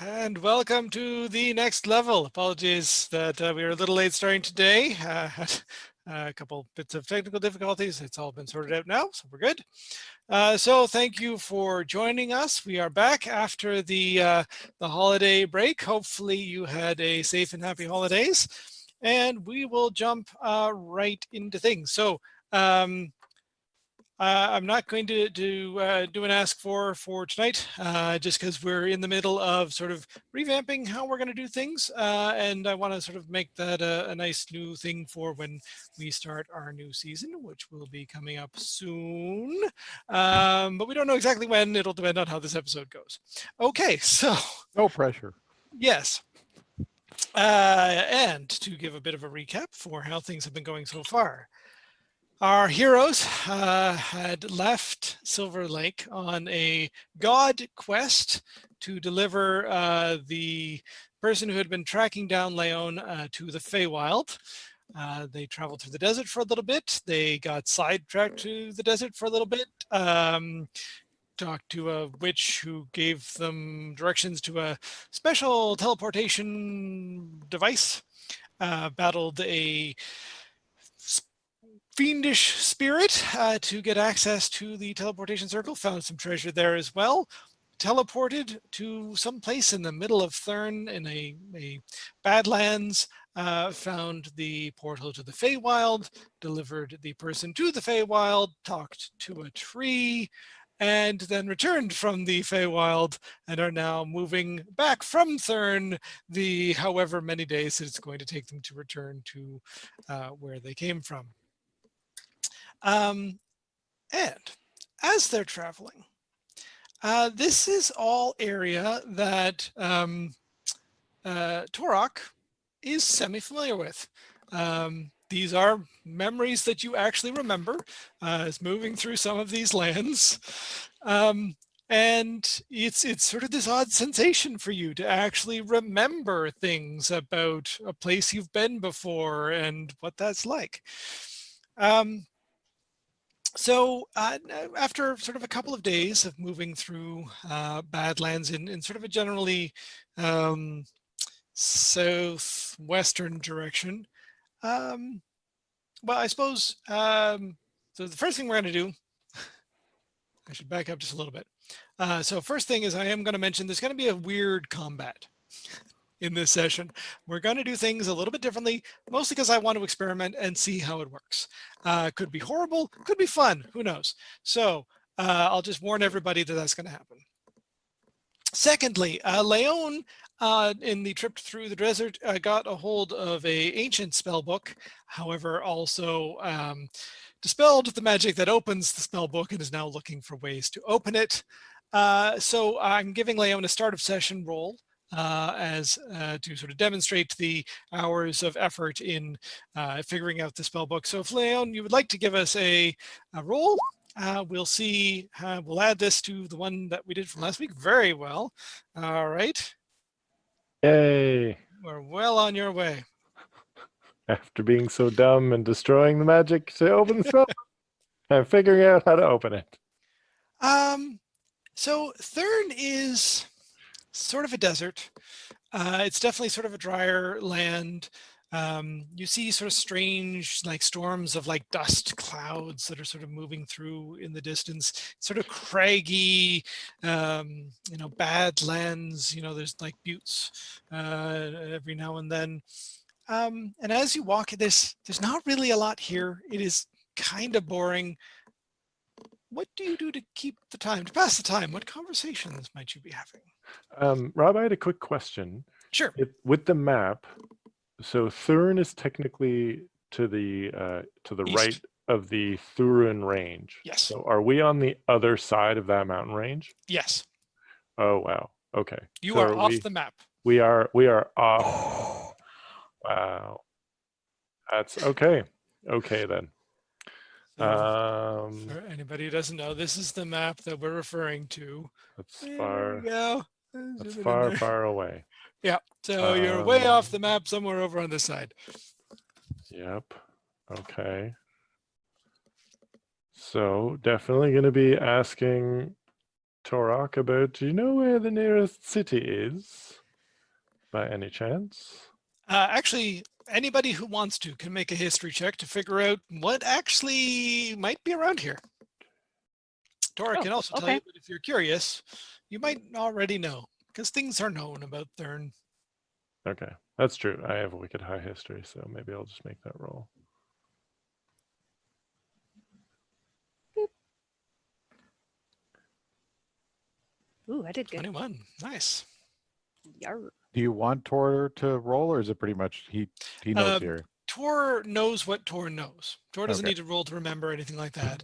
and welcome to the next level. Apologies that we are a little late starting today. Had a couple bits of technical difficulties. It's all been sorted out now, so we're good. So thank you for joining us. We are back after the holiday break. Hopefully you had a safe and happy holidays, and we will jump right into things. So I'm not going to do an ask for tonight, just because we're in the middle of sort of revamping how we're going to do things, and I want to sort of make that a nice new thing for when we start our new season, which will be coming up soon. But we don't know exactly when. It'll depend on how this episode goes. Okay, so no pressure. Yes. And to give a bit of a recap for how things have been going so far. Our heroes had left Silver Lake on a god quest to deliver the person who had been tracking down Leon to the Feywild. They traveled through the desert for a little bit. They got sidetracked to the desert for a little bit. Talked to a witch who gave them directions to a special teleportation device. Battled a fiendish spirit to get access to the teleportation circle, found some treasure there as well, teleported to some place in the middle of Thurn in a Badlands, found the portal to the Feywild, delivered the person to the Feywild, talked to a tree, and then returned from the Feywild and are now moving back from Thurn the however many days it's going to take them to return to where they came from. And as they're traveling, this is all area that Torok is semi-familiar with. These are memories that you actually remember as moving through some of these lands. And it's sort of this odd sensation for you to actually remember things about a place you've been before and what that's like. So after sort of a couple of days of moving through Badlands in sort of a generally southwestern direction, well, I suppose, so the first thing we're going to do, I should back up just a little bit. So first thing is I am going to mention there's going to be a weird combat in this session. We're going to do things a little bit differently, mostly because I want to experiment and see how it works. Could be horrible, could be fun, who knows? So I'll just warn everybody that that's going to happen. Secondly, Leon, in the trip through the desert, got a hold of an ancient spell book, however, also dispelled the magic that opens the spell book and is now looking for ways to open it. So I'm giving Leon a start of session roll as to sort of demonstrate the hours of effort in figuring out the spell book. So if Leon, you would like to give us a roll, we'll see, we'll add this to the one that we did from last week. Very well. All right. Yay. We're well on your way. After being so dumb and destroying the magic to open the spell, I'm figuring out how to open it. So Thurn is sort of a desert. It's definitely sort of a drier land. You see sort of strange like storms of like dust clouds that are sort of moving through in the distance, sort of craggy, badlands, there's like buttes every now and then. And as you walk there's not really a lot here. It is kind of boring. What do you do to pass the time? What conversations might you be having? Rob, I had a quick question. Sure. With the map, so Thurn is technically to the East. right of the Thurin range. Yes. So are we on the other side of that mountain range? Yes. Oh wow. Okay. You so are off the map. We are off. Wow. That's okay. Okay then. For anybody who doesn't know, this is the map that we're referring to. That's there far. we go. That's far away. Yeah. So you're way off the map somewhere over on this side. Yep. Okay. So definitely going to be asking Torok about, do you know where the nearest city is? By any chance? Actually, anybody who wants to can make a history check to figure out what actually might be around here. Tora Oh, can also tell okay. you, but if you're curious, you might already know because things are known about Thurn. Okay, that's true. I have a wicked high history, so maybe I'll just make that roll. Ooh, I did good. 21. Nice. Yarr. Do you want Tor to roll, or is it pretty much he knows here? Tor knows what Tor knows. Tor doesn't Okay. need to roll to remember anything like that.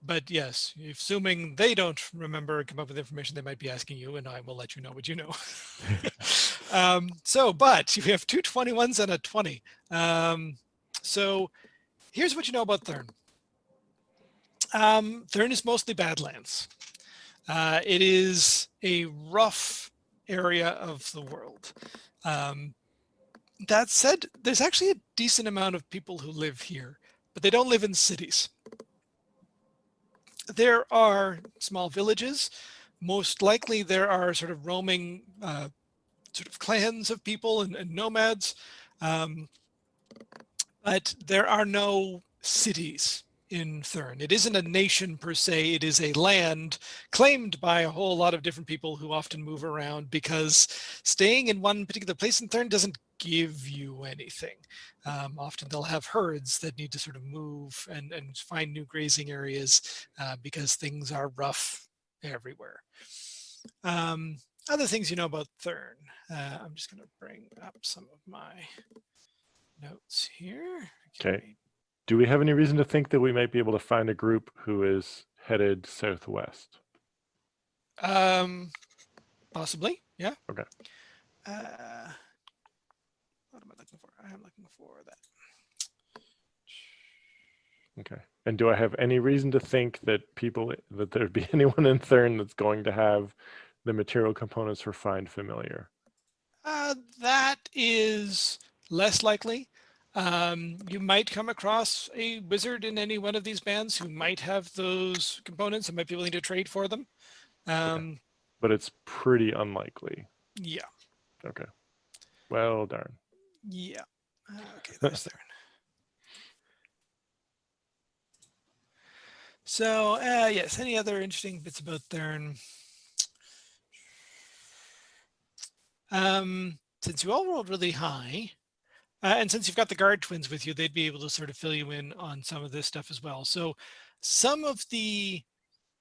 But yes, assuming they don't remember and come up with information, they might be asking you, and I will let you know what you know. But you have two 21s and a 20. So here's what you know about Thurn. Thurn is mostly Badlands. It is a rough area of the world. That said, there's actually a decent amount of people who live here, but they don't live in cities. There are small villages. Most likely there are sort of roaming sort of clans of people and nomads. But there are no cities in Thurn. It isn't a nation per se. It is a land claimed by a whole lot of different people who often move around because staying in one particular place in Thurn doesn't give you anything. Often they'll have herds that need to sort of move and find new grazing areas because things are rough everywhere. Other things you know about Thurn. I'm just going to bring up some of my notes here. Okay. Do we have any reason to think that we might be able to find a group who is headed southwest? Possibly, yeah. Okay. What am I looking for? I am looking for that. Okay. And do I have any reason to think that there'd be anyone in Thurn that's going to have the material components for Find Familiar? That is less likely. You might come across a wizard in any one of these bands who might have those components and might be willing to trade for them. But it's pretty unlikely. Yeah. Okay. Well, darn. Yeah. Okay, there's Thurn. So, yes, any other interesting bits about Thurn? Since you all rolled really high, and since you've got the guard twins with you, they'd be able to sort of fill you in on some of this stuff as well. So some of the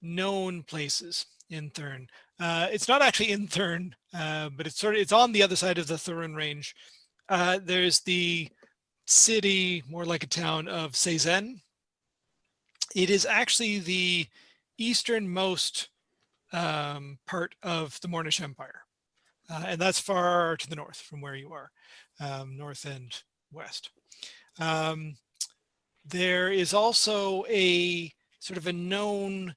known places in Thurn, it's not actually in Thurn, but it's on the other side of the Thurn range. There's the city, more like a town of Sezen. It is actually the easternmost part of the Moorish Empire. And that's far to the north from where you are, north and west. There is also a sort of a known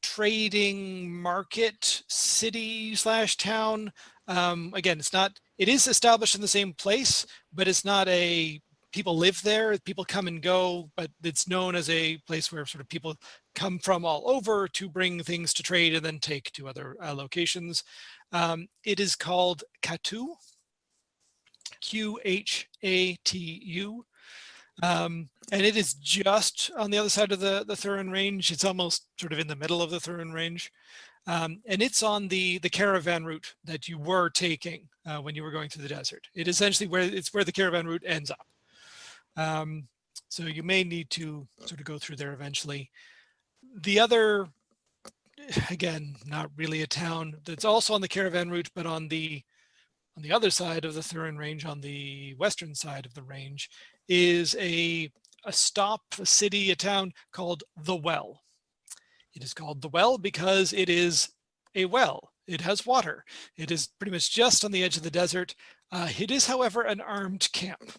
trading market city slash town. Again, it is established in the same place, but it's not people live there, people come and go, but it's known as a place where sort of people come from all over to bring things to trade and then take to other locations. It is called Katu, Qhatu. And it is just on the other side of the Thurin Range. It's almost sort of in the middle of the Thurin Range. And it's on the caravan route that you were taking when you were going through the desert. It essentially where the caravan route ends up. So you may need to sort of go through there eventually. The other, again, not really a town that's also on the caravan route, but on the other side of the Thurin Range, on the western side of the range, is a city, a town called The Well. It is called The Well because it is a well. It has water. It is pretty much just on the edge of the desert. It is, however, an armed camp.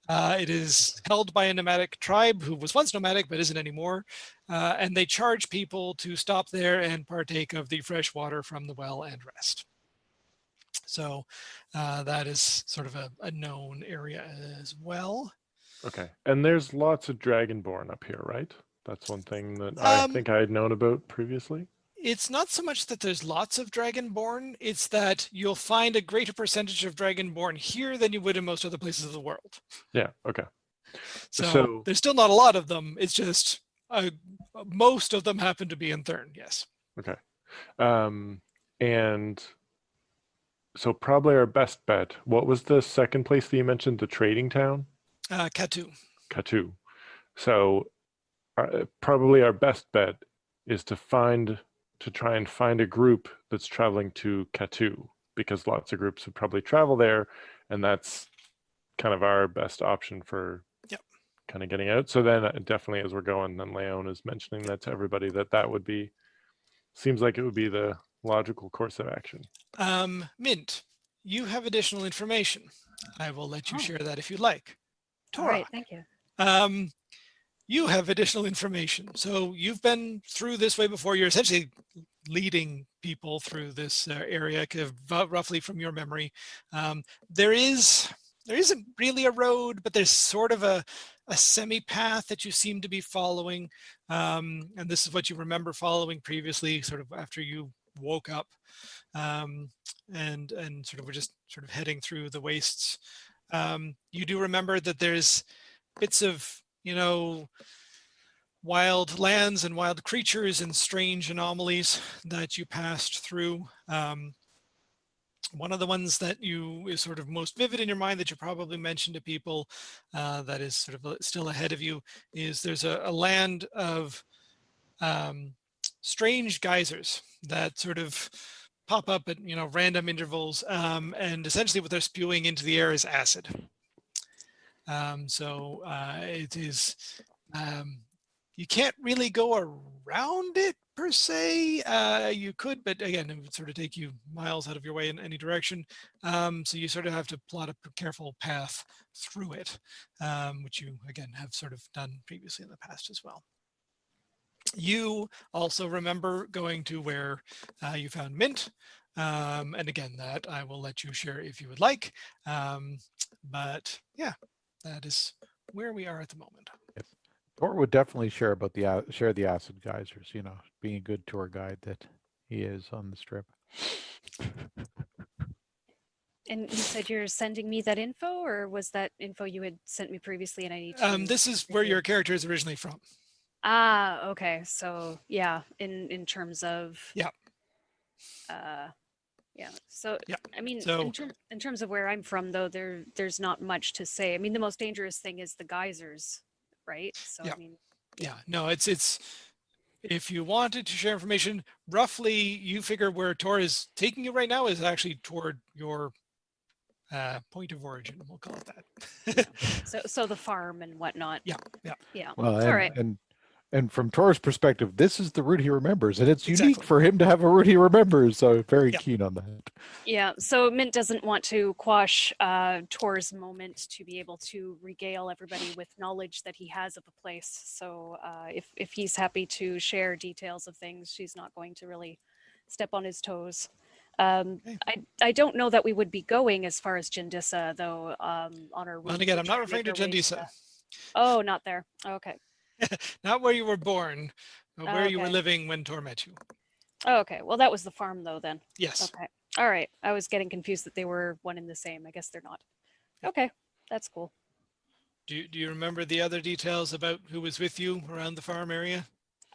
It is held by a nomadic tribe who was once nomadic but isn't anymore. And they charge people to stop there and partake of the fresh water from the well and rest. So that is sort of a known area as well. Okay. And there's lots of Dragonborn up here, right? That's one thing that I think I had known about previously. it's not so much that there's lots of Dragonborn, it's that you'll find a greater percentage of Dragonborn here than you would in most other places of the world. Yeah. Okay. So there's still not a lot of them. It's just most of them happen to be in Thurn. Yes. Okay. And so probably our best bet. What was the second place that you mentioned? The trading town? Katu. Katu. So probably our best bet is to try and find a group that's traveling to Katu, because lots of groups would probably travel there, and that's kind of our best option for kind of getting out. So then definitely as we're going, then Leon is mentioning that to everybody, that would be, seems like it would be the logical course of action. Mint, you have additional information. I will let you Oh. share that if you like. All right, Torok, thank you. you have additional information. So you've been through this way before. You're essentially leading people through this area, roughly from your memory. There isn't really a road, but there's sort of a semi-path that you seem to be following. And this is what you remember following previously, sort of after you woke up, and sort of were just sort of heading through the wastes. You do remember that there's bits of, wild lands and wild creatures and strange anomalies that you passed through. One of the ones that is sort of most vivid in your mind that you probably mentioned to people, that is sort of still ahead of you, is there's a land of strange geysers that sort of pop up at random intervals, and essentially what they're spewing into the air is acid. So it is, you can't really go around it per se. You could, but again, it would sort of take you miles out of your way in any direction. So you sort of have to plot a careful path through it, which you again have sort of done previously in the past as well. You also remember going to where you found Mint. And again, that I will let you share if you would like. But yeah, that is where we are at the moment. Yes. Tor would definitely share the acid geysers, being a good tour guide that he is on the strip. And you said you're sending me that info, or was that info you had sent me previously and I need to... This is where your character is originally from. Ah, okay. So yeah, in terms of... Yeah. Yeah. So Yeah. I mean, So, in terms of where I'm from, though, there's not much to say. I mean, the most dangerous thing is the geysers, right? So Yeah. I mean, yeah, no, it's if you wanted to share information, roughly you figure where Tor is taking you right now is actually toward your point of origin. We'll call it that. so the farm and whatnot. Yeah. Yeah. Well, All right. and from Tor's perspective, this is the route he remembers, and it's unique Exactly. for him to have a route he remembers. So very Yeah. keen on that. Yeah, so Mint doesn't want to quash Tor's moment to be able to regale everybody with knowledge that he has of the place. So if he's happy to share details of things, she's not going to really step on his toes. I don't know that we would be going as far as Jindissa, though, on our route. Well, and again, to I'm not try referring to make our way Jandisa. that. Oh, not there. Okay. Not where you were born, but where you were Okay. living when Tor met you. Oh, okay. Well, that was the farm, though, then. Yes. Okay. All right. I was getting confused that they were one and the same. I guess they're not. Okay. That's cool. Do you remember the other details about who was with you around the farm area?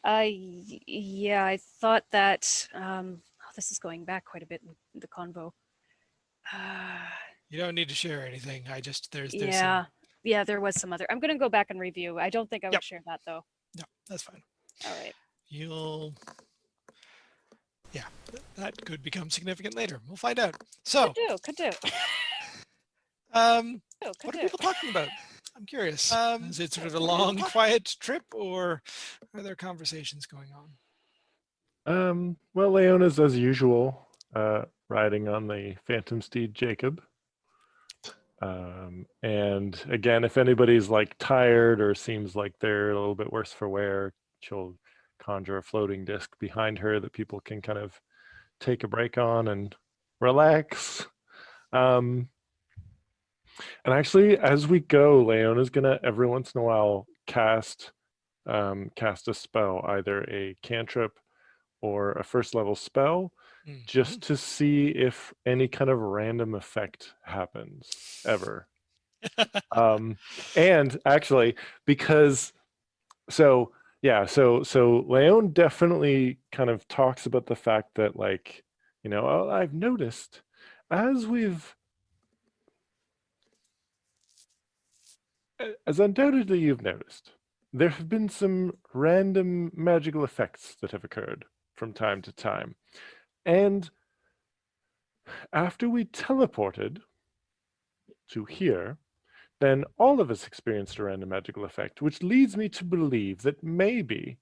Yeah, I thought that, this is going back quite a bit in the convo. You don't need to share anything. There's Yeah. Yeah, there was some other. I'm going to go back and review. I don't think I would Yep. share that, though. No, that's fine. All right. That could become significant later. We'll find out. So, Could do. what are people talking about? I'm curious. Is it sort of a long, quiet trip, or are there conversations going on? Well, Leona's as usual, riding on the Phantom Steed Jacob. And again, if anybody's like tired or seems like they're a little bit worse for wear, she'll conjure a floating disc behind her that people can kind of take a break on and relax. And actually, as we go, Leona's gonna every once in a while cast a spell, either a cantrip or a first level spell, Mhm. just to see if any kind of random effect happens ever. And actually, because so Leon definitely kind of talks about the fact that, like, I've noticed as undoubtedly you've noticed, there have been some random magical effects that have occurred from time to time. And after we teleported to here, then all of us experienced a random magical effect, which leads me to believe that maybe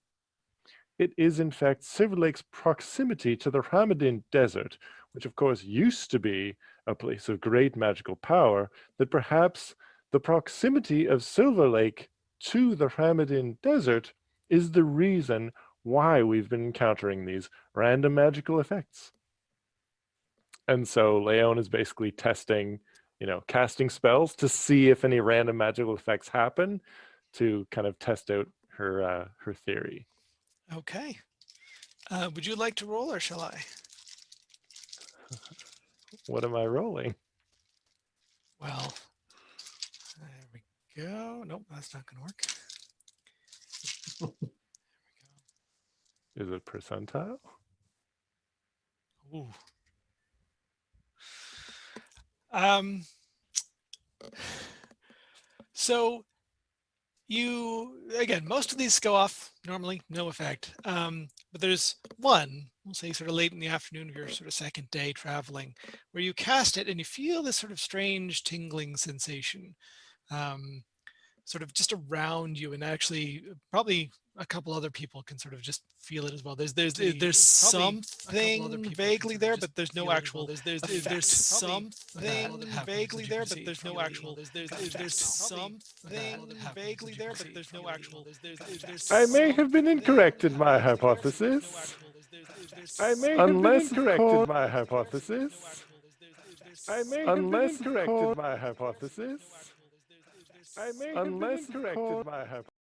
it is in fact Silver Lake's proximity to the Hamadin Desert, which of course used to be a place of great magical power, that perhaps the proximity of Silver Lake to the Hamadin Desert is the reason why we've been encountering these random magical effects. And so Leon is basically testing, casting spells to see if any random magical effects happen, to kind of test out her theory. Okay. Would you like to roll, or shall I? What am I rolling? Well, there we go. Nope, that's not going to work. Is it percentile? Ooh. Um. So most of these go off normally, no effect. But there's one, we'll say sort of late in the afternoon of your sort of second day traveling, where you cast it and you feel this sort of strange tingling sensation, sort of just around you, and actually probably a couple other people can sort of just feel it as well. There's something vaguely there, but there's no actual there's something vaguely there, but there's no actual there's something vaguely there, but there's no actual I may have been incorrect in my hypothesis. I may have been incorrect in my hypothesis. I may have been incorrect in my hypothesis. I may have been incorrect in my hypothesis.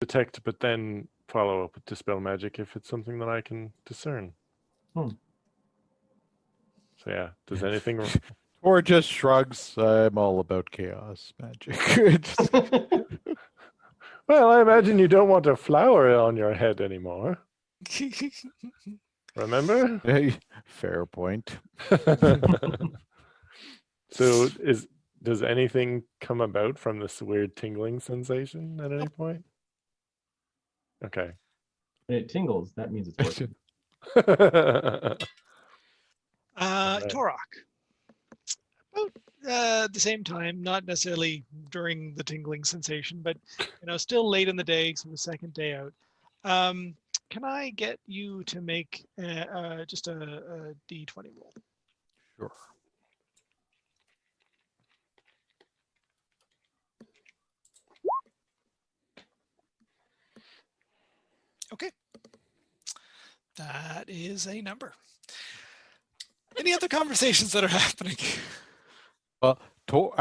Detect, but then follow up with Dispel Magic if it's something that I can discern. Hmm. So yeah, does anything... Or just shrugs. I'm all about chaos magic. Well, I imagine you don't want a flower on your head anymore. Remember? Fair point. So does anything come about from this weird tingling sensation at any point? Okay. When it tingles, that means it's working. Right. Torok. About the same time, not necessarily during the tingling sensation, but still late in the day, so the second day out. Can I get you to make just a D20 roll? Sure. Okay. That is a number. Any other conversations that are happening? Well, Tor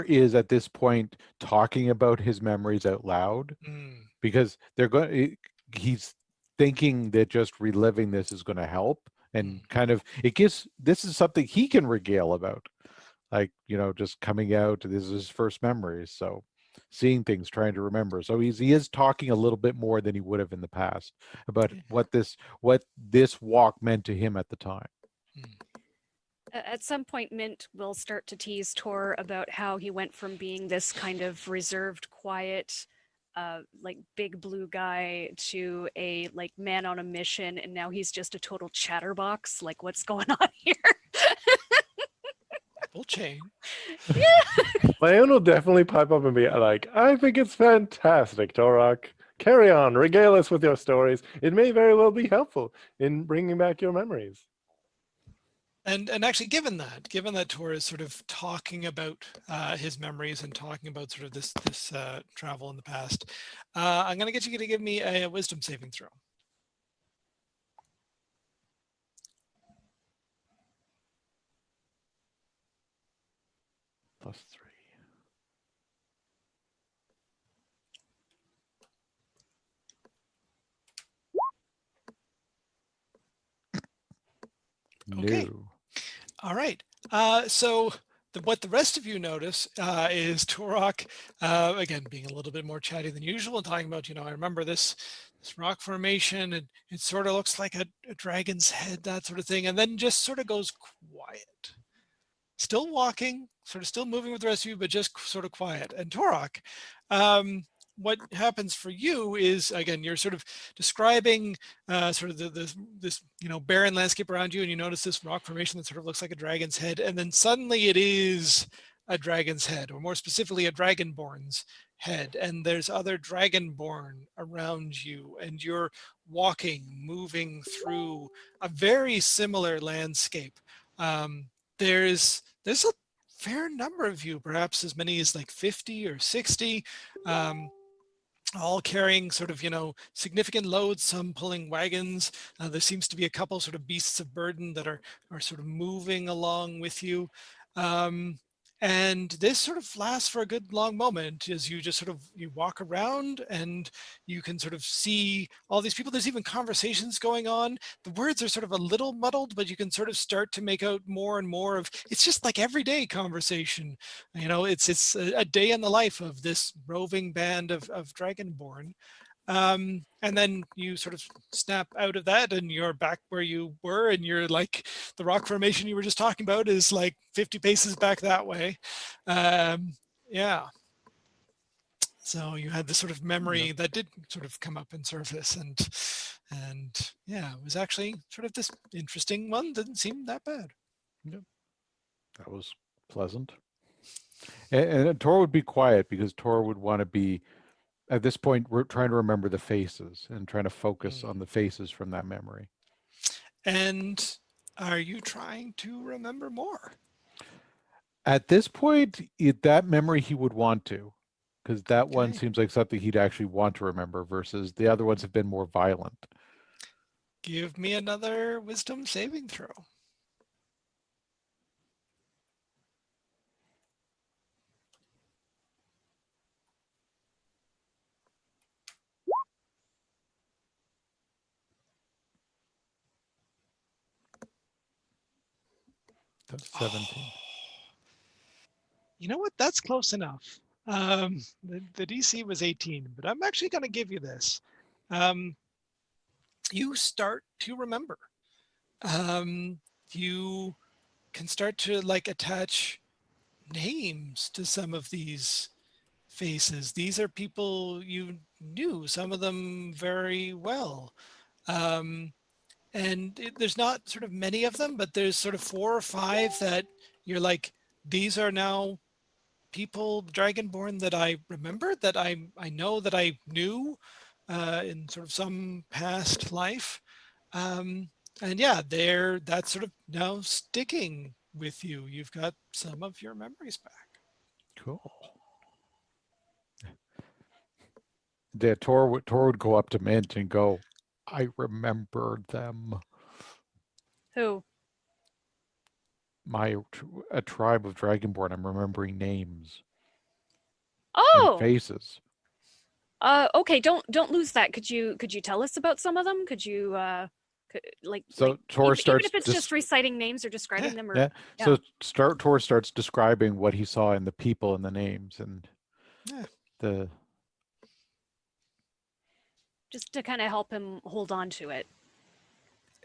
is at this point talking about his memories out loud, because he's thinking that just reliving this is going to help, and kind of this is something he can regale about, like, just coming out. This is his first memories, so seeing things, trying to remember. So he is talking a little bit more than he would have in the past about what this walk meant to him at the time. At some point, Mint will start to tease Tor about how he went from being this kind of reserved, quiet, like big blue guy to a like man on a mission, and now he's just a total chatterbox. Like, what's going on here? Full chain. Leon will definitely pipe up and be like, I think it's fantastic, Torok. Carry on, regale us with your stories. It may very well be helpful in bringing back your memories. And actually, given that Tor is sort of talking about his memories and talking about sort of this travel in the past, I'm going to get you to give me a wisdom saving throw. +3. Okay. No. All right. So what the rest of you notice is Torok, again, being a little bit more chatty than usual and talking about, I remember this rock formation and it sort of looks like a dragon's head, that sort of thing. And then just sort of goes quiet. Still walking, sort of still moving with the rest of you, but just sort of quiet. And Torok, what happens for you is, again, you're sort of describing sort of this barren landscape around you, and you notice this rock formation that sort of looks like a dragon's head, and then suddenly it is a dragon's head, or more specifically a dragonborn's head, and there's other dragonborn around you, and you're moving through a very similar landscape. There's a fair number of you, perhaps as many as like 50 or 60, all carrying sort of, significant loads, some pulling wagons. There seems to be a couple sort of beasts of burden that are sort of moving along with you. And this sort of lasts for a good long moment as you just sort of, you walk around and you can sort of see all these people. There's even conversations going on. The words are sort of a little muddled, but you can sort of start to make out more and more of, it's just like everyday conversation. It's a day in the life of this roving band of Dragonborn. And then you sort of snap out of that and you're back where you were, and you're like, the rock formation you were just talking about is like 50 paces back that way. Yeah. So you had this sort of memory that did sort of come up and surface, and yeah, it was actually sort of this interesting one. Didn't seem that bad. That was pleasant. And Tor would be quiet because Tor would want to be, at this point, we're trying to remember the faces and trying to focus on the faces from that memory. And are you trying to remember more? At this point, that memory he would want to, because that one Okay. seems like something he'd actually want to remember versus the other ones have been more violent. Give me another wisdom saving throw. That's 17. You know what? That's close enough. The DC was 18, but I'm actually going to give you this. You start to remember. You can start to like attach names to some of these faces. These are people you knew, some of them very well. And there's not sort of many of them, but there's sort of 4 or 5 that you're like, these are now people, Dragonborn, that I remember, that I know, that I knew in sort of some past life. And yeah, that's sort of now sticking with you. You've got some of your memories back. Cool. Tor would go up to Mint and go, I remember them. Who? A tribe of Dragonborn. I'm remembering names and Oh, faces. okay. Don't lose that. Could you tell us about some of them? Could you So Tor even starts if it's just reciting names or describing them, or So Tor starts describing what he saw in the people and the names and the just to kind of help him hold on to it.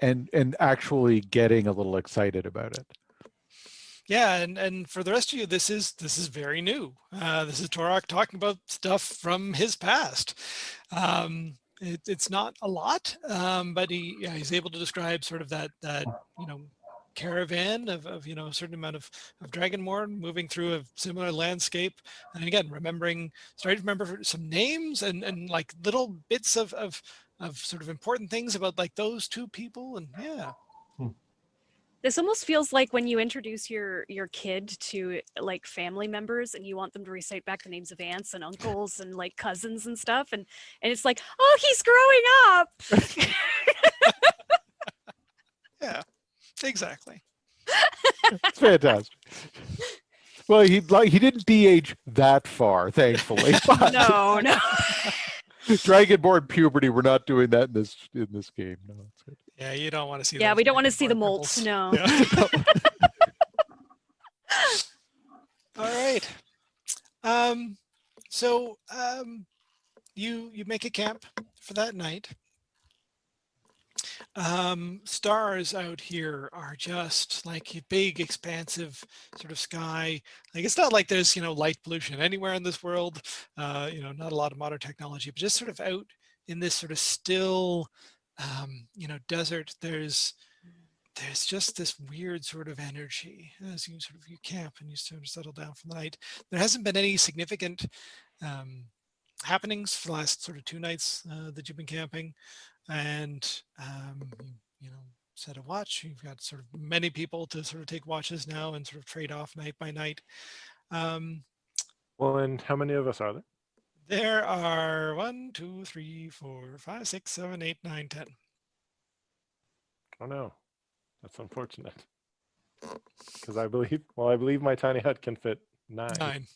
and actually getting a little excited about it. Yeah, and for the rest of you, this is very new. This is Torok talking about stuff from his past. It's not a lot, but he's able to describe sort of that caravan of a certain amount of Dragonborn moving through a similar landscape, and again starting to remember some names and like little bits of sort of important things about like those 2 people, and yeah. This almost feels like when you introduce your kid to like family members and you want them to recite back the names of aunts and uncles and like cousins and stuff, and it's like, oh, he's growing up. Yeah, exactly. It's fantastic. Well, he didn't de-age that far, thankfully. But No. Dragonborn puberty, we're not doing that in this game. No, it's good. Yeah, you don't want to see. Yeah, those we don't want to see the dragonborn molts. pimples. No. Yeah. All right. So you make a camp for that night. Stars out here are just like a big, expansive sort of sky. Like it's not like there's light pollution anywhere in this world. Not a lot of modern technology, but just sort of out in this sort of still, desert. There's just this weird sort of energy as you camp and you sort of settle down for the night. There hasn't been any significant happenings for the last sort of 2 nights that you've been camping, and set a watch. You've got sort of many people to sort of take watches now and sort of trade off night by night. Well, and how many of us are there? There are 1, 2, 3, 4, 5, 6, 7, 8, 9, 10. Oh no, that's unfortunate. Because I believe my tiny hut can fit 9. 9.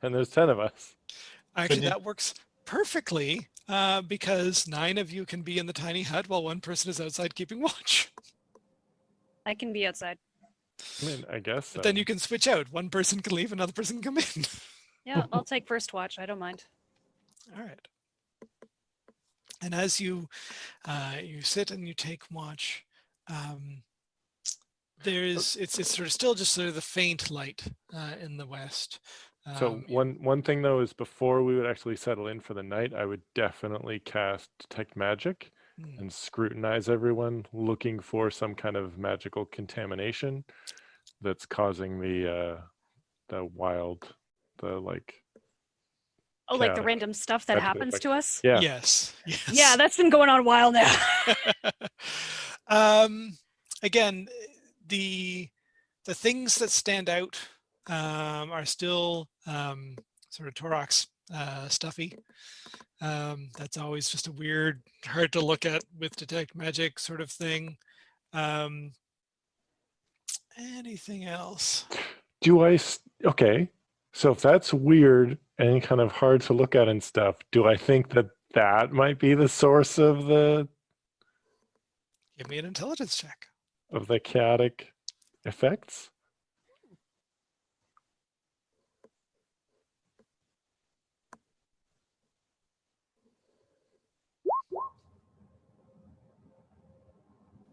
And there's 10 of us. Actually, that works perfectly because 9 of you can be in the tiny hut while 1 person is outside keeping watch. I can be outside. I mean, I guess so. But then you can switch out. 1 person can leave, another person can come in. Yeah, I'll take first watch. I don't mind. All right. And as you sit and you take watch, it's sort of still just sort of the faint light in the west. So one thing though is before we would actually settle in for the night, I would definitely cast Detect Magic and scrutinize everyone, looking for some kind of magical contamination that's causing the Like the chaotic random stuff that magical happens effect. to us. Yeah. Yes. Yeah, that's been going on a while now. Again, the things that stand out are still sort of Torox stuffy. That's always just a weird, hard to look at with Detect Magic sort of thing. Anything else? Okay. So if that's weird and kind of hard to look at and stuff, do I think that might be the source of the Give me an intelligence check. chaotic effects?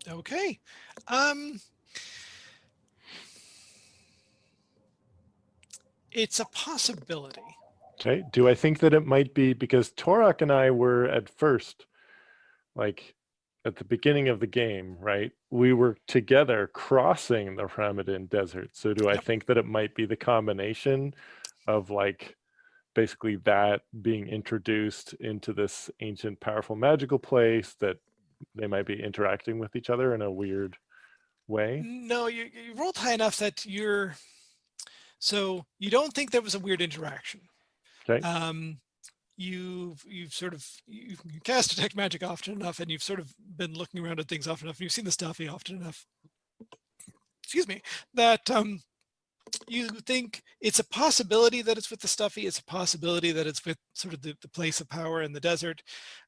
Okay. It's a possibility. Okay. Do I think that it might be because Torok and I were at first, like at the beginning of the game, right? We were together crossing the Ramadan desert. So do I think that it might be the combination of like basically that being introduced into this ancient, powerful, magical place that they might be interacting with each other in a weird way? No, you rolled high enough that so you don't think there was a weird interaction. Okay. You've cast Detect Magic often enough, and you've sort of been looking around at things often enough, and you've seen the stuffy often enough. Excuse me. That you think it's a possibility that it's with the stuffy. It's a possibility that it's with sort of the place of power in the desert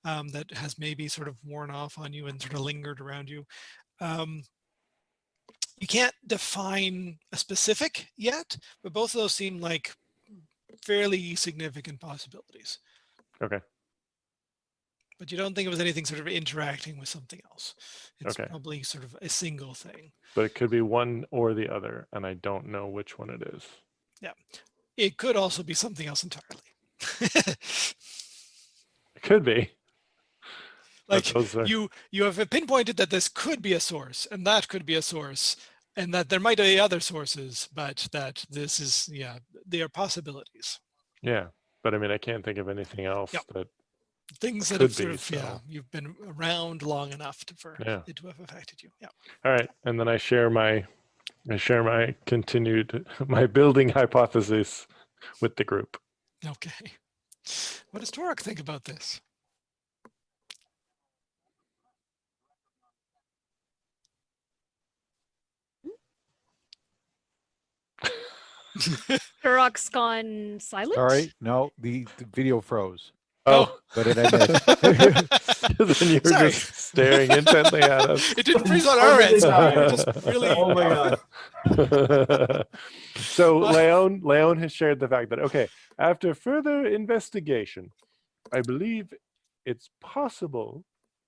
that has maybe sort of worn off on you and sort of lingered around you. You can't define a specific yet, but both of those seem like fairly significant possibilities. Okay. But you don't think it was anything sort of interacting with something else. It's Okay. probably sort of a single thing. But it could be one or the other, and I don't know which one it is. Yeah. It could also be something else entirely. It could be. Like you have pinpointed that this could be a source, and that could be a source, and that there might be other sources, but that this is, they are possibilities. Yeah. But I mean, I can't think of anything else that Things that Could have sort be, of, so. you've been around long enough for Yeah. it to have affected you. Yeah. All right, and then I share my continued my building hypothesis with the group. Okay. What does Torok think about this? Turok's gone silent. Sorry, no, the video froze, Oh, but it I missed. then you were Sorry. just staring intently at us. It didn't freeze on How our did end, they so not we were know? just really. Oh my god. So Leon has shared the fact that, okay, after further investigation, I believe it's possible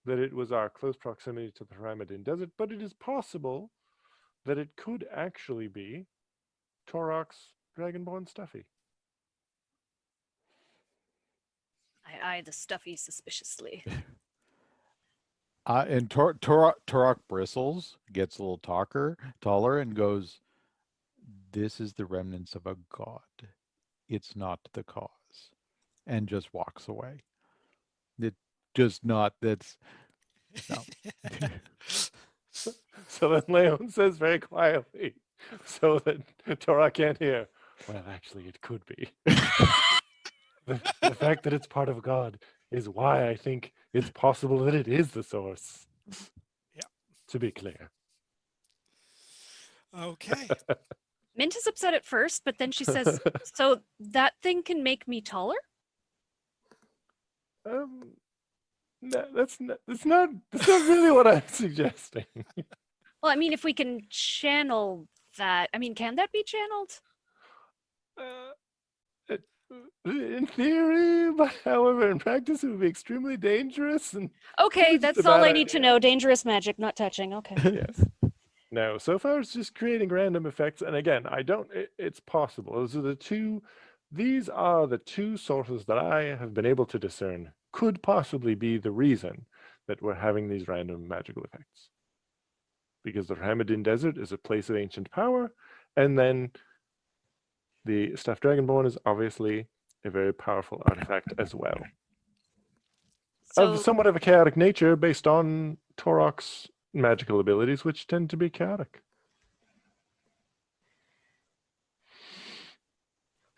that it was our close proximity to the Haramadin Desert, but it is possible that it could actually be Torok's Dragonborn Stuffy. I eye the stuffy suspiciously. And Turok bristles, gets a little taller, and goes, "This is the remnants of a god. It's not the cause," and just walks away. It just not. That's no. So then Leon says very quietly, so that Torok can't hear, well, actually, it could be. The fact that it's part of God is why I think it's possible that it is the source. Yeah. To be clear. Okay. Mint is upset at first, but then she says, "So that thing can make me taller?" No, that's not really what I'm suggesting. Well, I mean, if we can channel that, I mean, can that be channeled? In theory, but however, in practice, it would be extremely dangerous. And Okay, it's just a that's all bad I need to idea. know. Dangerous magic, not touching. Okay. Yes. No, so far it's just creating random effects. And again, it's possible. These are the two sources that I have been able to discern could possibly be the reason that we're having these random magical effects. Because the Haramadin Desert is a place of ancient power, and then the Stuffed Dragonborn is obviously a very powerful artifact as well. So Of somewhat of a chaotic nature based on Torok's magical abilities, which tend to be chaotic.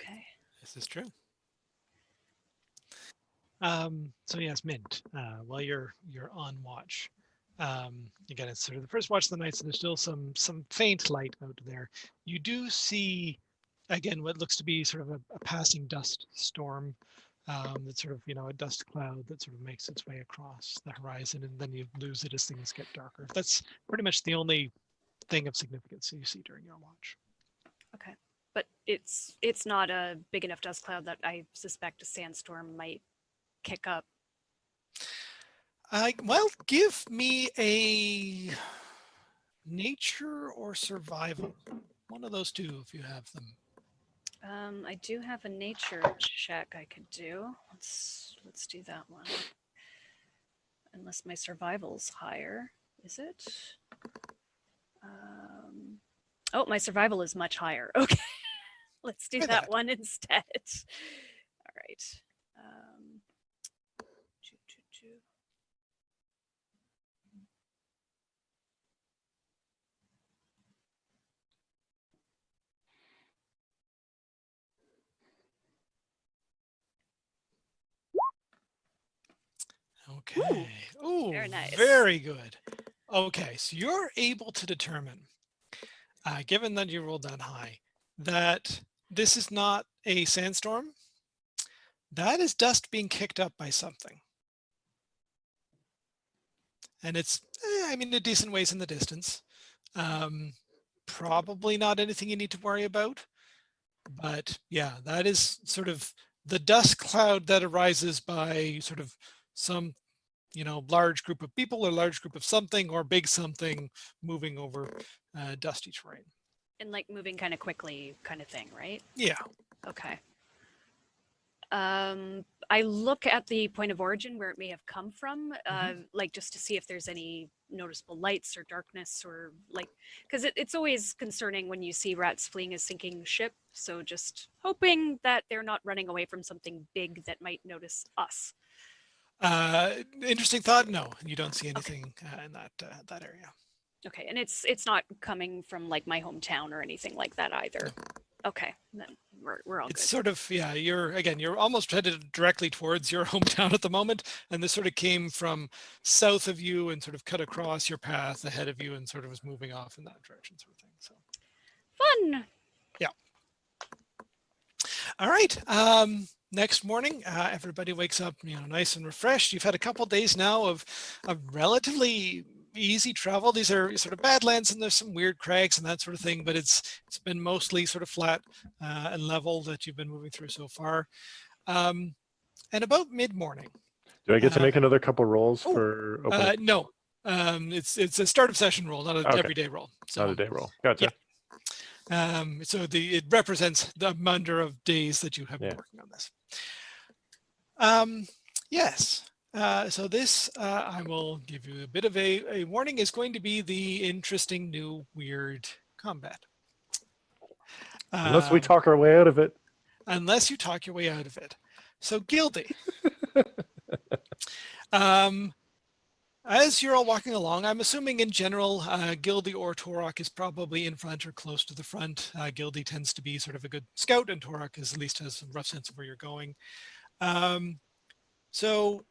okay. This is true. So yes, Mint. While you're on watch, again, it's sort of the first watch of the night, so there's still some faint light out there. You do see, again, what looks to be sort of a passing dust storm. That's sort of a dust cloud that sort of makes its way across the horizon, and then you lose it as things get darker. That's pretty much the only thing of significance you see during your watch. Okay. But it's not a big enough dust cloud that I suspect a sandstorm might kick up. Well, give me a nature or survival. One of those two, if you have them. I do have a nature check I could do. Let's do that one. Unless my survival's higher, is it? Oh, my survival is much higher. Okay, let's do Try that that. one instead. All right. Choo, choo, choo. Okay. Ooh, very nice. Very good. Okay, so you're able to determine, given that you rolled that high, that this is not a sandstorm. That is dust being kicked up by something. And it's, a decent ways in the distance. Probably not anything you need to worry about. But yeah, that is sort of the dust cloud that arises by sort of some large group of people or large group of something or big something moving over dusty terrain. And like moving kind of quickly kind of thing, right? Yeah. Okay. I look at the point of origin where it may have come from, like just to see if there's any noticeable lights or darkness or like, because it's always concerning when you see rats fleeing a sinking ship. So just hoping that they're not running away from something big that might notice us. Interesting thought. No, you don't see anything in that area. Okay, and it's not coming from like my hometown or anything like that either. Okay, then we're all It's good. sort of, yeah, you're almost headed directly towards your hometown at the moment, and this sort of came from south of you and sort of cut across your path ahead of you and sort of was moving off in that direction, sort of thing. So Fun. all right. Next morning, everybody wakes up, nice and refreshed. You've had a couple days now of relatively easy travel. These are sort of badlands, and there's some weird crags and that sort of thing, but it's been mostly sort of flat and level that you've been moving through so far. And about mid-morning. Do I get to make another couple rolls for opening? No. It's a start of session roll, not an Okay. everyday roll. So, Not a day roll. Gotcha. so it represents the number of days that you have been working on this. Yes. So this, I will give you a bit of a warning, is going to be the interesting new weird combat. Unless we talk our way out of it. Unless you talk your way out of it. So Gildy. As you're all walking along, I'm assuming in general, Gildy or Torok is probably in front or close to the front. Gildy tends to be sort of a good scout, and Torok is at least has a rough sense of where you're going. So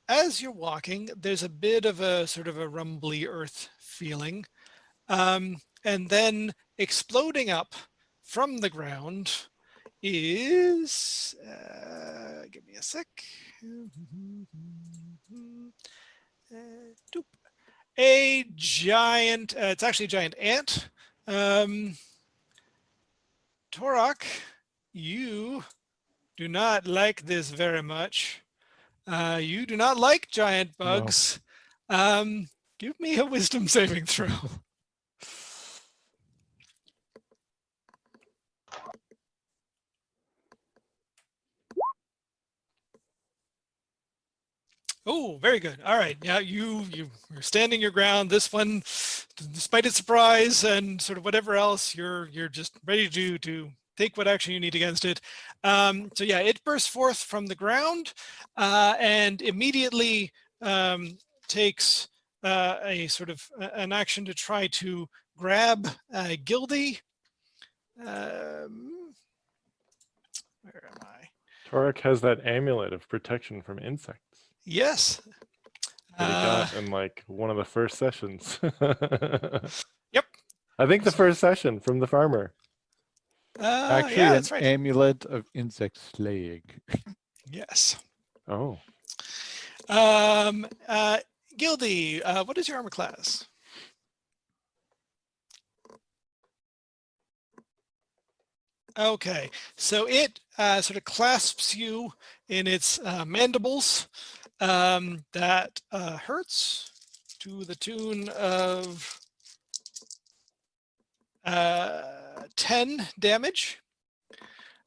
as you're walking, there's a bit of a sort of a rumbly earth feeling. And then exploding up from the ground is, give me a sec. A giant, it's actually a giant ant. Torok, you do not like this very much. You do not like giant bugs. No. Give me a wisdom saving throw. Oh, very good. All right. Yeah, you're standing your ground. This one, despite its surprise and sort of whatever else, you're just ready to take what action you need against it. So yeah, it bursts forth from the ground and immediately takes a sort of an action to try to grab Gildy. Where am I? Torok has that amulet of protection from insects. Yes. That he got in like one of the first sessions. Yep. I think the first session from the farmer. Actually, yeah, an that's right. amulet of insect slaying. Yes. Oh. Gildy, what is your armor class? Okay, so it sort of clasps you in its mandibles. That hurts to the tune of 10 damage.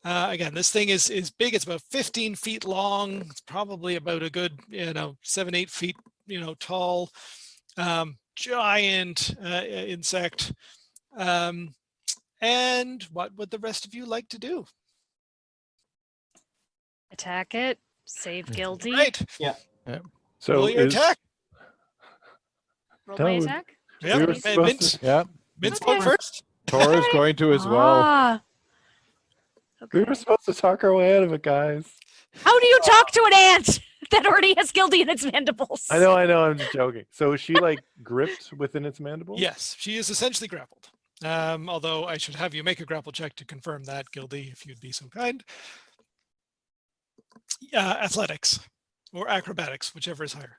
Again, this thing is big. It's about 15 feet long. It's probably about a good, 7-8 feet, tall. Giant insect. And what would the rest of you like to do? Attack it. Save Gildy. Right. Yeah. So roll your attack. Roll my attack. Yeah. We were supposed to, Yeah, Vince Okay. spoke first. Tor is going to as well. Ah. we Okay. were supposed to talk our way out of it, guys. How do you talk to an ant that already has Gildy in its mandibles? I know, I'm just joking. So is she like gripped within its mandibles? Yes, she is essentially grappled. Although I should have you make a grapple check to confirm that, Gildy, if you'd be so kind. Athletics or acrobatics, whichever is higher.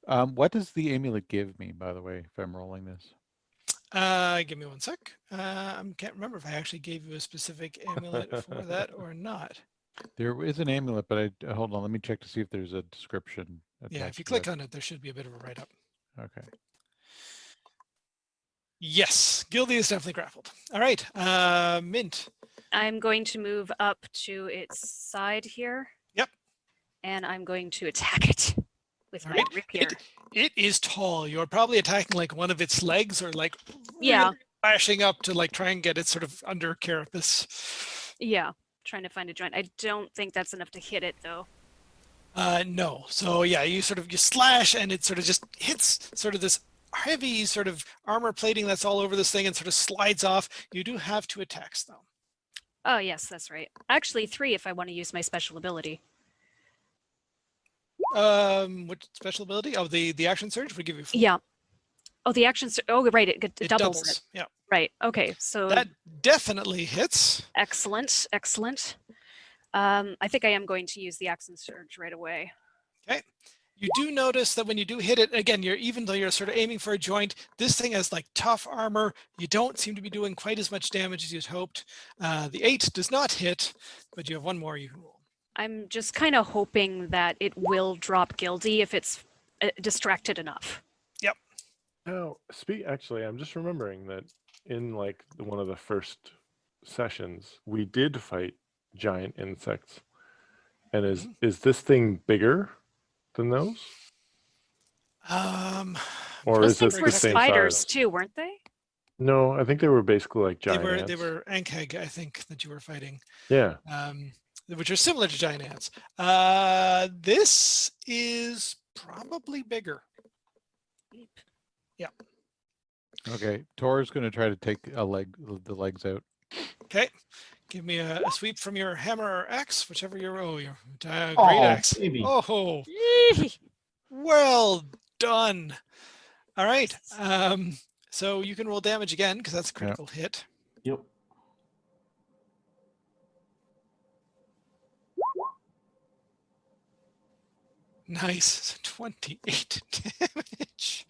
What does the amulet give me, by the way, if I'm rolling this? Give me one sec. I can't remember if I actually gave you a specific amulet for that or not. There is an amulet, but hold on, let me check to see if there's a description. Yeah, if you click on it, there should be a bit of a write-up. Okay. Yes, Gildy is definitely grappled. All right, Mint. I'm going to move up to its side here. Yep. And I'm going to attack it with my Right. rapier. It is tall. You're probably attacking like one of its legs or like Yeah. really lashing up to like try and get it sort of under carapace. Yeah. Trying to find a joint. I don't think that's enough to hit it though. No. So yeah, you slash and it sort of just hits sort of this heavy sort of armor plating that's all over this thing and sort of slides off. You do have 2 attacks though. Oh, yes, that's right. Actually, 3 if I want to use my special ability. What special ability? Oh, the action surge would give you 4. Yeah. Oh, the actions. Oh, right. It It doubles it. Yeah. Right. Okay. So That definitely hits. excellent. Excellent. I think I am going to use the action surge right away. Okay. You do notice that when you do hit it, again, even though you're sort of aiming for a joint, this thing has like tough armor. You don't seem to be doing quite as much damage as you'd hoped. The 8 does not hit, but you have 1 more you can roll. I'm just kind of hoping that it will drop Gildy if it's distracted enough. Yep. Now, actually, I'm just remembering that in like one of the first sessions, we did fight giant insects. And is this thing bigger than those? Or Those is it things the were same spiders size? too, weren't they? No, I think they were basically like giant ants. They were Ankeg, I think, that you were fighting. Yeah. Which are similar to giant ants. This is probably bigger. Yeah. Okay, Tor's going to try to take the legs out. Okay. Give me a sweep from your hammer or axe, whichever your great Oh, axe. baby. Oh, well done. All right. So you can roll damage again because that's a critical hit. Yep. Nice. 28 damage.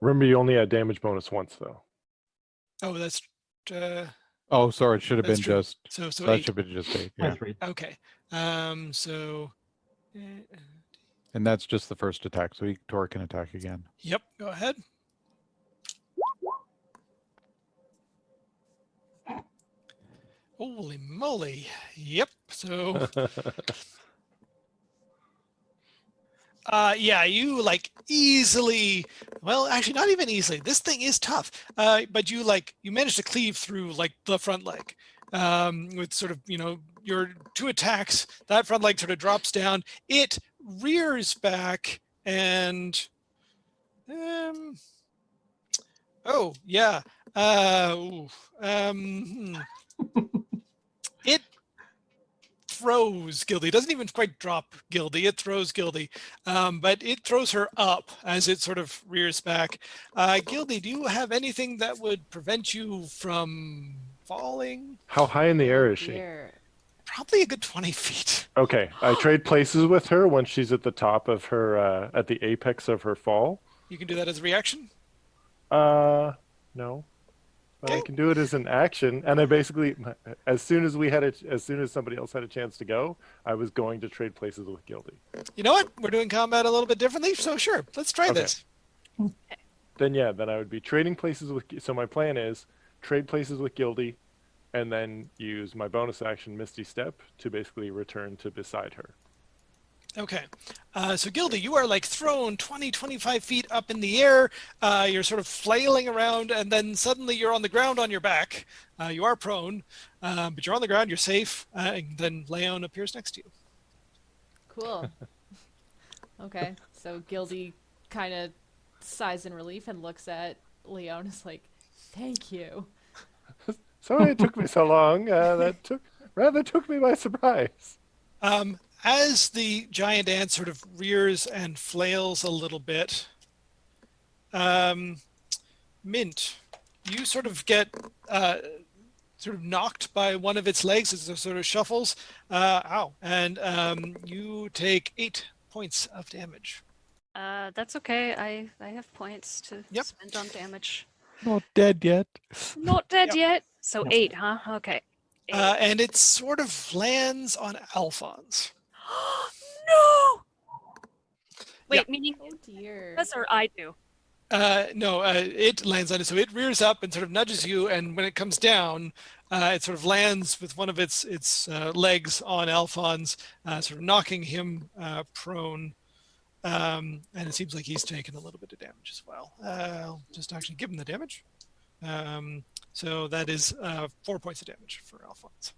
Remember, you only had damage bonus once, though. Oh, that's. Oh, sorry, it should have That's been true. just. So That 8. should have been just 8. Yeah. That's right. Okay. So. And that's just the first attack, so Tor can attack again. Yep. Go ahead. Holy moly. Yep. So. Yeah, you like easily, well, actually not even easily. This thing is tough. But you managed to cleave through like the front leg. With sort of, your 2 attacks, that front leg sort of drops down. It rears back and oh yeah. It throws Gildy. It doesn't even quite drop Gildy. It throws Gildy, but it throws her up as it sort of rears back. Gildy, do you have anything that would prevent you from falling? How high in the air is she? Dear. Probably a good 20 feet. Okay, I trade places with her when she's at the top of her, at the apex of her fall. You can do that as a reaction. No. But I Okay. can do it as an action, and I basically, as soon as somebody else had a chance to go, I was going to trade places with Gildy. You know what? We're doing combat a little bit differently, so sure, let's try Okay. this. Then I would be trading places with. So my plan is trade places with Gildy, and then use my bonus action Misty Step to basically return to beside her. Okay. So Gildy, you are like thrown 20, 25 feet up in the air. You're sort of flailing around, and then suddenly you're on the ground on your back. You are prone, but you're on the ground, you're safe. And then Leon appears next to you. Cool. Okay, so Gildy kind of sighs in relief and looks at Leon as like, thank you. Sorry it took me so long. That took me by surprise. As the giant ant sort of rears and flails a little bit, Mint, you sort of get sort of knocked by one of its legs as it sort of shuffles. Ow. And you take 8 points of damage. That's okay. I have points to Yep. spend on damage. Not dead yet. Not dead Yep. yet. So Yep. 8, huh? Okay. 8. And it sort of lands on Alphonse. No! Wait, Yeah. meaning Oh dear. does or I do? No, it lands on it. So it rears up and sort of nudges you, and when it comes down, it sort of lands with one of its legs on Alphonse, sort of knocking him prone. And it seems like he's taken a little bit of damage as well. I'll just actually give him the damage. So that is 4 points of damage for Alphonse.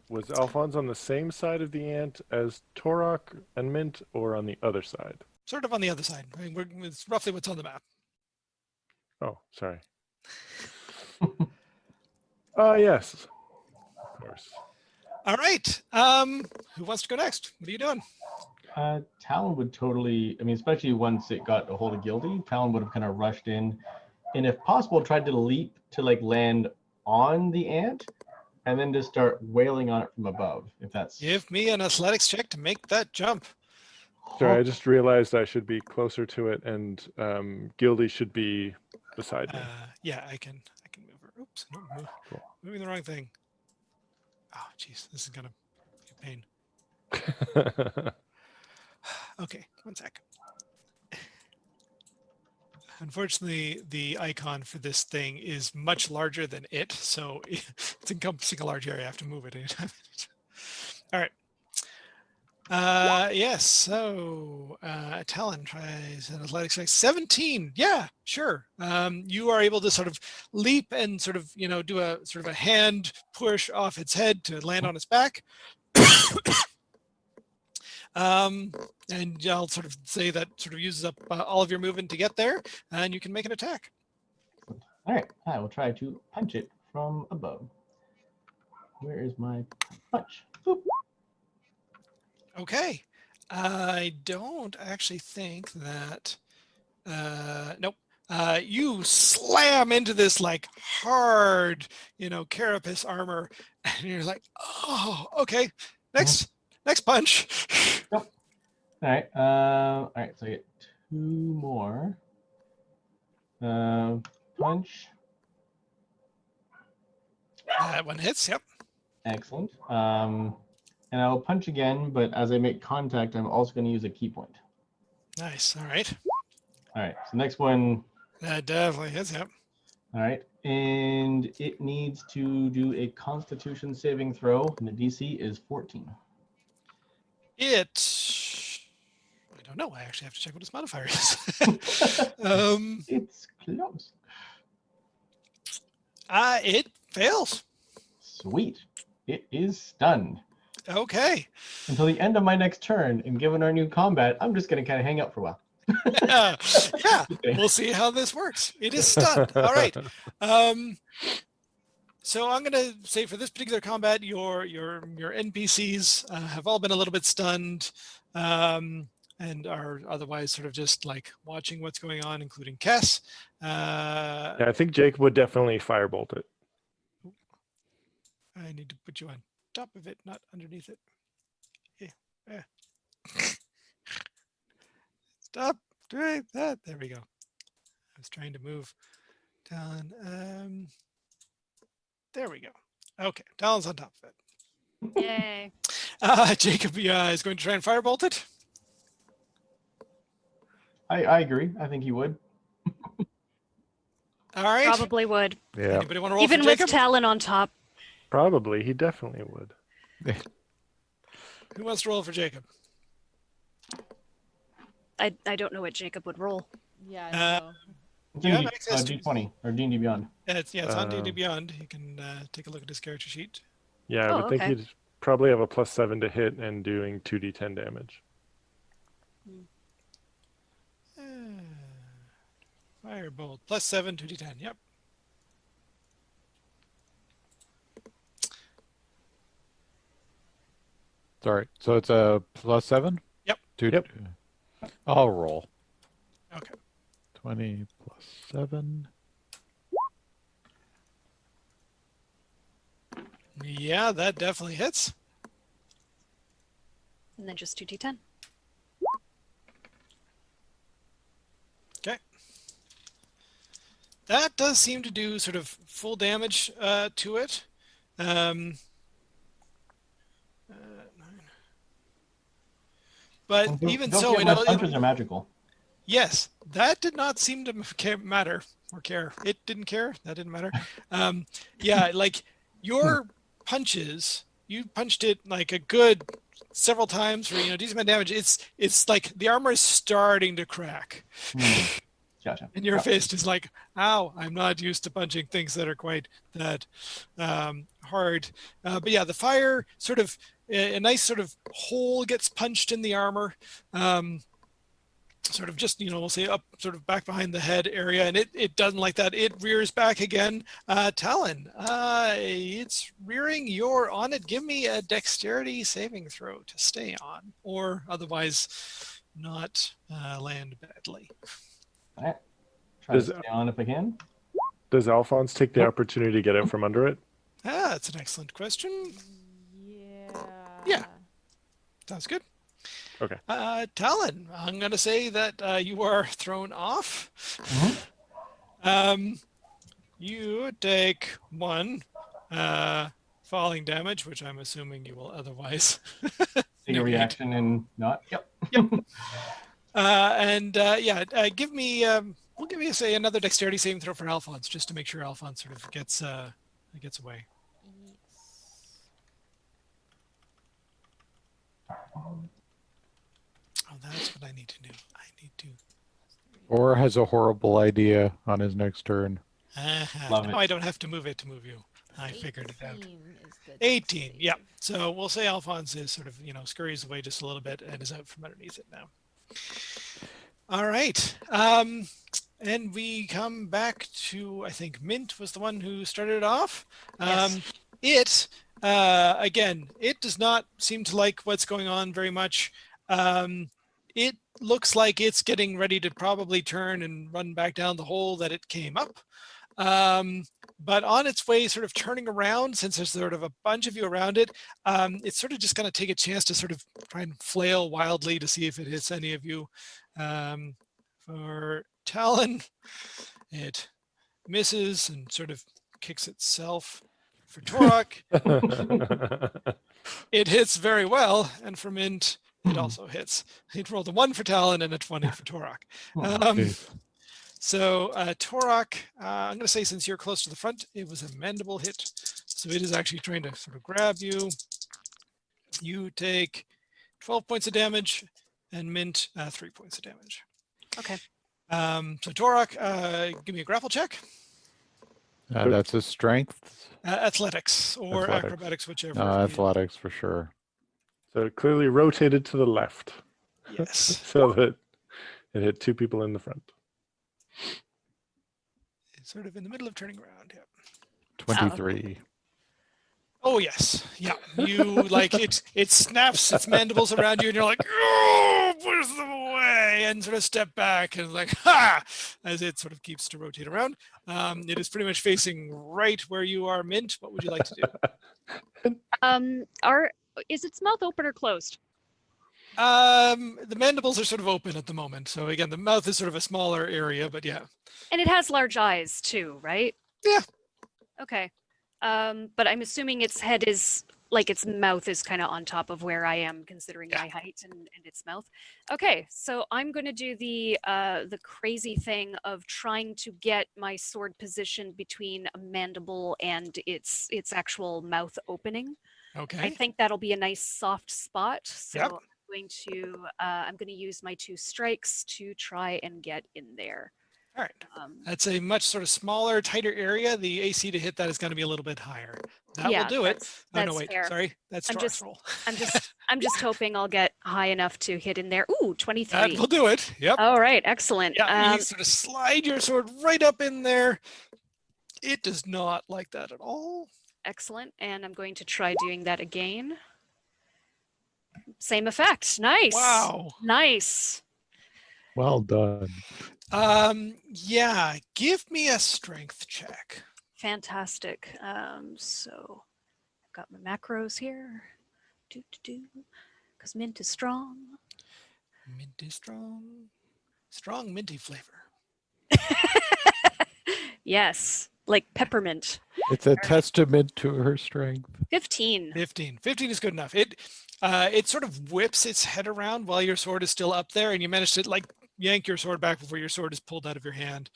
Was Alphonse on the same side of the ant as Torok and Mint, or on the other side? Sort of on the other side. I mean, it's roughly what's on the map. Oh, sorry. Yes. Of course. All right. Who wants to go next? What are you doing? Talon would totally, I mean, especially once it got a hold of Gildy, Talon would have kind of rushed in and if possible, tried to leap to like land on the ant and then just start wailing on it from above. If that's Give me an athletics check to make that jump. Sorry, I just realized I should be closer to it, and Gildy should be beside me. Yeah, I can move her. Oops, no, Cool. moving the wrong thing. Oh, jeez, this is gonna be a pain. Okay, one sec. Unfortunately, the icon for this thing is much larger than it, so it's encompassing a large area. I have to move it anytime. All right. Yes, so Talon tries an athletics check. 17. Yeah, sure. You are able to sort of leap and sort of, do a sort of a hand push off its head to land on its back. And I'll sort of say that sort of uses up all of your movement to get there, and you can make an attack. all right. I will try to punch it from above. Where is my punch? Boop. Okay. I don't actually think that. Nope. You slam into this like hard, carapace armor, and you're like, oh, okay. Next punch. All right. All right. So I get 2 more. Punch. That one hits. Yep. Excellent. And I'll punch again, but as I make contact, I'm also going to use a key point. Nice. All right. All right. So next one. That definitely hits. Yep. All right. And it needs to do a Constitution saving throw, and the DC is 14. I don't know. I actually have to check what its modifier is. It's close. It fails. Sweet. It is stunned. Okay. Until the end of my next turn, and given our new combat, I'm just going to kind of hang out for a while. Yeah, we'll see how this works. It is stunned. All right. So I'm going to say for this particular combat, your NPCs have all been a little bit stunned and are otherwise sort of just like watching what's going on, including Kess. Yeah, I think Jake would definitely firebolt it. I need to put you on top of it, not underneath it. Yeah. Stop doing that. There we go. I was trying to move Talon. There we go. Okay, Talon's on top of it. Yay. Jacob is going to try and firebolt it. I agree. I think he would. All right. Probably would. Yeah. Anybody want to roll Even for with Jacob? Talon on top. Probably, he definitely would. Who wants to roll for Jacob? I don't know what Jacob would roll. Yeah. No. It's You in have D- access to- D20 or D&D Beyond. It's on D&D Beyond. You can take a look at his character sheet. Yeah, I Oh, would think okay. he'd probably have a +7 to hit and doing 2d10 damage. Firebolt +7 2d10. Yep. Sorry. So it's a +7? Yep. Yep. I'll roll. Okay. 20 + 7. Yeah, that definitely hits. And then just 2d10. Okay. That does seem to do sort of full damage to it. But even Don't so, forget my punches are magical. yes, that did not seem to matter or care. It didn't care. That didn't matter. Yeah, like your punches, you punched it like a good several times for decent amount of damage. It's like the armor is starting to crack. Just Gotcha. And your Yeah. fist is like, ow, I'm not used to punching things that are quite that hard. But yeah, the fire sort of, a nice sort of hole gets punched in the armor. Sort of just, we'll say up sort of back behind the head area, and it doesn't like that. It rears back again. Talon, it's rearing. You're on it. Give me a dexterity saving throw to stay on, or otherwise not land badly. All right. Try Does- to stay on if I can. Does Alphonse take the opportunity to get out from under it? That's an excellent question. Yeah. Yeah. Sounds good. Okay. Talon, I'm going to say that you are thrown off. You take 1 falling damage, which I'm assuming you will otherwise Take a reaction and not. Yep. give me we'll give you say another dexterity saving throw for Alphonse, just to make sure Alphonse sort of gets away. Oh, that's what I need to do. I need to. Or has a horrible idea on his next turn. Love No, it. I don't have to move it to move you. I figured it out. 18 is the 18. save. Yeah. So we'll say Alphonse is sort of, scurries away just a little bit and is out from underneath it now. All right. And we come back to, I think Mint was the one who started it off. Yes. Again, it does not seem to like what's going on very much. It looks like it's getting ready to probably turn and run back down the hole that it came up. But on its way, sort of turning around, since there's sort of a bunch of you around it, it's sort of just going to take a chance to sort of try and flail wildly to see if it hits any of you. For Talon, it misses and sort of kicks itself. For Torok, it hits very well, and for Mint, it also hits. It rolled a 1 for Talon and a 20 for Torok. So Torok, I'm going to say since you're close to the front, it was a mandible hit. So it is actually trying to sort of grab you. You take 12 points of damage, and Mint 3 points of damage. Okay. So Torok, give me a grapple check. That's his strength. Athletics or Athletics. acrobatics, whichever. Athletics for sure. So it clearly rotated to the left. Yes. So that it hit 2 people in the front. It's sort of in the middle of turning around. Yeah. 23. Oh yes, yeah. You like it. It snaps its mandibles around you, and you're like, "Oh, push them away!" and sort of step back and like, "Ha!" as it sort of keeps to rotate around. It is pretty much facing right where you are, Mint. What would you like to do? Is its mouth open or closed? The mandibles are sort of open at the moment. So again, the mouth is sort of a smaller area, but yeah. And it has large eyes too, right? Yeah. Okay. But I'm assuming its head is like its mouth is kind of on top of where I am, considering my height and its mouth. Okay, so I'm going to do the crazy thing of trying to get my sword positioned between a mandible and its actual mouth opening. Okay. I think that'll be a nice soft spot. So Yep. I'm going to use my 2 strikes to try and get in there. All right. That's a much sort of smaller, tighter area. The AC to hit that is going to be a little bit higher. That will do it. Oh no, that's wait. fair. Sorry, that's Torok's roll. I'm just hoping I'll get high enough to hit in there. Ooh, 23. That will do it. Yep. All right, excellent. Yeah, you sort of slide your sword right up in there. It does not like that at all. Excellent. And I'm going to try doing that again. Same effect. Nice. Wow. Nice. Well done. Yeah, give me a strength check. Fantastic. So I've got my macros here. Because mint is strong. Mint is strong. Strong minty flavor. Yes, like peppermint. It's a testament to her strength. 15. 15. 15 is good enough. It sort of whips its head around while your sword is still up there, and you manage to like yank your sword back before your sword is pulled out of your hand.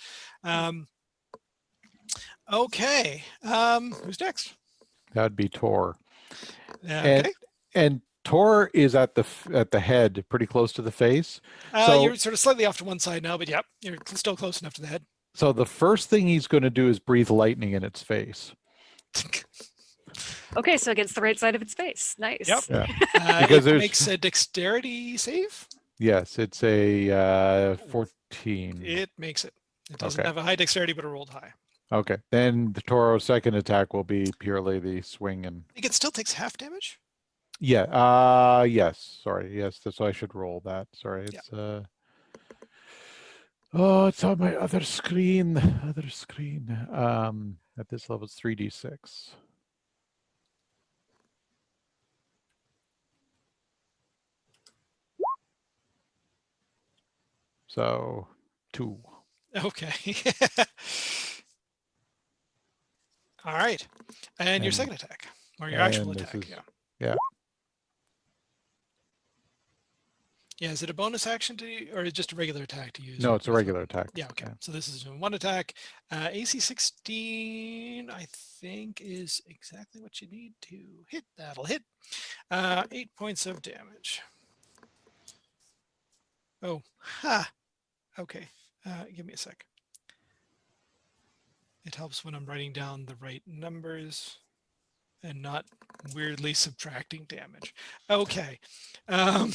Okay. Who's next? That'd be Tor. Okay. And Tor is at the head, pretty close to the face. You're sort of slightly off to one side now, but yeah, you're still close enough to the head. So the first thing he's going to do is breathe lightning in its face. Okay, so against the right side of its face. Nice. Yep. Yeah. Because it makes a dexterity save. Yes, it's a 14. It makes it. It doesn't Okay. have a high dexterity, but it rolled high. Okay, then the Toro's second attack will be purely the swing and I think it still takes half damage. yes. Sorry, yes, that's why I should roll that. Sorry, it's oh, it's on my other screen. At this level, it's 3d6. So 2. Okay. All right. And your second attack, or your actual and this attack. is- Yeah. yeah. Yeah. Is it a bonus action or just a regular attack to use? No, your it's a bonus regular weapon? attack. Yeah. Okay. So this is one attack. AC 16, I think, is exactly what you need to hit. That'll hit. 8 points of damage. Oh, ha. Okay. Give me a sec. It helps when I'm writing down the right numbers and not weirdly subtracting damage. Okay. I'm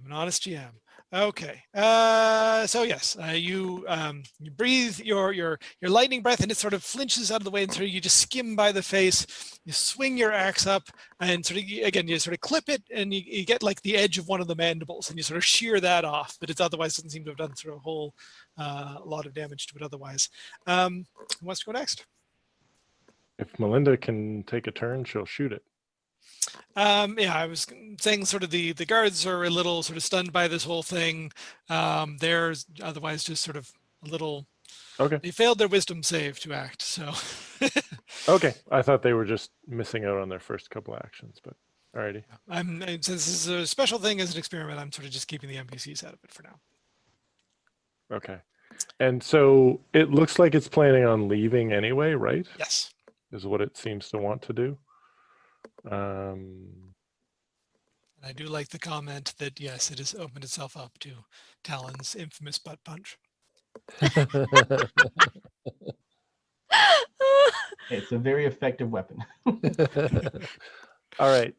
an honest GM. Okay. So yes, you breathe your lightning breath, and it sort of flinches out of the way, and sort of you just skim by the face. You swing your axe up, and sort of again you sort of clip it, and you get like the edge of one of the mandibles, and you sort of shear that off. But it otherwise doesn't seem to have done sort of a whole lot of damage to it otherwise. Who wants to go next? If Melinda can take a turn, she'll shoot it. Yeah, I was saying sort of the guards are a little sort of stunned by this whole thing. They're otherwise just sort of a little. Okay. They failed their wisdom save to act. So. Okay. I thought they were just missing out on their first couple actions, but alrighty. Since this is a special thing as an experiment, I'm sort of just keeping the NPCs out of it for now. Okay. And so it looks like it's planning on leaving anyway, right? Yes. Is what it seems to want to do. And I do like the comment that yes, it has opened itself up to Talon's infamous butt punch. It's a very effective weapon. All right.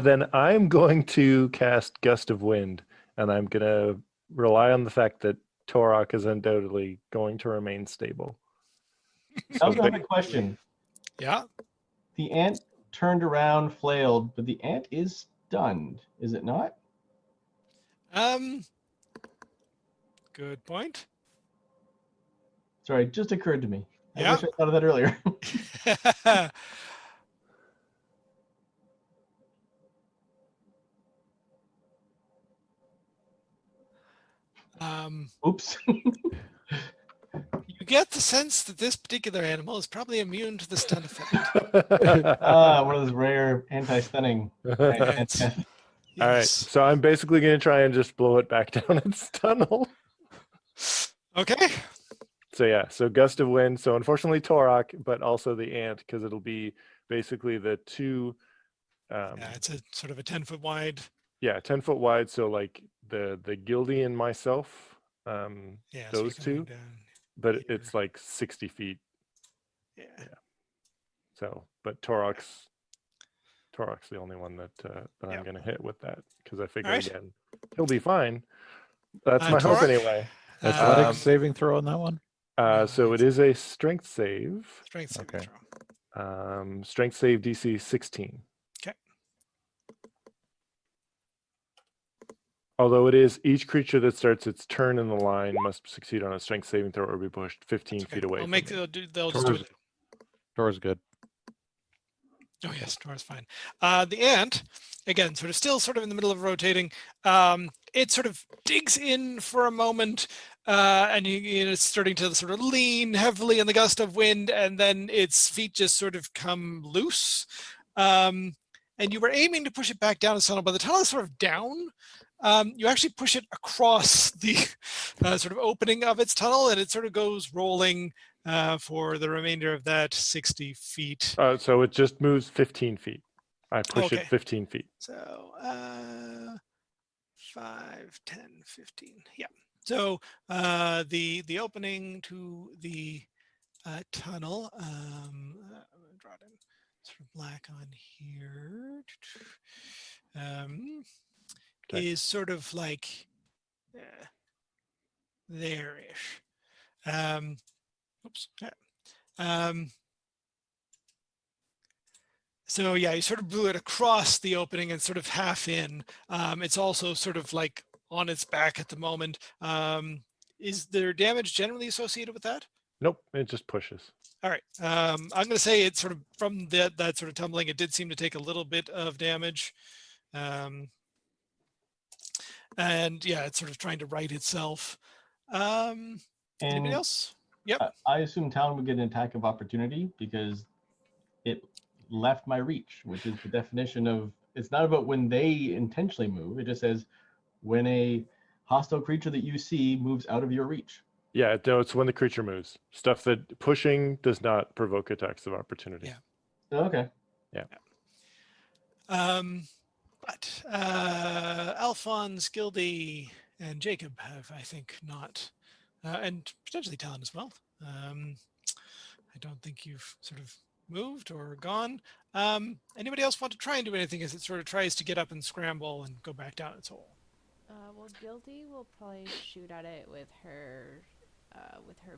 Then I'm going to cast Gust of Wind, and I'm going to rely on the fact that Torok is undoubtedly going to remain stable. I was going to have a question. Yeah. The ant turned around, flailed, but the ant is stunned, is it not? Good point. Sorry, it just occurred to me. I Yeah. wish I thought of that earlier. Oops. You get the sense that this particular animal is probably immune to the stun effect. One of those rare anti-stunning. Yes. All right. Yes. So I'm basically going to try and just blow it back down its tunnel. Okay. So yeah, so Gust of Wind. So unfortunately Torok, but also the ant, because it'll be basically the two. Yeah, it's a sort of a 10-foot wide. Yeah, 10-foot wide. So like the Gildy and myself, Yeah. those so two, you're coming down but here. it's like 60 feet. Yeah. So, but Torok's the only one that Yeah. I'm going to hit with that, because I figure right. again he'll be fine. That's my hope Torok? anyway. Athletics saving throw on that one. No, So it it's is a strength save. strength saving Okay. throw. Strength save DC 16. Okay. Although it is each creature that starts its turn in the line must succeed on a strength saving throw or be pushed 15 Okay. feet away. I'll from make me. they'll just do Tor's, it. Tor's good. Oh yes, Nora's fine. The ant, again, still in the middle of rotating. It sort of digs in for a moment, and it's starting to sort of lean heavily in the gust of wind, and then its feet just sort of come loose. And you were aiming to push it back down the tunnel, but the tunnel is sort of down. You actually push it across the sort of opening of its tunnel, and it sort of goes rolling for the remainder of that 60 feet. So it just moves 15 feet. I push it Okay. 15 feet. So 5, 10, 15. Yeah. So the opening to the tunnel, I'm gonna draw it in sort of black on here, Okay. is sort of like there-ish. Oops. Yeah. So yeah, you sort of blew it across the opening and sort of half in. It's also sort of like on its back at the moment. Is there damage generally associated with that? Nope, it just pushes. All right. I'm going to say it's sort of from that sort of tumbling. It did seem to take a little bit of damage. And yeah, it's sort of trying to right itself. Anybody And else? Yep. I assume Talon would get an attack of opportunity because it left my reach, which is the definition of, it's not about when they intentionally move. It just says when a hostile creature that you see moves out of your reach. Yeah, no, it's when the creature moves. Stuff that pushing does not provoke attacks of opportunity. Yeah. Okay. But Alphonse, Gildy, and Jacob have, I think, not, and potentially Talon as well. I don't think you've sort of moved or gone. Anybody else want to try and do anything as it sort of tries to get up and scramble and go back down its hole? Well, Guilty will probably shoot at it with her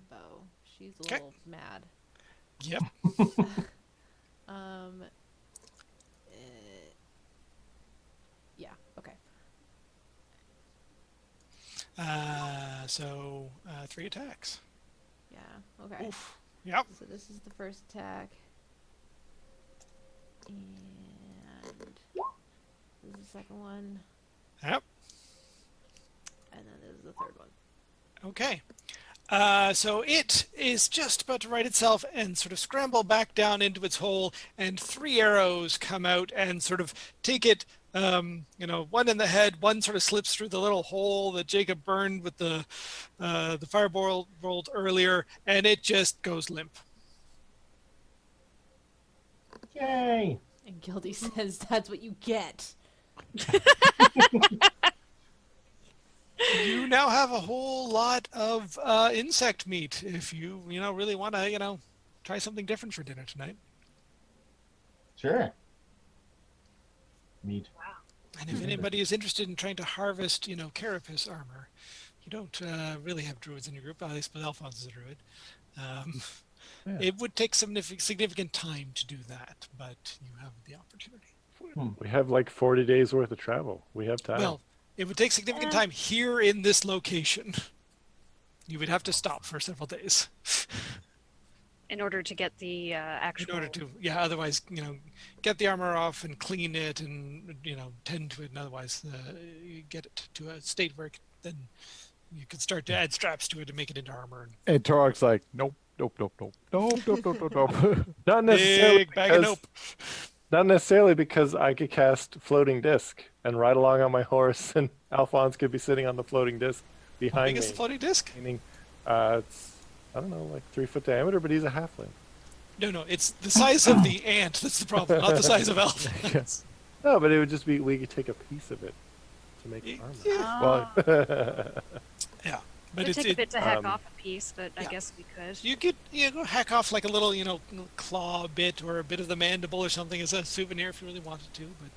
bow. She's a Okay. little mad. Yep. Uh, yeah. Okay. So 3 attacks. Yeah. Okay. Oof. Yep. So this is the first attack, and this is the second one, Yep. and then this is the third one. Okay. So it is just about to right itself and sort of scramble back down into its hole, and 3 arrows come out and sort of take it, one in the head, one sort of slips through the little hole that Jacob burned with the fireball rolled earlier, and it just goes limp. Yay. And Guilty says that's what you get. You now have a whole lot of insect meat if you really want to try something different for dinner tonight. Sure. Meat. And if anybody is interested in trying to harvest carapace armor, you don't really have druids in your group, at least with Alphonse is a druid. Yeah. It would take some significant time to do that, but you have the opportunity. We have like 40 days worth of travel. We have time. Well, it would take significant time here in this location. You would have to stop for several days. In order to get the actual. In order to, otherwise, get the armor off and clean it and, tend to it. And otherwise, you get it to a state where then you could start to add straps to it to make it into armor. And Torok's like, nope. Not necessarily Big bag of because, nope. not necessarily because I could cast floating disc and ride along on my horse, and Alphonse could be sitting on the floating disc How behind big me. is the floating disc? Meaning, it's, I don't know, like 3 foot diameter, but he's a halfling. No, it's the size of the ant that's the problem, not the size of Alphonse. No, but it would just be, we could take a piece of it to make armor. Yeah, Well, yeah. But It'd take a bit to hack um, off a piece, but I yeah. guess we could. You could go hack off like a little, claw bit or a bit of the mandible or something as a souvenir if you really wanted to. But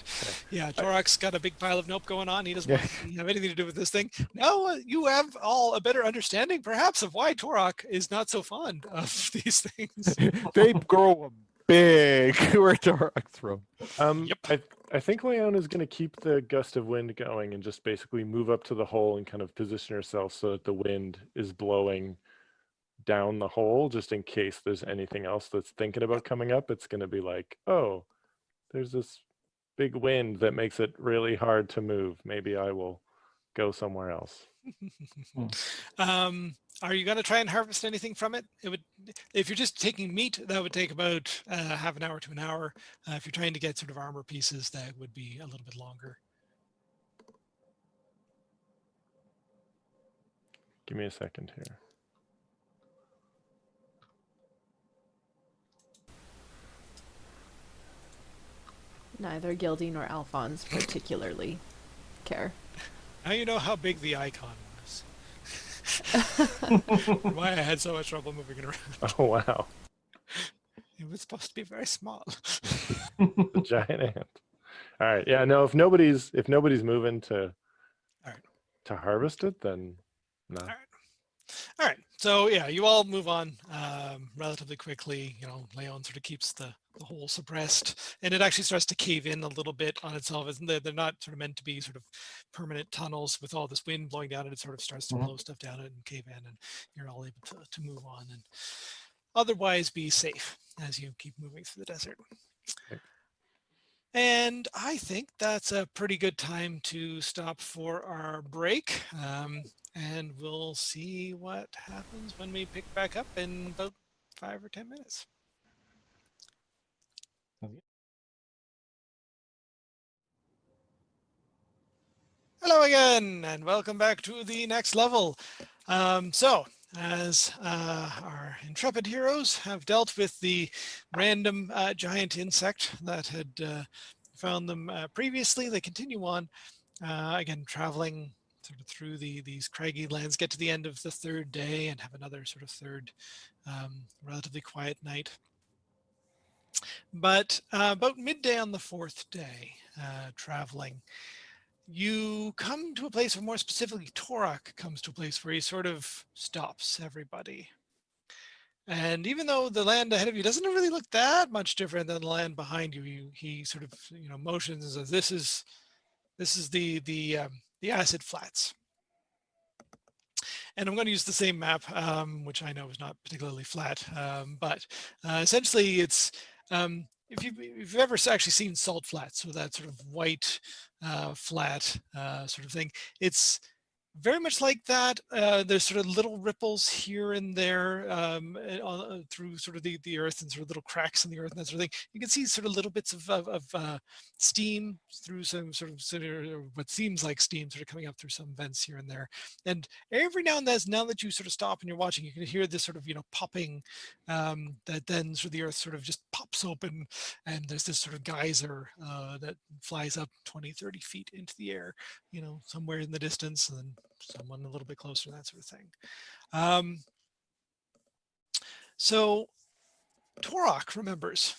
yeah, Torok's got a big pile of nope going on. He doesn't want to have anything to do with this thing. Now you have all a better understanding, perhaps, of why Torok is not so fond of these things. they grow big. Where Torok's from. Yep. I think Leona's going to keep the gust of wind going and just basically move up to the hole and kind of position herself so that the wind is blowing down the hole, just in case there's anything else that's thinking about coming up. It's going to be like, oh, there's this big wind that makes it really hard to move. Maybe I will go somewhere else. Are you going to try and harvest anything from it? It would, if you're just taking meat, that would take about half an hour to an hour. If you're trying to get sort of armor pieces, that would be a little bit longer. Give me a second here. Neither Gildy nor Alphonse particularly care. Now you know how big the icon was. Why I had so much trouble moving it around. Oh wow, It was supposed to be very small. the giant ant. All right, yeah, no. If nobody's moving to All right. harvest it, then no. All right. All right. So yeah, you all move on relatively quickly. You know, Leon sort of keeps the hole suppressed, and it actually starts to cave in a little bit on itself. Isn't they're not sort of meant to be sort of permanent tunnels with all this wind blowing down, and it sort of starts to blow stuff down it and cave in, and you're all able to move on and otherwise be safe as you keep moving through the desert. Okay. And I think that's a pretty good time to stop for our break. And we'll see what happens when we pick back up in about 5 or 10 minutes. Hello again, and welcome back to the next level. As our intrepid heroes have dealt with the random giant insect that had found them previously, they continue on, again, traveling sort of through these craggy lands, get to the end of the third day and have another sort of third relatively quiet night. But about midday on the fourth day, traveling, you come to a place, or more specifically, Torak comes to a place where he sort of stops everybody. And even though the land ahead of you doesn't really look that much different than the land behind you, he sort of motions and says, "This is the acid flats." And I'm going to use the same map, which I know is not particularly flat, but essentially it's, if you've ever actually seen salt flats, so that sort of white, flat sort of thing, it's very much like that. There's sort of little ripples here and there through sort of the earth, and sort of little cracks in the earth and that sort of thing. You can see sort of little bits of steam through some sort of what seems like steam sort of coming up through some vents here and there. And every now and then, now that you sort of stop and you're watching, you can hear this sort of popping, that then sort of the earth sort of just pops open, and there's this sort of geyser that flies up 20, 30 feet into the air, somewhere in the distance, and then someone a little bit closer, that sort of thing. So Torok remembers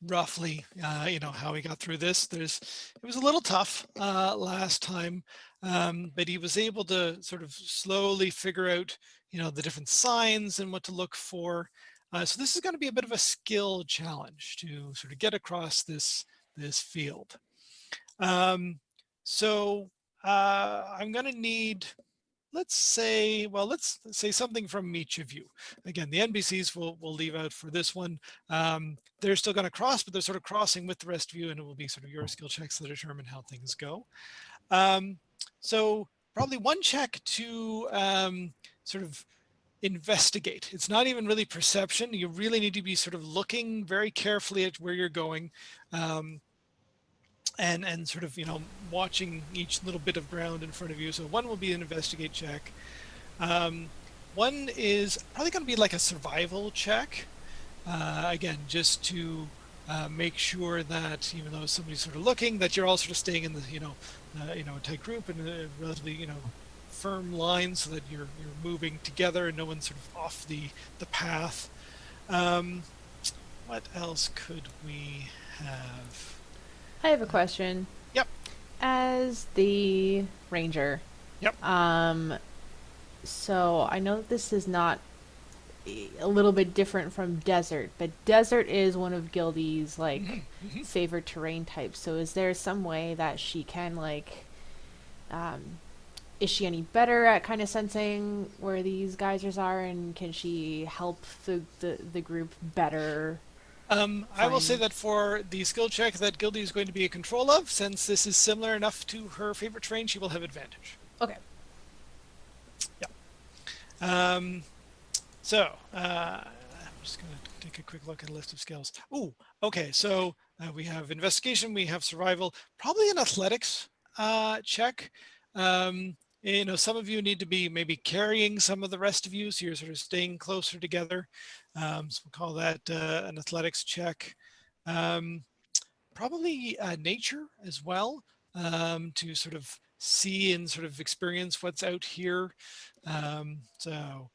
roughly, how he got through this. It was a little tough last time, but he was able to sort of slowly figure out, the different signs and what to look for. So this is going to be a bit of a skill challenge to sort of get across this field. So I'm going to need, let's say something from each of you. Again, the NPCs we'll leave out for this one. They're still going to cross, but they're sort of crossing with the rest of you, and it will be sort of your skill checks that determine how things go. So probably one check to sort of investigate. It's not even really perception. You really need to be sort of looking very carefully at where you're going. And sort of, watching each little bit of ground in front of you. So one will be an investigate check. One is probably going to be like a survival check. Again, just to make sure that even though somebody's sort of looking, that you're all sort of staying in the, a tight group and a relatively, firm line, so that you're moving together and no one's sort of off the path. What else could we have? I have a question. Yep. As the ranger. Yep. So I know that this is not a little bit different from desert, but desert is one of Gildy's favorite terrain types. So is there some way that she can is she any better at kind of sensing where these geysers are, and can she help the group better? I will say that for the skill check that Gildy is going to be in control of, since this is similar enough to her favorite terrain, she will have advantage. Okay. Yeah. So I'm just going to take a quick look at a list of skills. Oh, okay. So we have investigation, we have survival, probably an athletics check. Some of you need to be maybe carrying some of the rest of you, so you're sort of staying closer together. So we'll call that an athletics check. probably nature as well, to sort of see and sort of experience what's out here. So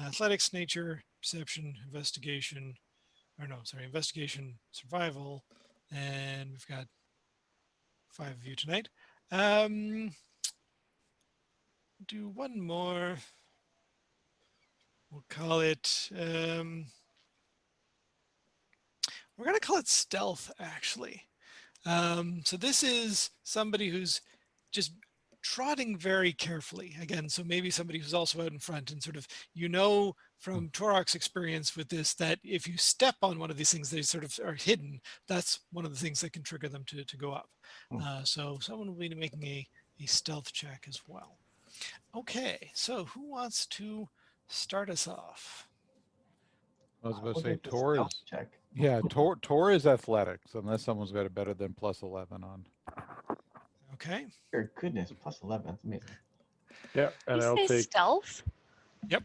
athletics, nature, perception, investigation, or no, sorry, investigation, survival, and we've got 5 of you tonight. Do one more. We'll call it, we're going to call it stealth, actually. So this is somebody who's just trotting very carefully. Again, so maybe somebody who's also out in front and sort of, from Torok's experience with this, that if you step on one of these things, they sort of are hidden. That's one of the things that can trigger them to go up. So someone will be making a stealth check as well. Okay, so who wants to start us off? I was about to We'll say get the Tor stealth is check. yeah, Tor is athletics unless someone's got a better than +11 on. Okay. Dear goodness, +11. That's amazing. Yeah, and You I'll say take. stealth? Yep.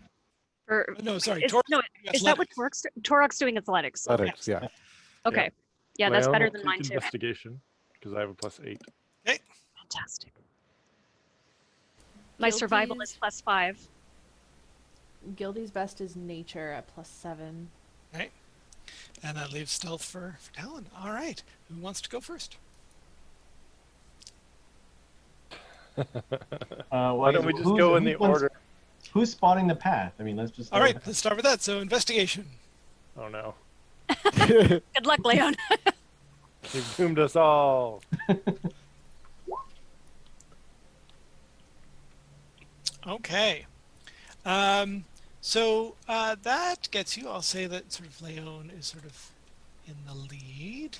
Or No, sorry. is, Torok's no, doing is that what athletics. Torok's doing athletics? So, Athletics, yeah. okay. Yeah, that's Leon better will than take mine too. investigation because I have a +8. Okay. Fantastic. My survival is +5. Gildy's best is nature at +7. Okay. And that leaves stealth for Talon. All right. Who wants to go first? Why don't we just go in the order? Who's spotting the path? I mean, let's just. All right. Let's start with that. So investigation. Oh no. Good luck, Leon. You've doomed us all. Okay. So that gets you. I'll say that sort of Leon is sort of in the lead.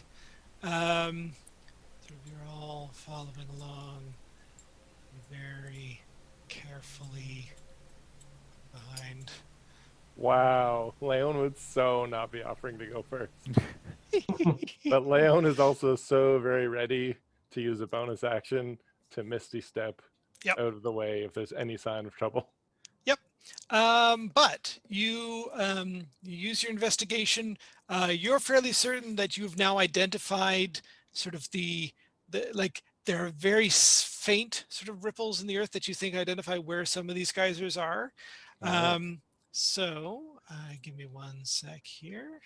Sort of you're all following along very carefully behind. Wow, Leon would so not be offering to go first. But Leon is also so very ready to use a bonus action to Misty Step Yep. out of the way if there's any sign of trouble. Yep. But you use your investigation. You're fairly certain that you've now identified sort of the like there are very faint sort of ripples in the earth that you think identify where some of these geysers are. So give me one sec here.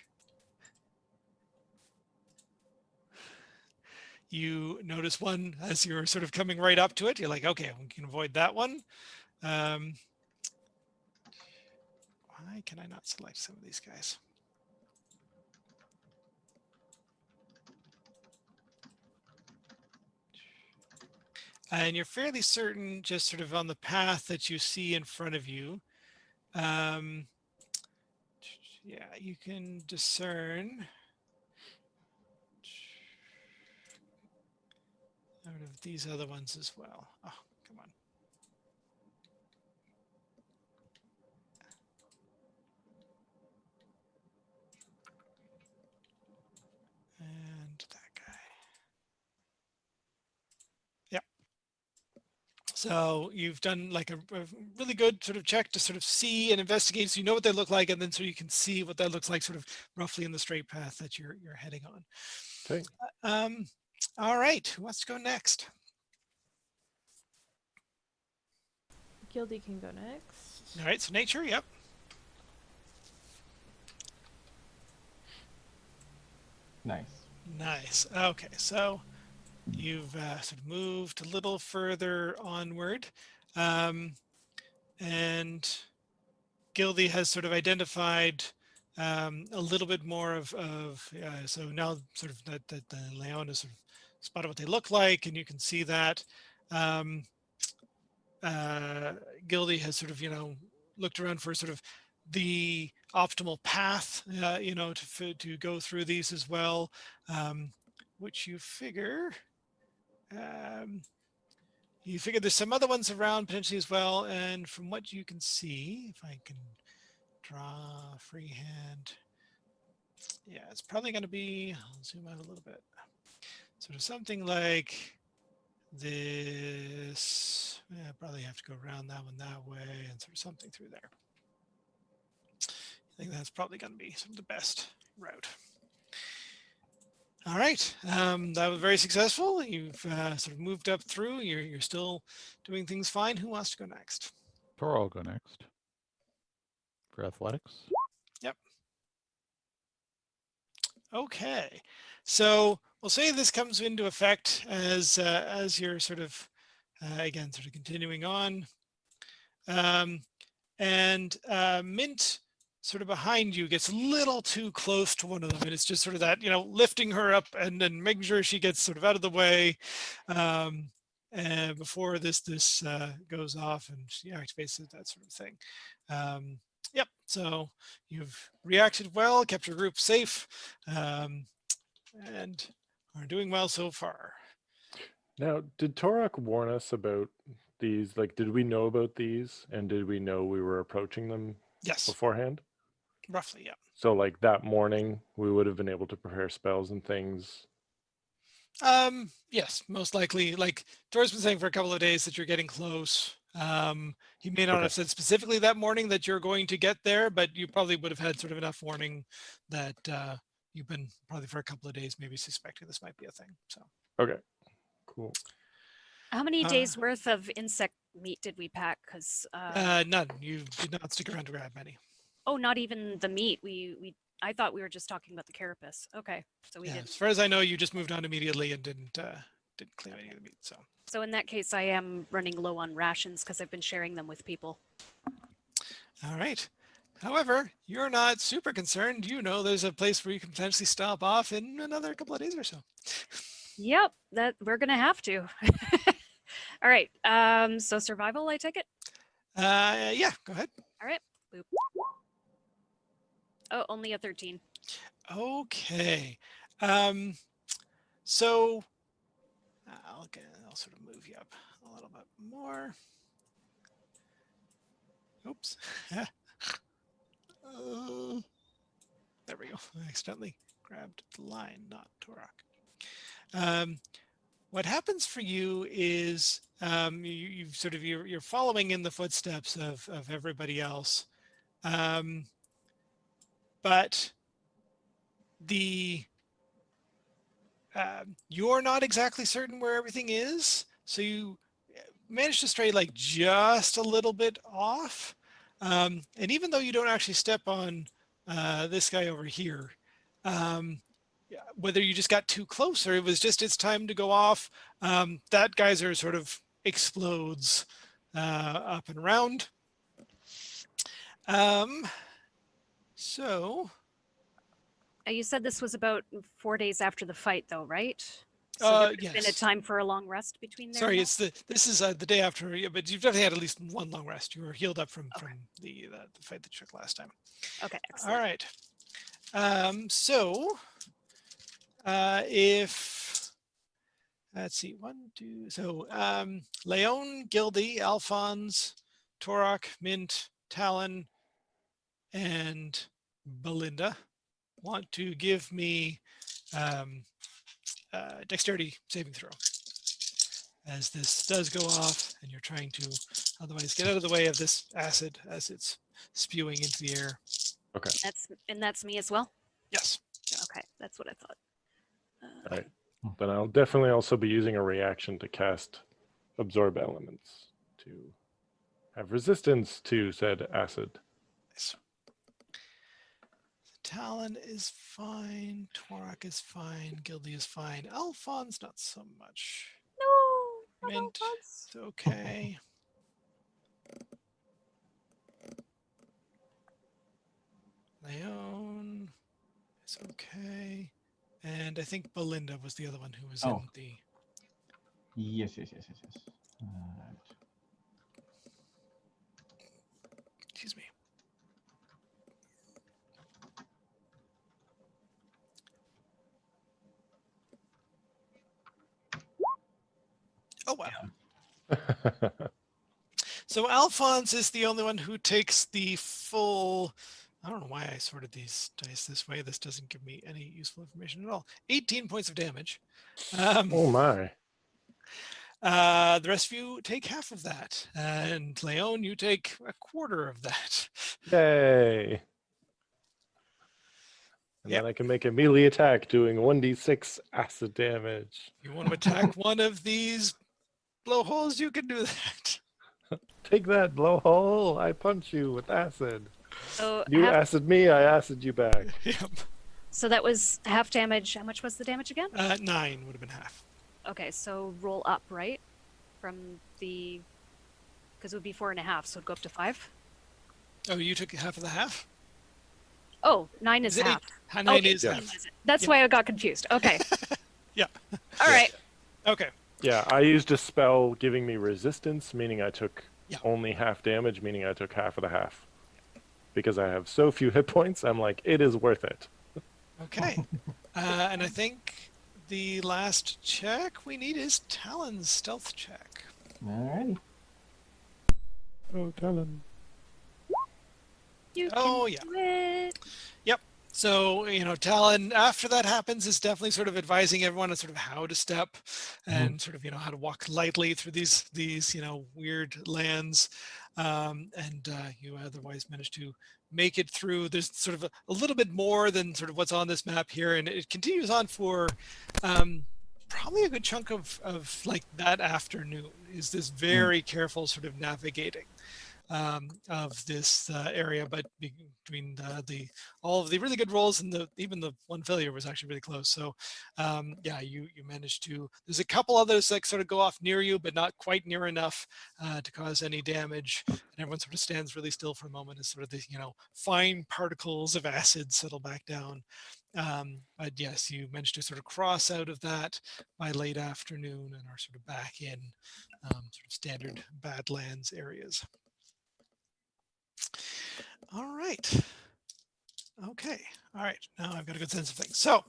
You notice one as you're sort of coming right up to it. You're like, okay, we can avoid that one. Why can I not select some of these guys? And you're fairly certain, just sort of on the path that you see in front of you. Yeah, you can discern out of these other ones as well. Oh, come on. And that guy. Yep. So you've done like a really good sort of check to sort of see and investigate, so you know what they look like, and then so you can see what that looks like sort of roughly in the straight path that you're heading on. Okay. All right, who wants to go next? Gildy can go next. All right, so nature, yep. Nice. Nice. Okay, so you've sort of moved a little further onward, and Gildy has sort of identified a little bit more of so now sort of that the Leon has sort of spotted what they look like, and you can see that. Gildy has sort of looked around for sort of the optimal path to go through these as well, which you figure there's some other ones around potentially as well. And from what you can see, if I can draw freehand, yeah, it's probably going to be, I'll zoom out a little bit, sort of something like this. Yeah, probably have to go around that one that way and sort of something through there. I think that's probably going to be sort of the best route. All right. That was very successful. You've sort of moved up through. You're still doing things fine. Who wants to go next? Tor will go next for athletics. Yep. Okay. So we'll say this comes into effect as you're sort of again sort of continuing on, and Mint sort of behind you gets a little too close to one of them, and it's just sort of that, lifting her up and then making sure she gets sort of out of the way, and before this goes off and she activates it, that sort of thing. Yep. So you've reacted well, kept your group safe, and are doing well so far. Now, did Torok warn us about these? Like, did we know about these, and did we know we were approaching them Yes, beforehand? roughly. Yeah. So, like that morning, we would have been able to prepare spells and things. Yes, most likely. Like Tor's been saying for a couple of days that you're getting close. He may not Okay. have said specifically that morning that you're going to get there, but you probably would have had sort of enough warning that you've been probably for a couple of days maybe suspecting this might be a thing. So Okay, cool. How many days worth of insect meat did we pack? Because none. You did not stick around to grab any. oh, not even the meat. I thought we were just talking about the carapace. Okay, so we Yeah, didn't. as far as I know, you just moved on immediately and didn't claim any of the meat. So in that case, I am running low on rations because I've been sharing them with people. All right. However, you're not super concerned. You know there's a place where you can potentially stop off in another couple of days or so. Yep, that we're gonna have to. All right. So survival, I take it. Yeah, go ahead. All right. Boop. Oh, only a 13. Okay. So I'll sort of move you up a little bit more. Oops. There we go. I accidentally grabbed the line, not Torok. What happens for you is you've sort of you're following in the footsteps of everybody else, but you're not exactly certain where everything is, so you manage to stray like just a little bit off, and even though you don't actually step on this guy over here, whether you just got too close or it was just it's time to go off, that geyser sort of explodes up and around. So You said this was about 4 days after the fight, though, right? So there would have been a yes. time for a long rest between there. Sorry, and this is the day after, but you've definitely had at least one long rest. You were healed up from the fight that you took last time. Okay, excellent. All right. So if let's see, so Leon, Gildy, Alphonse, Torok, Mint, Talon, and Belinda want to give me dexterity saving throw, as this does go off and you're trying to otherwise get out of the way of this acid as it's spewing into the air. Okay. That's me as well. Yes. Okay, that's what I thought. All right. Then I'll definitely also be using a reaction to cast absorb elements to have resistance to said acid. Yes. Talon is fine. Torok is fine. Gildy is fine. Alphonse, not so much. No, not Mint, Alphonse. it's okay. Leon, it's okay. And I think Belinda was the other one who was in the... Yes. Excuse me. Oh, wow. So Alphonse is the only one who takes the full... I don't know why I sorted these dice this way. This doesn't give me any useful information at all. 18 points of damage. Oh my. The rest of you take half of that. And Leon, you take a quarter of that. Yay. And Yep. then I can make a melee attack doing 1d6 acid damage. You want to attack one of these blowholes, you can do that. Take that, blowhole! I punch you with acid. So You acid me, I acid you back. Yep. so that was half damage. How much was the damage again? 9 would have been half. Okay, so roll up, right? From the, because it would be 4.5, so it'd go up to 5. Oh, you took half of the half? Oh, 9 is Is it half. eight? 9 Okay, is Yeah. half. That's why I got confused. Okay. Yeah. All right. Okay. Yeah, I used a spell giving me resistance, meaning I took Yeah. only half damage, meaning I took half of the half. Because I have so few hit points, I'm like, it is worth it. Okay. And I think the last check we need is Talon's stealth check. Alrighty. Oh, Talon. You Oh, can yeah. do it. So, Talon, after that happens, is definitely sort of advising everyone on sort of how to step and sort of, how to walk lightly through these weird lands. And you otherwise manage to make it through. There's sort of a little bit more than sort of what's on this map here. And it continues on for probably a good chunk of like that afternoon is this very careful sort of navigating of this area, but between all of the really good rolls and even the one failure was actually really close. So yeah, you managed to. There's a couple others that sort of go off near you, but not quite near enough to cause any damage. And everyone sort of stands really still for a moment as sort of the fine particles of acid settle back down. But yes, you managed to sort of cross out of that by late afternoon and are sort of back in sort of standard Badlands areas. All right. Okay. All right. Now I've got a good sense of things. So,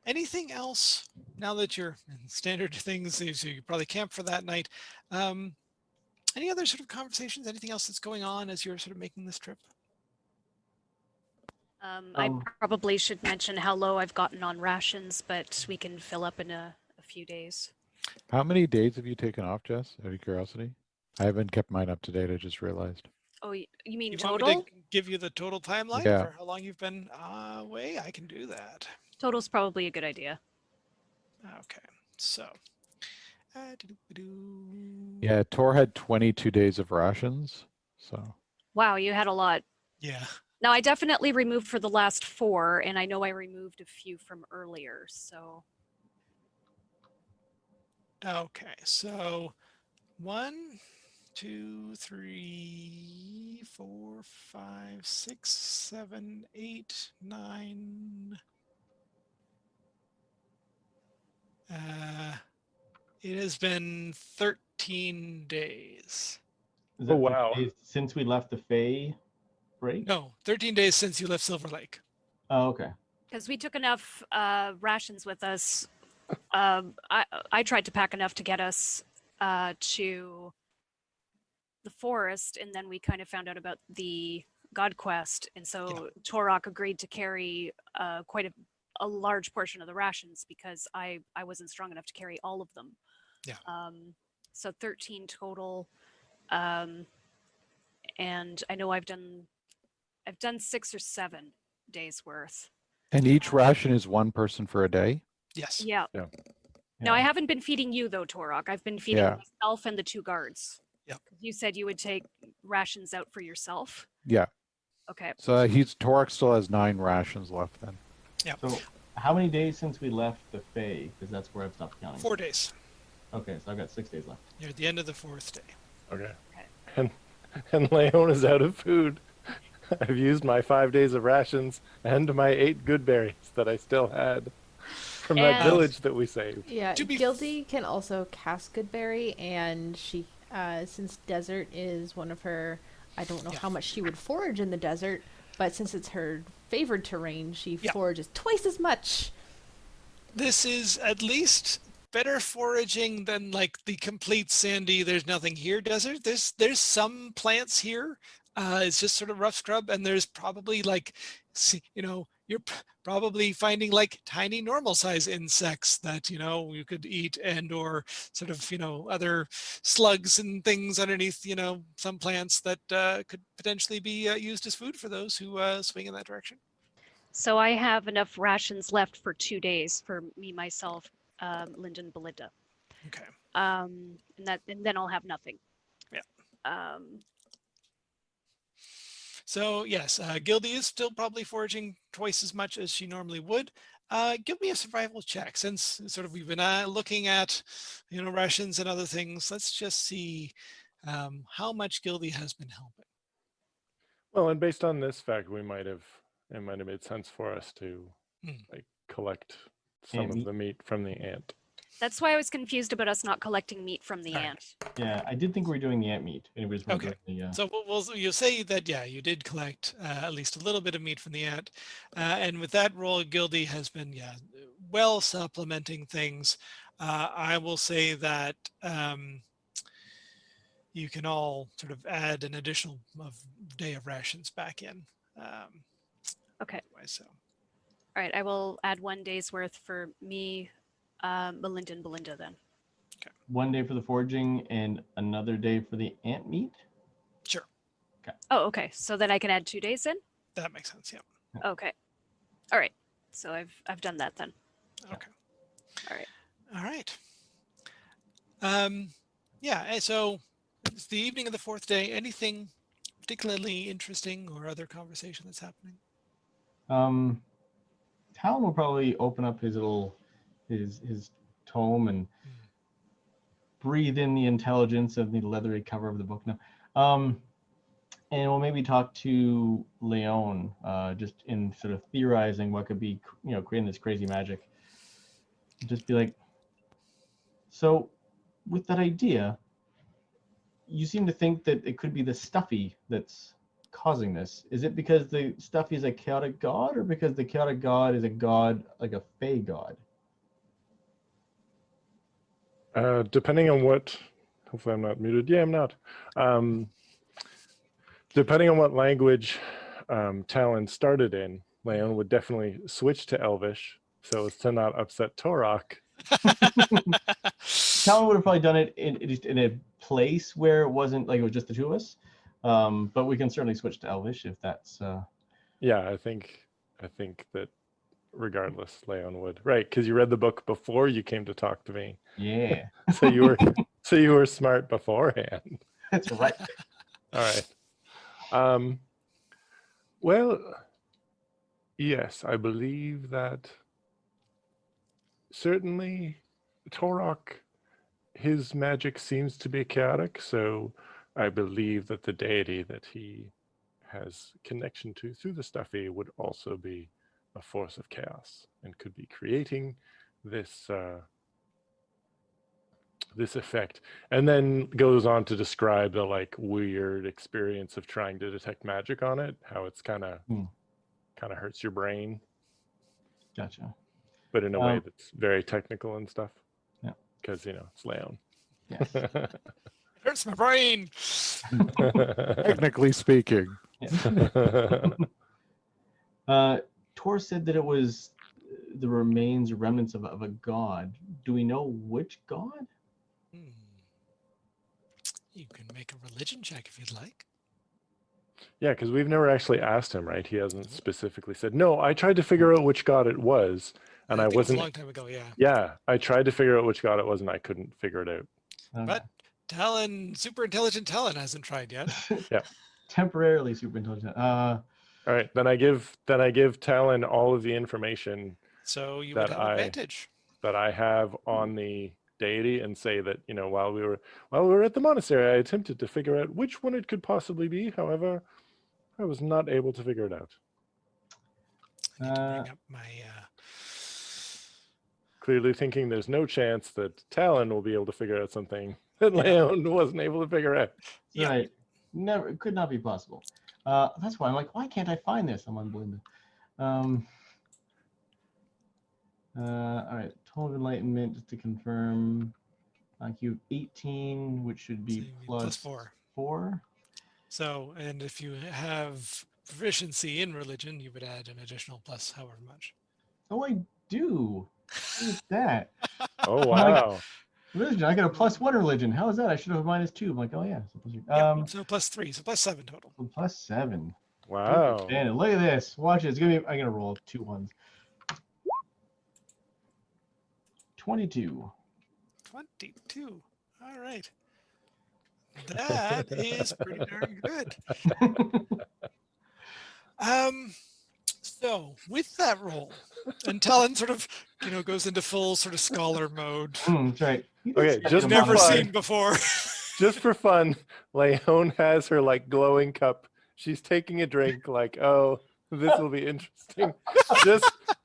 anything else now that you're in standard things, so you probably camp for that night? Any other sort of conversations? Anything else that's going on as you're sort of making this trip? I probably should mention how low I've gotten on rations, but we can fill up in a few days. How many days have you taken off, Jess? Out of curiosity, I haven't kept mine up to date. I just realized. Oh, you mean You want me total? to give you the total timeline Yeah. for how long you've been away? I can do that. Total's probably a good idea. Okay. So. doo-doo-doo. Yeah, Tor had 22 days of rations. So Wow, you had a lot. Yeah. Now, I definitely removed for the last 4, and I know I removed a few from earlier, so. Okay. So 1, 2, 3, 4, 5, 6, 7, 8, 9. It has been 13 days. Is Oh, it wow. days since we left the Fae break? No, 13 days since you left Silver Lake. Oh, okay. Because we took enough rations with us. I tried to pack enough to get us to the forest, and then we kind of found out about the God Quest, and so Torok agreed to carry quite a large portion of the rations because I wasn't strong enough to carry all of them. Yeah. So 13 total, and I know I've done 6 or 7 days worth. and each ration is one person for a day. Yes. Yeah. Yeah. Now, I Yeah. haven't been feeding you though, Torok. I've been feeding Yeah. myself and the 2 guards. Yep. You said you would take rations out for yourself. Yeah. Okay. So Torok still has 9 rations left then. So how many days since we left the Fae? Because that's where I've stopped counting. 4 days. Okay, so I've got 6 days left. You're at the end of the 4th day. Okay. Okay. And Leon is out of food. I've used my 5 days of rations and my 8 good berries that I still had from that And- village that we saved. Yeah, To be- Gildy can also cast Goodberry, and she, since desert is one of her, I don't know Yeah. how much she would forage in the desert, but since it's her favored terrain, she Yeah. forages twice as much. This is at least better foraging than like the complete sandy there's nothing here desert. There's some plants here. It's just sort of rough scrub, and there's probably like you're probably finding like tiny normal size insects that, you could eat, and or sort of, other slugs and things underneath, some plants that could potentially be used as food for those who swing in that direction. So I have enough rations left for 2 days for me, myself, Lyndon, Belinda. Okay. And then I'll have nothing. Yeah. Um, So yes, Gildy is still probably foraging twice as much as she normally would. Give me a survival check, since sort of we've been looking at, rations and other things. Let's just see how much Gildy has been helping. Well, and based on this fact, it might have made sense for us to Hmm. like collect some Ant of meat. the meat from the ant. that's why I was confused about us not collecting meat from the All right. ant. Yeah, I did think we were doing the ant meat. And we just weren't Okay. doing the, So you'll say that, yeah, you did collect at least a little bit of meat from the ant. And with that roll, Gildy has been, well supplementing things. I will say that you can all sort of add an additional day of rations back in. Okay. So. All right. I will add 1 day's worth for me, Melinda, and Belinda then. 1 day for the foraging and another day for the ant meat. Sure. Oh, okay. So then I can add 2 days in? That makes sense. Yeah. Okay. All right. So I've done that then. Okay. All right. All right. Yeah. So it's the evening of the fourth day. Anything particularly interesting or other conversation that's happening? Talon will probably open up his tome and breathe in the intelligence of the leathery cover of the book now. And we'll maybe talk to Leon, just in sort of theorizing what could be, creating this crazy magic. Just be like, so with that idea, you seem to think that it could be the Stuffy that's causing this. Is it because the Stuffy is a chaotic god, or because the chaotic god is a god, like a fey god? Depending on what, hopefully I'm not muted. Yeah, I'm not. Depending on what language Talon started in, Leon would definitely switch to Elvish so as to not upset Torok. Talon would have probably done it in a place where it wasn't like it was just the two of us. But we can certainly switch to Elvish if that's. Yeah, I think that regardless, Leon would. Right, because you read the book before you came to talk to me. Yeah, So you were smart beforehand. that's right. All right. Well, yes, I believe that certainly Torok, his magic seems to be chaotic, so I believe that the deity that he has connection to through the Stuffy would also be a force of chaos and could be creating this this effect, and then goes on to describe the like weird experience of trying to detect magic on it, how it's kind of hurts your brain, Gotcha. but in a way that's very technical and stuff. Yeah, because it's Leon. yes. It hurts my brain. Technically speaking. Tor said that it was the remains or remnants of a god. Do we know which god? You can make a religion check if you'd like. Yeah, because we've never actually asked him, right? He hasn't specifically said, no, I tried to figure out which god it was, and I think it was wasn't. a long time ago, yeah. Yeah, I tried to figure out which god it was, and I couldn't figure it out. Okay. But Talon, super intelligent Talon hasn't tried yet. Yeah. Temporarily super intelligent. All right, then I give Talon all of the information So you that would have advantage. that I have on the deity, and say that while we were at the monastery, I attempted to figure out which one it could possibly be. However, I was not able to figure it out. I need to bring up my Clearly thinking there's no chance that Talon will be able to figure out something that Leon wasn't able to figure out. Yeah. Right. Never, it could not be possible. That's why I'm like, why can't I find this? I'm on Belinda. All right, total enlightenment, just to confirm. You have 18, which should be So plus 4. 4. So, and if you have proficiency in religion, you would add an additional plus however much. Oh, I do. Look at that. Oh I'm like, wow. religion. I got a +1 religion. How is that? I should have -2. I'm like, oh yeah. So So +3, so +7 total. +7. Wow. And look at this. Watch it. It's gonna be. I'm gonna roll 2 ones. 22. 22. All right. That is pretty darn good. So with that roll, and Talon sort of, goes into full sort of scholar mode. That's right. Okay, just for Never fun. seen before. Just for fun, Leon has her like glowing cup. She's taking a drink, like, oh, this will be interesting.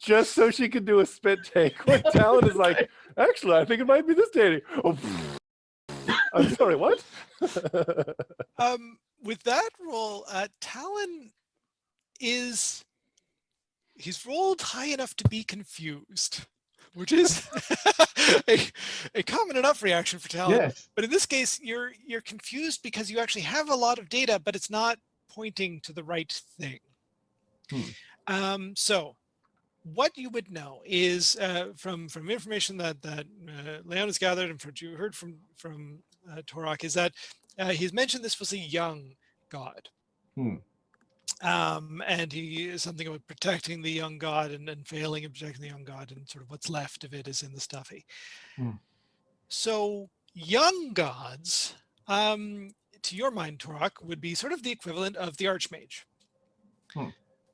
just so she could do a spit take. When Talon is like, actually, I think it might be this dating. Oh, I'm sorry, what? With that roll, Talon he's rolled high enough to be confused, which is a common enough reaction for Talon. Yes. But in this case, you're confused because you actually have a lot of data, but it's not pointing to the right thing. So what you would know is from information that Leon has gathered and from what you heard from Torok is that he's mentioned this was a young god. And he is something about protecting the young god and failing in protecting the young god, and sort of what's left of it is in the stuffy. So young gods, to your mind, Torok, would be sort of the equivalent of the archmage.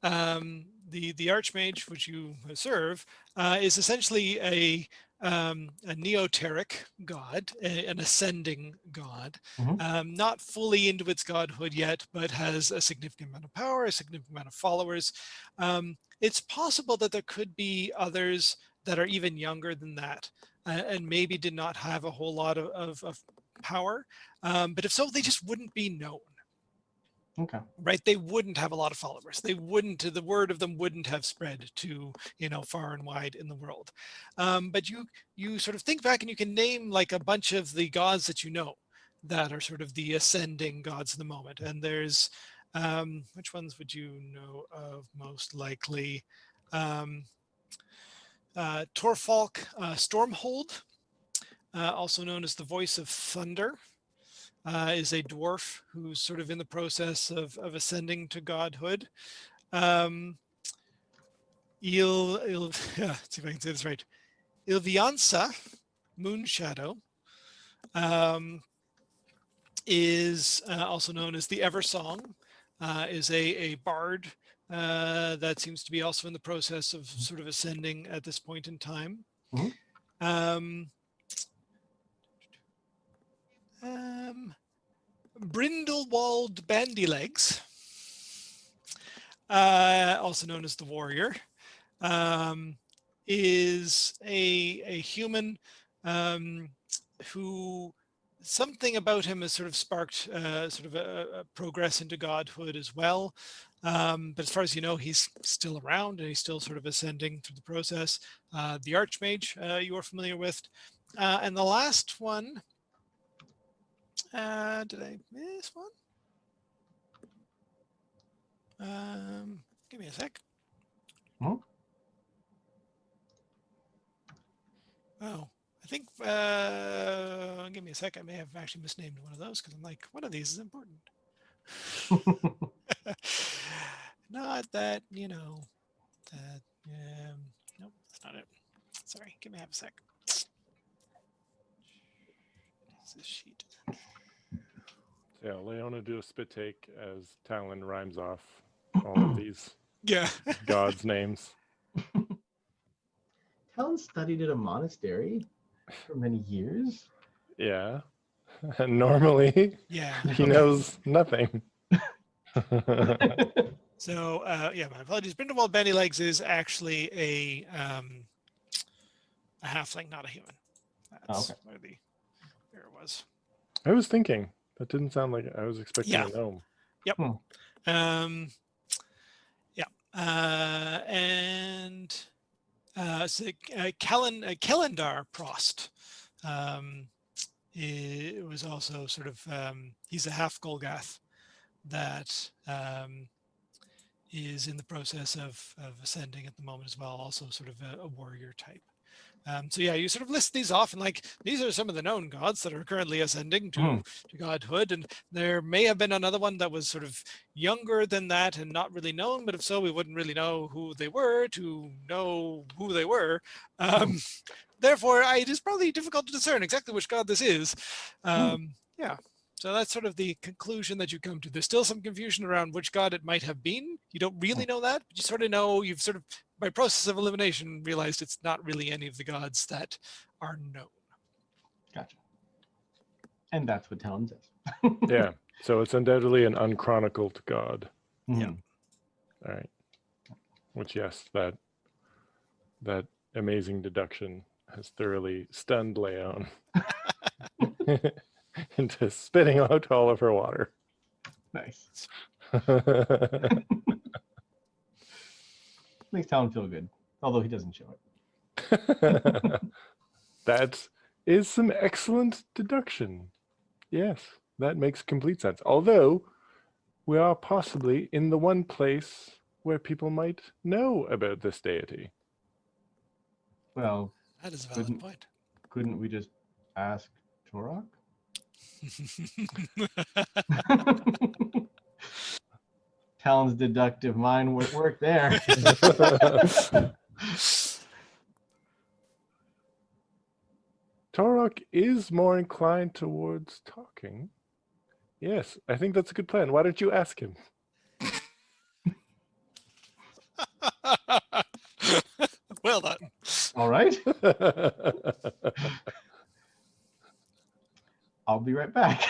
The archmage, which you serve, is essentially a neoteric god, an ascending god, not fully into its godhood yet, but has a significant amount of power, a significant amount of followers. It's possible that there could be others that are even younger than that, and maybe did not have a whole lot of power. But if so, they just wouldn't be known. Okay. Right, they wouldn't have a lot of followers. The word of them wouldn't have spread to far and wide in the world. But you sort of think back and you can name like a bunch of the gods that you know that are sort of the ascending gods of the moment. And there's which ones would you know of most likely? Torfalk Stormhold, also known as the Voice of Thunder. Is a dwarf who's sort of in the process of ascending to godhood. Let's see if I can say this right. Ilviansa, Moon Shadow, is also known as the Eversong, is a bard that seems to be also in the process of sort of ascending at this point in time. Brindlewald Bandylegs, also known as the Warrior, is a human who something about him has sort of sparked sort of a progress into godhood as well. But as far as you know, he's still around and he's still sort of ascending through the process. The Archmage you are familiar with. And the last one, did I miss one? Give me a sec. Oh, I think, give me a sec. I may have actually misnamed one of those because I'm like, one of these is important. Not that, that, nope, that's not it. Sorry, give me half a sec. What's this sheet? Yeah, Leona do a spit take as Talon rhymes off all of these gods' names. Talon studied at a monastery for many years. Yeah, and normally he knows nothing. So my apologies. Brindlewald Bandylegs is actually a halfling, not a human. That's where it was. I was thinking that didn't sound like I was expecting a gnome. Yep. And so Kellendar Prost it was also sort of he's a half Golgath that is in the process of ascending at the moment as well, also sort of a warrior type. So yeah, you sort of list these off, and like these are some of the known gods that are currently ascending to godhood, and there may have been another one that was sort of younger than that and not really known, but if so, we wouldn't really know who they were to know who they were. Therefore, it is probably difficult to discern exactly which god this is. Yeah. So that's sort of the conclusion that you come to. There's still some confusion around which god it might have been. You don't really know that, but you sort of know, you've sort of, by process of elimination, realized it's not really any of the gods that are known. Gotcha. And that's what Talon says. Yeah. So it's undoubtedly an unchronicled god. Yeah. All right. Which, yes, that amazing deduction has thoroughly stunned Leon into spitting out all of her water. Nice. Makes Talon feel good, although he doesn't show it. That is some excellent deduction. Yes, that makes complete sense. Although we are possibly in the one place where people might know about this deity. Well, That is a valid point. couldn't we just ask Torok? Talon's deductive mind would work there. Torok is more inclined towards talking. Yes, I think that's a good plan. Why don't you ask him? Well done. All right. I'll be right back.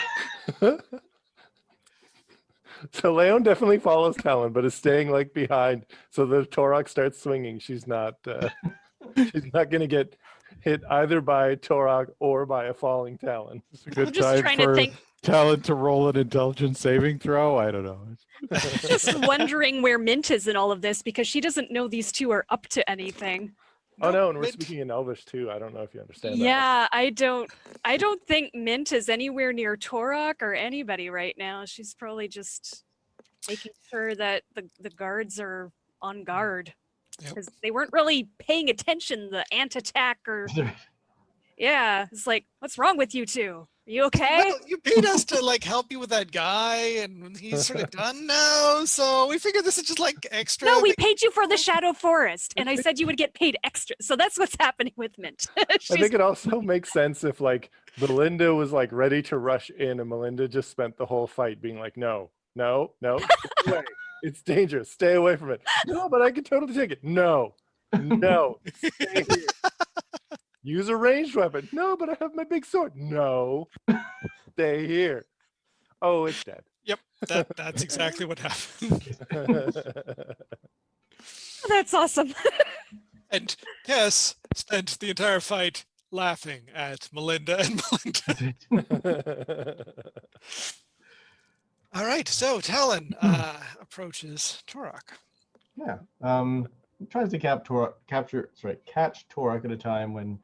So Leon definitely follows Talon, but is staying like behind. So the Torok starts swinging. She's not going to get hit either by Torok or by a falling Talon. It's a good I'm just time trying to for think. Talon to roll an intelligence saving throw. I don't know. Just wondering where Mint is in all of this because she doesn't know these two are up to anything. Oh no, and we're Mint. speaking in Elvish too. I don't know if you understand that. Yeah, I don't think Mint is anywhere near Torok or anybody right now. She's probably just making sure that the guards are on guard. Yep. Because they weren't really paying attention, the ant attack or yeah, it's like, what's wrong with you two? Are you okay? Well, you paid us to like help you with that guy, and he's sort of done now. So we figured this is just like extra. No, we paid you for the Shadow Forest, and I said you would get paid extra. So that's what's happening with Mint. I think it also makes sense if like Melinda was like ready to rush in, and Melinda just spent the whole fight being like, no, stay away. It's dangerous. Stay away from it. No, but I can totally take it. No, stay here. Use a ranged weapon. No, but I have my big sword. No, stay here. Oh, it's dead. Yep, that's exactly what happened. That's awesome. And Tess spent the entire fight laughing at Melinda and Melinda. All right, so Talon approaches Torok. Yeah. Tries to catch Torok at a time when,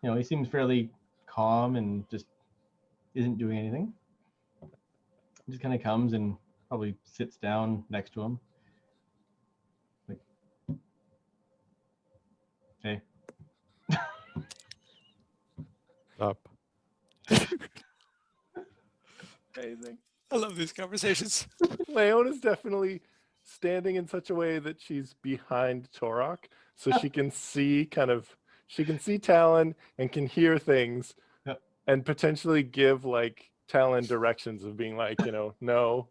he seems fairly calm and just isn't doing anything. Just kind of comes and probably sits down next to him. Like, hey. Up. Amazing. I love these conversations. Leon is definitely standing in such a way that she's behind Torok, so she can see Talon and can hear things, and potentially give like Talon directions of being like, no, No,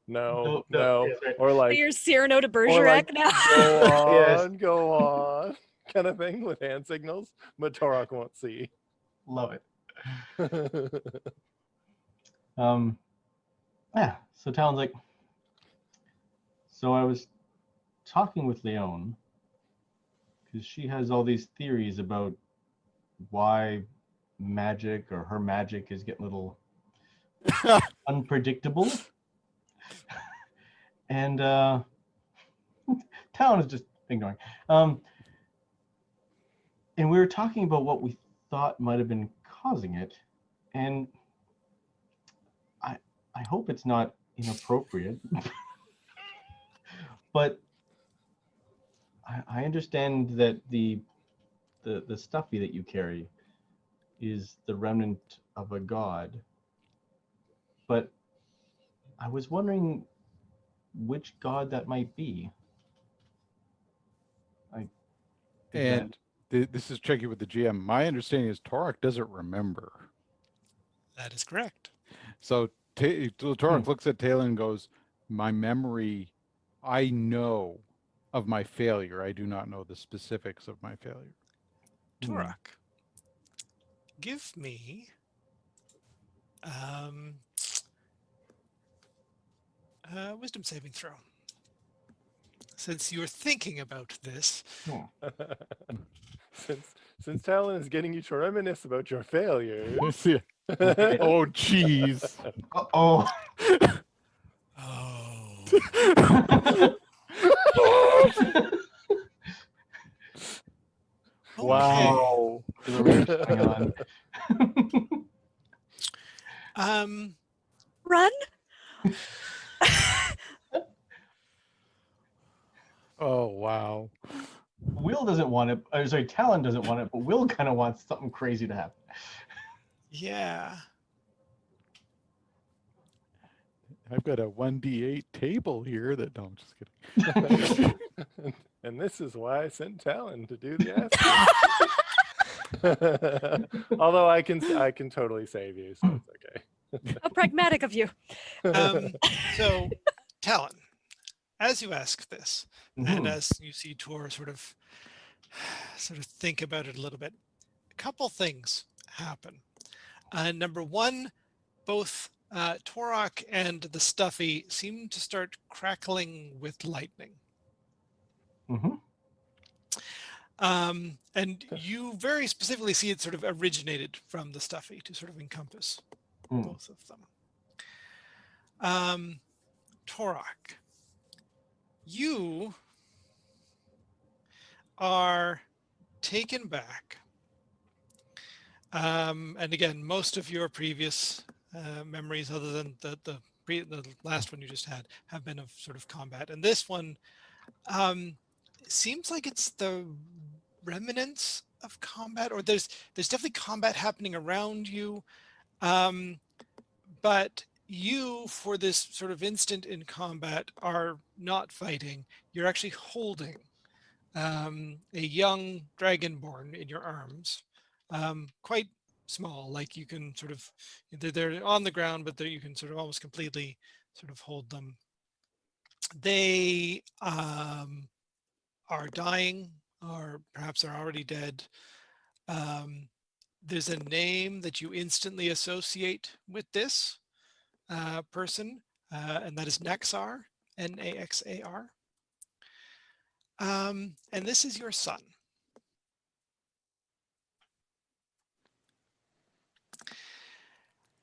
yes, right. or like You're Cyrano de Bergerac now. go on, kind of thing with hand signals, but Torok won't see. Love it. Yeah, so Talon's like, so I was talking with Leon because she has all these theories about why magic or her magic is getting a little unpredictable. And Talon is just ignoring. And we were talking about what we thought might have been causing it. And I hope it's not inappropriate. But I understand that the stuffy that you carry is the remnant of a god, but I was wondering which god that might be. And this is tricky with the GM. My understanding is Torok doesn't remember. That is correct. So Torok looks at Taylor and goes, my memory, I know of my failure. I do not know the specifics of my failure. Torak, give me wisdom saving throw. Since you're thinking about this. Since Talon is getting you to reminisce about your failures. Oh, jeez. Oh. Wow. There's a race going on. Run. Oh, wow. Will doesn't want it. Sorry, Talon doesn't want it, but Will kind of wants something crazy to happen. Yeah. I've got a 1d8 table here that, no, I'm just kidding. And this is why I sent Talon to do the asking. Although I can totally save you, so it's okay. How pragmatic of you. So, Talon, as you ask this, and as you see Tor sort of think about it a little bit, a couple things happen. Number one, both Torok and the Stuffy seem to start crackling with lightning. And you very specifically see it sort of originated from the Stuffy to sort of encompass both of them. Torok, you are taken back. And again, most of your previous memories, other than the last one you just had, have been of sort of combat. And this one seems like it's the remnants of combat, or there's definitely combat happening around you. But you, for this sort of instant in combat, are not fighting. You're actually holding a young dragonborn in your arms, quite small, like you can sort of, they're on the ground, but you can sort of almost completely sort of hold them. They are dying, or perhaps are already dead. There's a name that you instantly associate with this person, and that is Naxar, Naxar. And this is your son.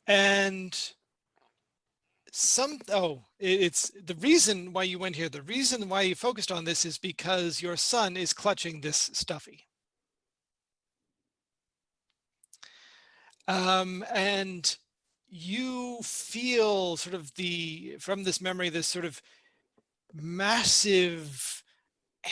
And it's the reason why you went here. The reason why you focused on this is because your son is clutching this Stuffy. And you feel sort of from this memory, this sort of massive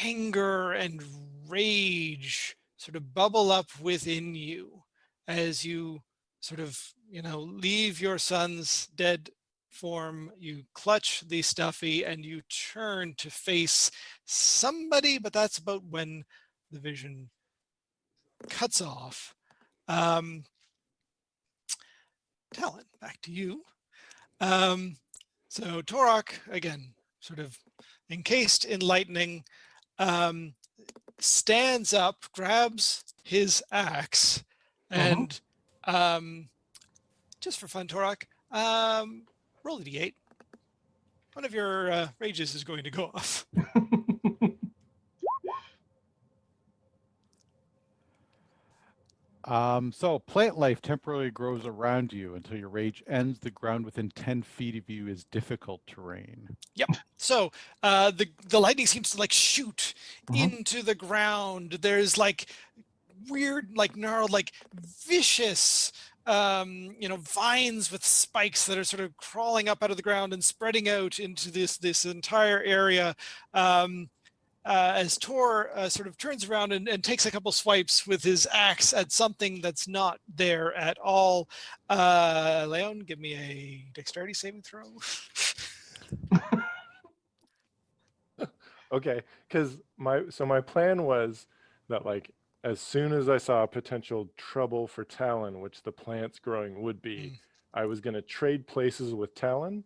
anger and rage sort of bubble up within you as you sort of, leave your son's dead form, you clutch the Stuffy, and you turn to face somebody, but that's about when the vision cuts off. Talon, back to you. So Torok, again, sort of encased in lightning, stands up, grabs his axe, and just for fun, Torok, roll a d8. One of your rages is going to go off. So plant life temporarily grows around you until your rage ends. The ground within 10 feet of you is difficult terrain. Yep. So the lightning seems to like shoot into the ground. There's like weird, like gnarled, like vicious, vines with spikes that are sort of crawling up out of the ground and spreading out into this entire area. as Tor sort of turns around and takes a couple swipes with his axe at something that's not there at all. Leon, give me a dexterity saving throw. Okay, because my plan was that like as soon as I saw potential trouble for Talon, which the plants growing would be, I was gonna trade places with Talon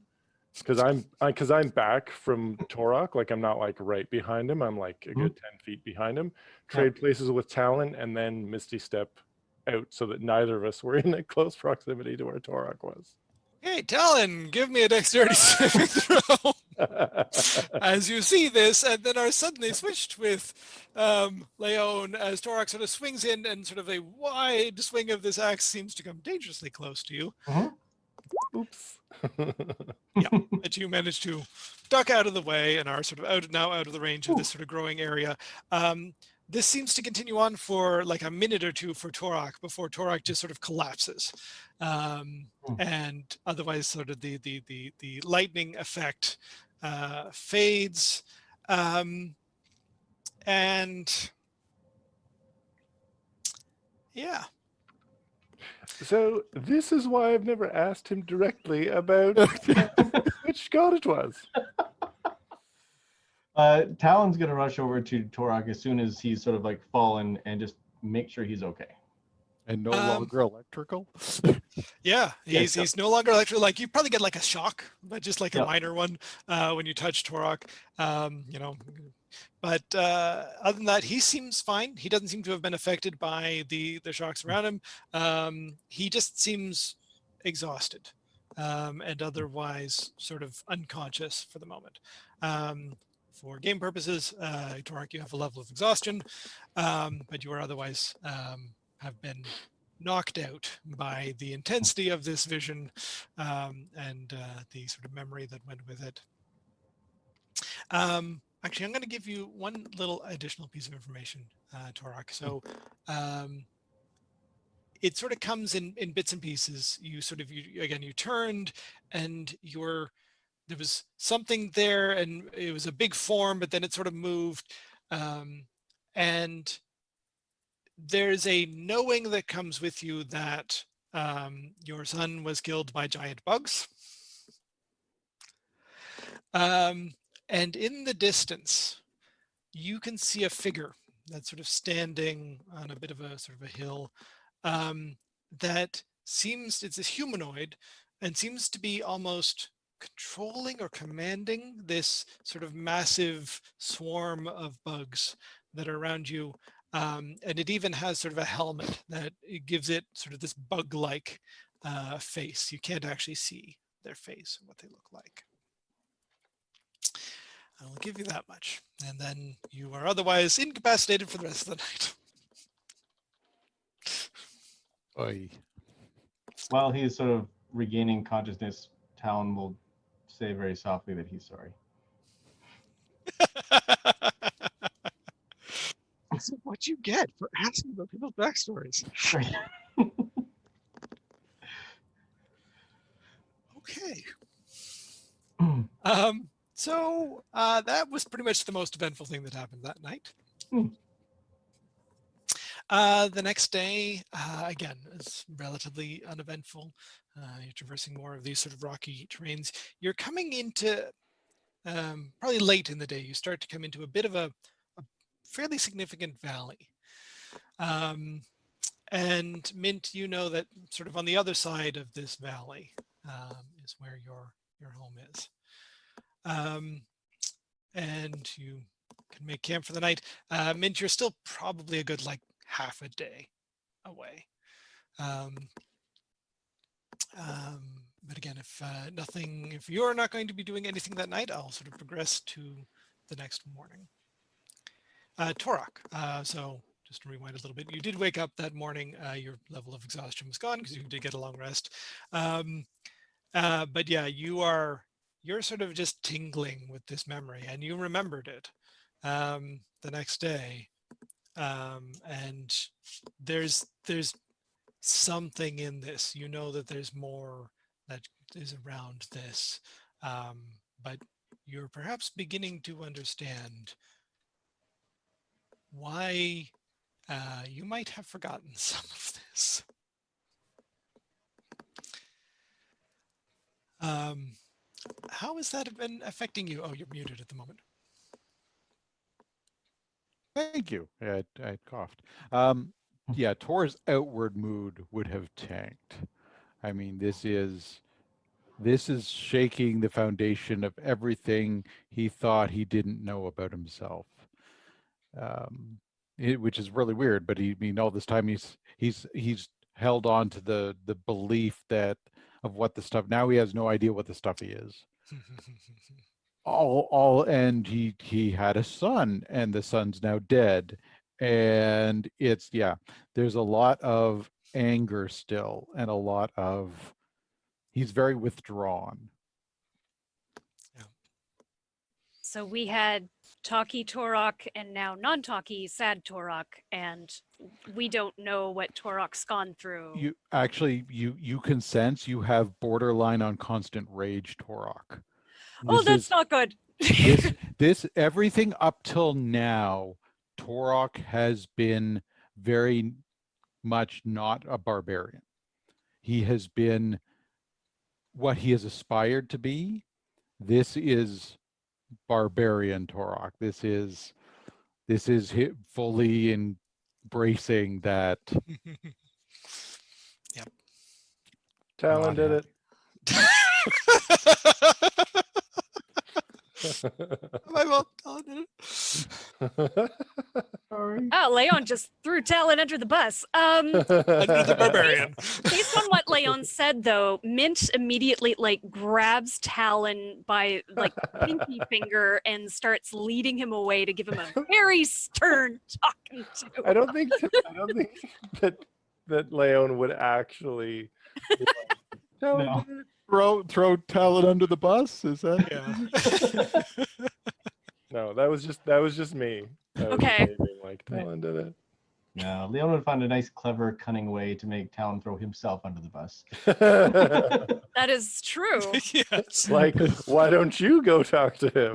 because I'm back from Torok, like I'm not like right behind him. I'm like a good 10 feet behind him. Trade places with Talon and then Misty Step out so that neither of us were in a close proximity to where Torok was. Hey, Talon, give me a dexterity saving throw. As you see this, and then are suddenly switched with Leon as Torok sort of swings in, and sort of a wide swing of this axe seems to come dangerously close to you. Oops. Yeah, but you manage to duck out of the way and are sort of now out of the range of this sort of growing area. This seems to continue on for like a minute or two for Torok before Torok just sort of collapses. And otherwise sort of the lightning effect fades. And yeah. So this is why I've never asked him directly about which god it was. Talon's gonna rush over to Torok as soon as he's sort of like fallen and just make sure he's okay. And no longer electrical. Yeah, he's no longer electrical. Like you probably get like a shock, but just like a minor one when you touch Torok. You know, but other than that, he seems fine. He doesn't seem to have been affected by the shocks around him. He just seems exhausted and otherwise sort of unconscious for the moment. For game purposes, Torok, you have a level of exhaustion, but you are otherwise have been knocked out by the intensity of this vision and the sort of memory that went with it. Actually, I'm going to give you one little additional piece of information, Torok. So it sort of comes in bits and pieces. You sort of, you turned and there was something there and it was a big form, but then it sort of moved. And there's a knowing that comes with you that your son was killed by giant bugs. And in the distance, you can see a figure that's sort of standing on a bit of a sort of a hill that seems, it's a humanoid and seems to be almost controlling or commanding this sort of massive swarm of bugs that are around you. And it even has sort of a helmet that it gives it sort of this bug-like face. You can't actually see their face and what they look like. I will give you that much. And then you are otherwise incapacitated for the rest of the night. Oy. While he's sort of regaining consciousness, Talon will say very softly that he's sorry. That's what you get for asking about people's backstories. Sorry. Okay. So that was pretty much the most eventful thing that happened that night. The next day, again, is relatively uneventful. You're traversing more of these sort of rocky terrains. You're coming into, probably late in the day, you start to come into a bit of a fairly significant valley. And Mint, you know that sort of on the other side of this valley is where your home is. And you can make camp for the night. Mint, you're still probably a good like half a day away. But again, if you're not going to be doing anything that night, I'll sort of progress to the next morning. Torok, so just to rewind a little bit, you did wake up that morning. Your level of exhaustion was gone because you did get a long rest. But yeah, you're sort of just tingling with this memory, and you remembered it the next day. And there's something in this. You know that there's more that is around this, but you're perhaps beginning to understand why you might have forgotten some of this. How has that been affecting you? Oh, you're muted at the moment. Thank you. I coughed. Yeah, Tor's outward mood would have tanked. I mean, this is shaking the foundation of everything he thought he didn't know about himself. Which is really weird, but I mean, all this time he's held on to the belief that of what the stuff. Now he has no idea what the stuff he is. And he had a son, and the son's now dead, and it's there's a lot of anger still, and a lot of he's very withdrawn. So we had talkie Torok and now non-talkie sad Torok, and we don't know what Torok's gone through. You actually you can sense you have borderline on constant rage Torok. Oh, that's not good. This everything up till now, Torok has been very much not a barbarian. He has been what he has aspired to be. This is barbarian Torok. This is fully embracing that. Yep. Talon did it. My fault. Talon did it. Sorry. Oh, Leon just threw Talon under the bus. Under the barbarian. Based on what Leon said, though, Mint immediately grabs Talon by pinky finger and starts leading him away to give him a very stern talking to. I don't think that Leon would actually No. Throw Talon under the bus? Is that? Yeah. No, that was just me. That was Okay. me being like, Talon did it. No, Leon would find a nice, clever, cunning way to make Talon throw himself under the bus. That is true. Yes. Like, why don't you go talk to him?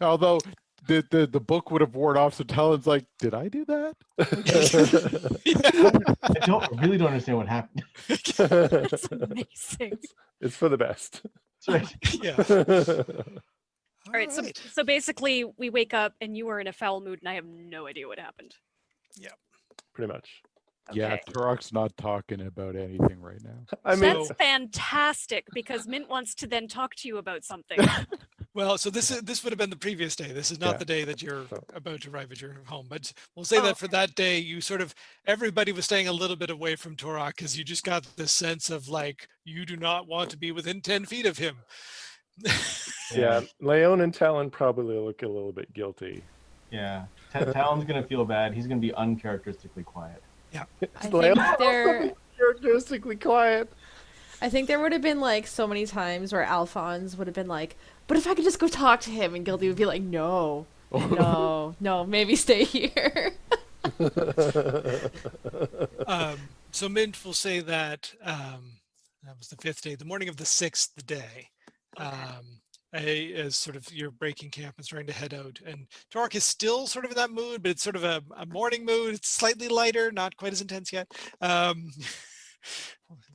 Although the book would have worn off, so Talon's like, did I do that? I really don't understand what happened. That's amazing. It's for the best. That's right. Yeah. All right, so basically we wake up and you are in a foul mood and I have no idea what happened. Pretty much. Yeah, Okay. Turok's not talking about anything right now. I mean, That's fantastic because Mint wants to then talk to you about something. Well, so this would have been the previous day. This is not Yeah. the day that you're about to arrive at your home. But we'll say that for that day, you everybody was staying a little bit away from Torok because you just got this sense of you do not want to be within 10 feet of him. yeah, Leon and Talon probably look a little bit guilty. Yeah. Talon's going to feel bad. He's going to be uncharacteristically quiet. I Leon think there characteristically quiet. I think there would have been so many times where Alphonse would have been like, but if I could just go talk to him, and Gildy would be like, no, maybe stay here. So Mint will say that that was the 5th day, the morning of the 6th day, as sort of you're breaking camp and starting to head out. And Torok is still sort of in that mood, but it's sort of a morning mood. It's slightly lighter, not quite as intense yet. I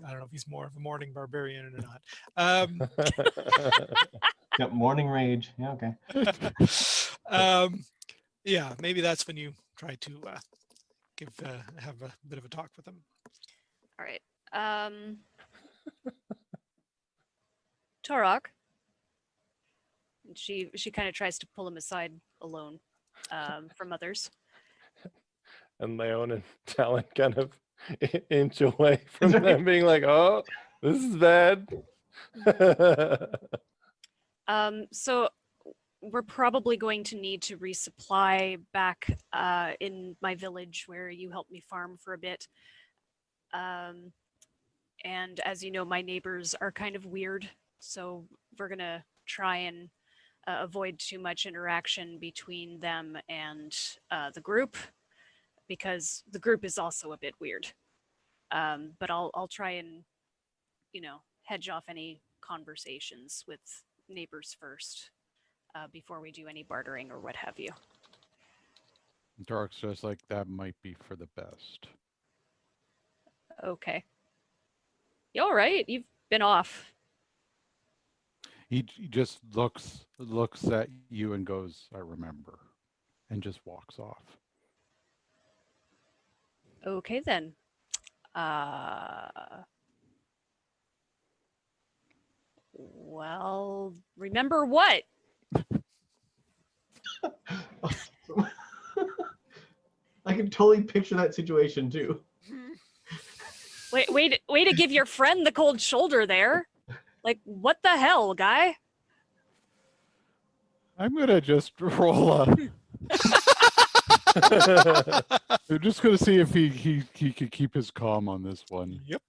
don't know if he's more of a morning barbarian or not. Got morning rage. Yeah, okay. Yeah, maybe that's when you try to have a bit of a talk with him. All right. Torok. And she kind of tries to pull him aside alone from others. And Leon and Talon kind of inch away from them, being like, "Oh, this is bad." So we're probably going to need to resupply back in my village where you helped me farm for a bit. And as you know, my neighbors are kind of weird, so we're gonna try and avoid too much interaction between them and the group, because the group is also a bit weird. But I'll try and, hedge off any conversations with neighbors first. before we do any bartering or what have you. Dark's just like, that might be for the best. Okay. You all right? You've been off. He just looks at you and goes, I remember, and just walks off. Okay then. Well, remember what? I can totally picture that situation too. Wait to give your friend the cold shoulder there. Like, what the hell, guy? I'm gonna just roll a. I'm just gonna see if he could keep his calm on this one. Yep.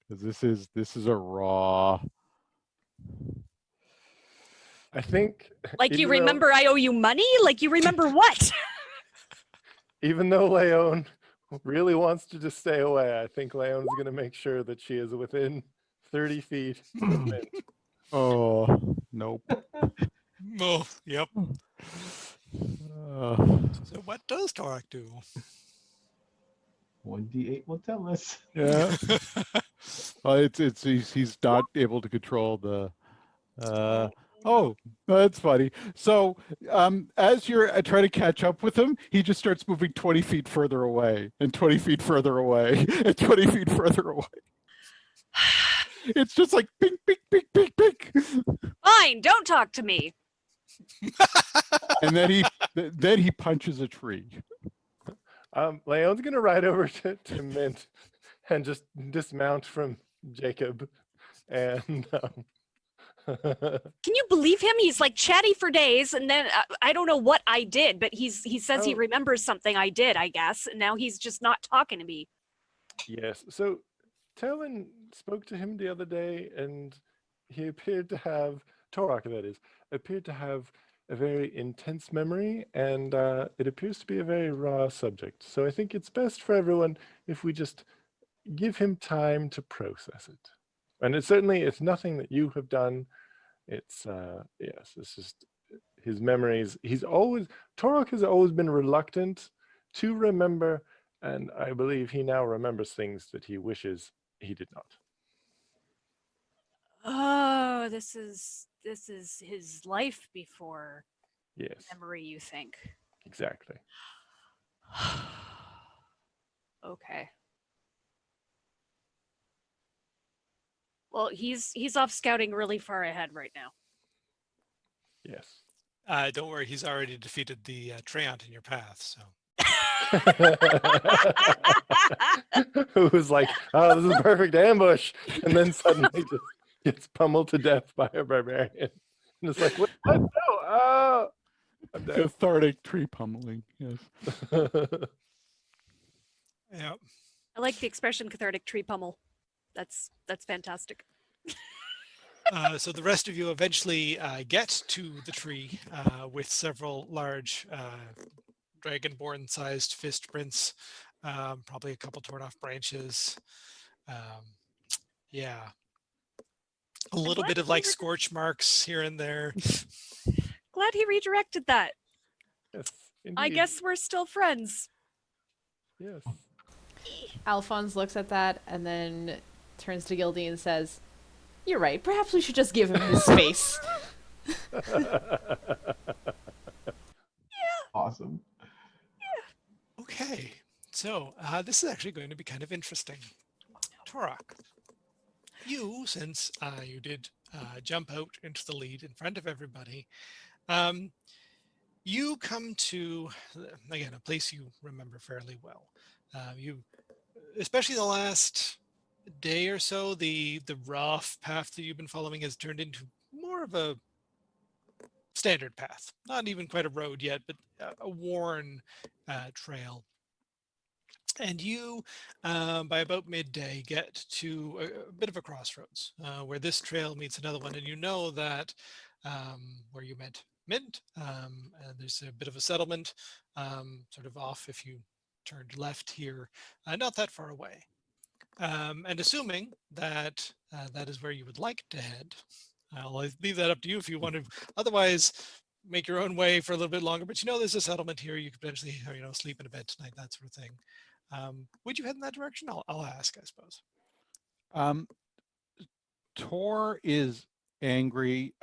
Because this is a raw. I think. Like, you even though- remember I owe you money? Like, you remember what? Even though Leon really wants to just stay away, I think Leon's going to make sure that she is within 30 feet of Mint. Oh nope. Oh, yep. Uh, So what does Torak do? 1d8 will tell us. yeah. He's not able to control the. Oh, that's funny. So, as you're trying to catch up with him, he just starts moving 20 feet further away, and 20 feet further away, and 20 feet further away. It's just like pink, pink, pink, pink, pink. Fine, don't talk to me. And then he punches a tree. Leon's going to ride over to Mint and just dismount from Jacob. And Can you believe him? He's like chatty for days, and then I don't know what I did, but he says he Oh. remembers something I did, I guess, and now he's just not talking to me. yes, so Talon spoke to him the other day, and he appeared to have, Torak that is, appeared to have a very intense memory, and it appears to be a very raw subject. So I think it's best for everyone if we just give him time to process it. And it's nothing that you have done. It's it's just his memories. Torak has always been reluctant to remember, and I believe he now remembers things that he wishes he did not. Oh, this is his life before Yes, memory, you think? exactly. Okay. Well, he's off scouting really far ahead right now. Yes. Don't worry, he's already defeated the Treant in your path. So Who was like, oh, this is a perfect ambush, and then suddenly just gets pummeled to death by a barbarian. And it's like, what? No, oh, I'm dead. Cathartic tree pummeling. Yes. yeah. I like the expression cathartic tree pummel. That's fantastic. So the rest of you eventually get to the tree with several large dragonborn-sized fist prints, probably a couple torn off branches. Yeah, a little glad bit of you like were- scorch marks here and there. Glad he redirected that. Yes, I indeed. guess we're still friends. Yes. Alphonse looks at that and then turns to Gildy and says, "You're right. Perhaps we should just give him his space." Awesome. Okay, so this is actually going to be kind of interesting. Torak, you, since you did jump out into the lead in front of everybody, you come to, again, a place you remember fairly well. You, especially the last day or so, the rough path that you've been following has turned into more of a standard path. Not even quite a road yet, but a worn trail. And you, by about midday, get to a bit of a crossroads where this trail meets another one. And you know that where you met Mint, there's a bit of a settlement sort of off if you turned left here, not that far away. And assuming that that is where you would like to head, I'll leave that up to you if you want to. Otherwise, make your own way for a little bit longer. But there's a settlement here. You could potentially, sleep in a bed tonight, that sort of thing. Would you head in that direction? I'll ask, I suppose. Tor is angry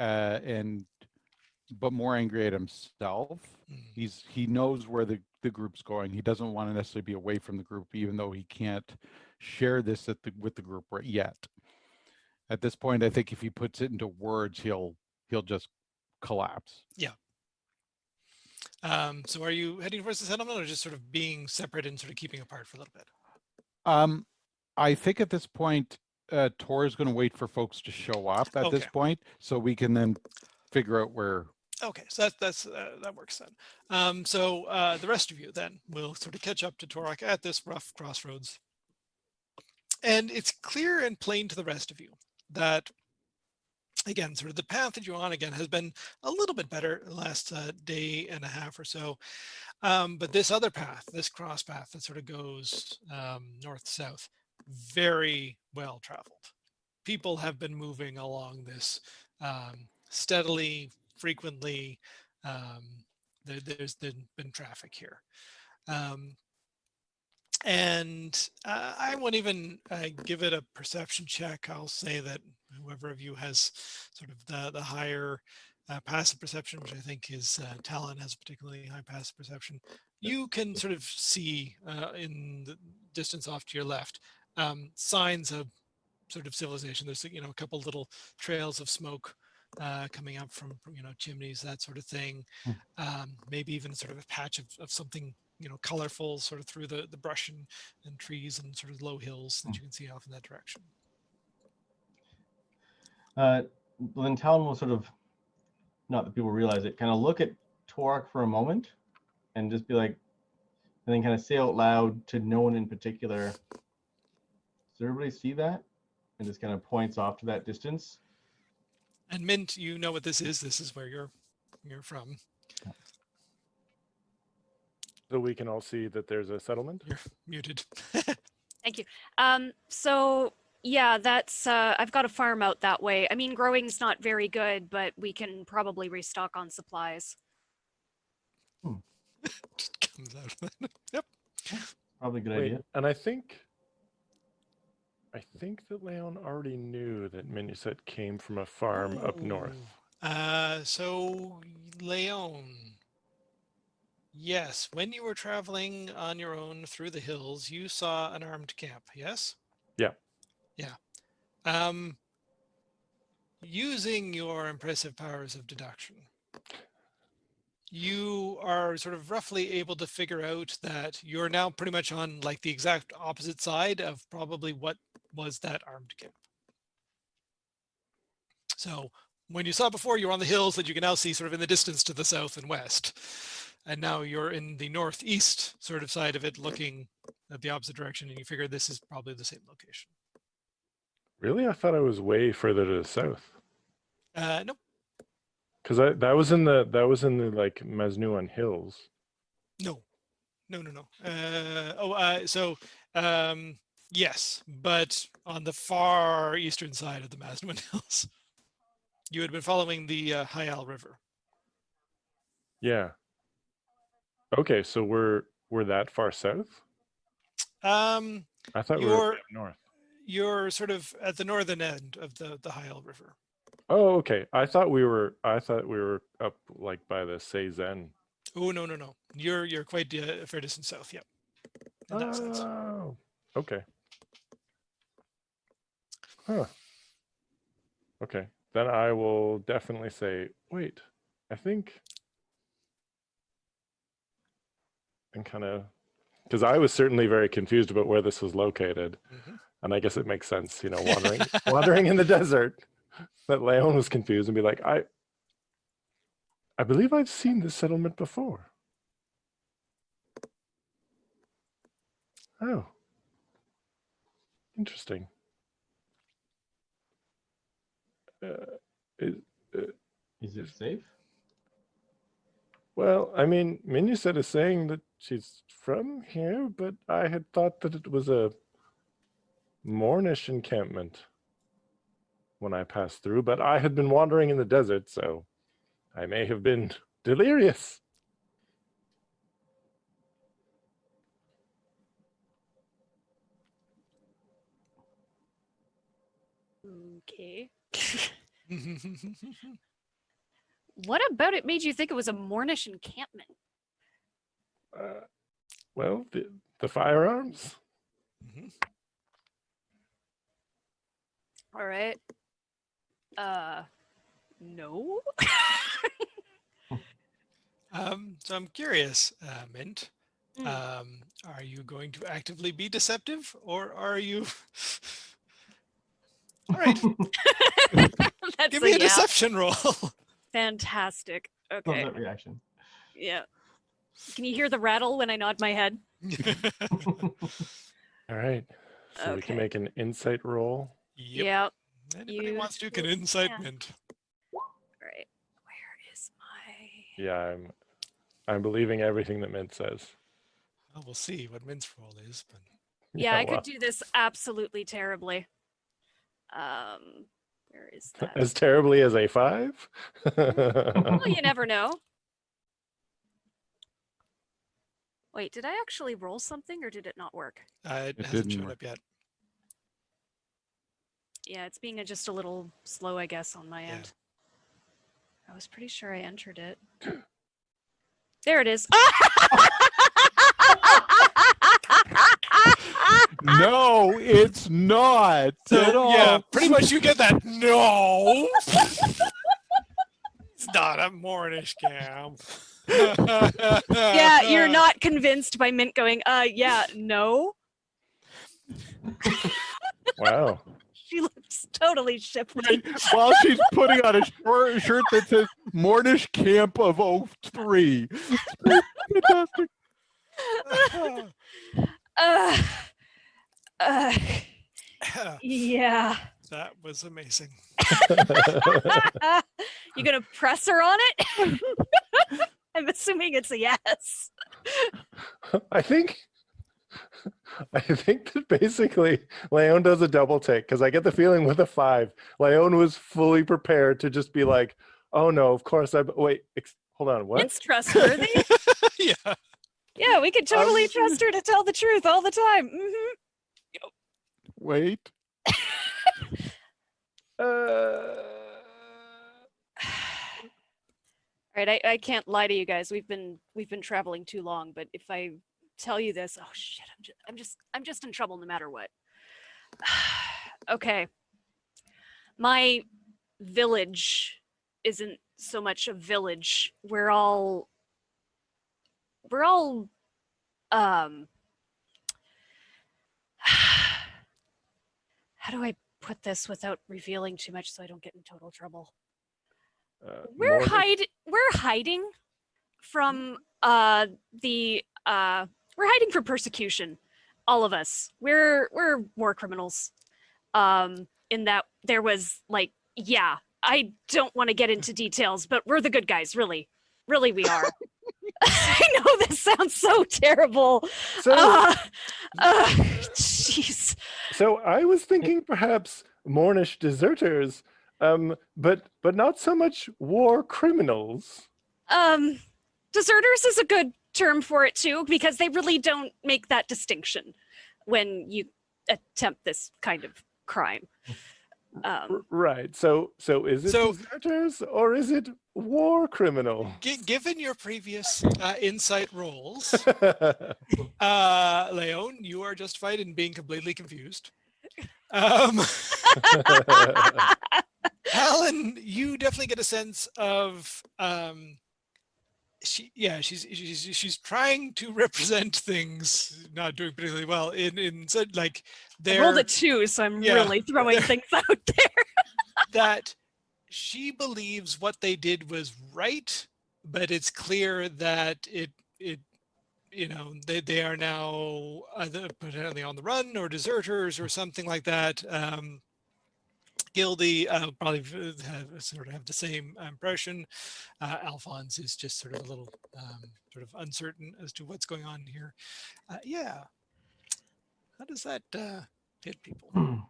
but more angry at himself. He knows where the group's going. He doesn't want to necessarily be away from the group, even though he can't share this with the group yet. At this point, I think if he puts it into words, he'll just collapse. Yeah. So are you heading towards the settlement, or just sort of being separate and sort of keeping apart for a little bit? I think at this point, Tor is going to wait for folks to show up at this point, so we can then figure out where. Okay, so that works then. So the rest of you then will sort of catch up to Torok at this rough crossroads, and it's clear and plain to the rest of you that, again, sort of the path that you're on again has been a little bit better the last day and a half or so. But this other path, this cross path that sort of goes north-south, very well traveled. People have been moving along this steadily, frequently. There's been traffic here. And I won't even give it a perception check. I'll say that whoever of you has sort of the higher passive perception, which I think is Talon has a particularly high passive perception, you can sort of see in the distance off to your left signs of sort of civilization. There's a couple little trails of smoke coming up from chimneys, that sort of thing. Maybe even sort of a patch of something colorful sort of through the brush and trees and sort of low hills that you can see off in that direction. Then Talon will sort of, not that people realize it, kind of look at Torok for a moment and just be like, and then kind of say out loud to no one in particular, does everybody see that? And just kind of points off to that distance. And Mint, you know what this is. This is where you're from. So we can all see that there's a settlement? You're muted. Thank you. So yeah, that's I've got a farm out that way. I mean, growing's not very good, but we can probably restock on supplies. Just comes out of that. Yep. Probably a good Wait, idea. and I think that Leon already knew that Minuset came from a farm up north. So Leon, yes, when you were traveling on your own through the hills, you saw an armed camp, yes? Yeah. Yeah. Using your impressive powers of deduction, you are sort of roughly able to figure out that you're now pretty much on like the exact opposite side of probably what was that armed camp. So when you saw before, you were on the hills that you can now see sort of in the distance to the south and west. And now you're in the northeast sort of side of it, looking at the opposite direction, and you figure this is probably the same location. Really? I thought I was way further to the south. Nope. Because that was in the like Masnuan hills. No. Yes, but on the far eastern side of the Masnuan Hills. You had been following the Hayal River. Yeah. Okay, so we're that far south? I thought we were up north. You're sort of at the northern end of the Hayal River. Oh, okay. I thought we were up like by the Cézanne. Oh, no. You're quite a fair distance south, yep. In that sense. Oh, okay. Huh. Okay. Then I will definitely say, wait, I think, and kind of, because I was certainly very confused about where this was located. Mm-hmm. And I guess it makes sense, wandering in the desert, that Leon was confused and be like, I believe I've seen this settlement before. Oh, interesting. Is it safe? Well, I mean, Minuset is saying that she's from here, but I had thought that it was a Mournish encampment when I passed through, but I had been wandering in the desert, so I may have been delirious. Okay. What about it made you think it was a Mornish encampment? Well, the firearms. Mhm. All right. No. So I'm curious, Mint. Mm. Are you going to actively be deceptive, or are you? All right, That's give me a yeah. deception roll. Fantastic. Love Okay. that reaction. Yeah. Can you hear the rattle when I nod my head? All right. So we can Okay. make an insight roll. Yep. Yeah. Anybody You wants to can sure insight can. Mint. All right. Where is my? Yeah, I'm believing everything that Mint says. Well, we'll see what Mint's roll is, but Yeah, I well, could do this absolutely terribly. Where is that? as terribly as a 5. Well, you never know. Wait, did I actually roll something or did it not work? it It hasn't didn't shown work. up yet. Yeah, it's being just a little slow, I guess, on my Yeah. end. I was pretty sure I entered it. There it is. No, it's not at So yeah, all. pretty much you get that. No, it's not a Mornish camp. Yeah, you're not convinced by Mint going, yeah, no. Wow. She looks totally shifty. Right, while she's putting on a shirt that says Mornish Camp of 03. Fantastic. Uh, uh, yeah. That was amazing. You gonna press her on it? I'm assuming it's a yes. I think that basically Leon does a double take because I get the feeling with a 5, Leon was fully prepared to just be like, "Oh no, of course I wait. Hold on, what?" It's trustworthy. Yeah. Yeah, we could totally trust her to tell the truth all the time. Wait. All right, I can't lie to you guys. We've been traveling too long, but if I tell you this, oh shit, I'm just in trouble no matter what. Okay. My village isn't so much a village. We're all how do I put this without revealing too much so I don't get in total trouble? We're hiding from we're hiding from persecution. All of us. We're war criminals. In that there was like, yeah, I don't want to get into details, but we're the good guys, really. Really we are. I know this sounds so terrible. So, Jeez. so I was thinking perhaps Mornish deserters, but not so much war criminals. Deserters is a good term for it too, because they really don't make that distinction when you attempt this kind of crime. Right. So is it deserters or is it war criminals? Given your previous insight rolls, Leon, you are justified in being completely confused. Alan, you definitely get a sense of she's trying to represent things not doing particularly well in like I rolled a 2, so I'm really throwing things out there. That she believes what they did was right, but it's clear that it they are now either potentially on the run or deserters or something like that. Gildy probably sort of have the same impression. Alphonse is just sort of a little sort of uncertain as to what's going on here. Yeah. How does that hit people?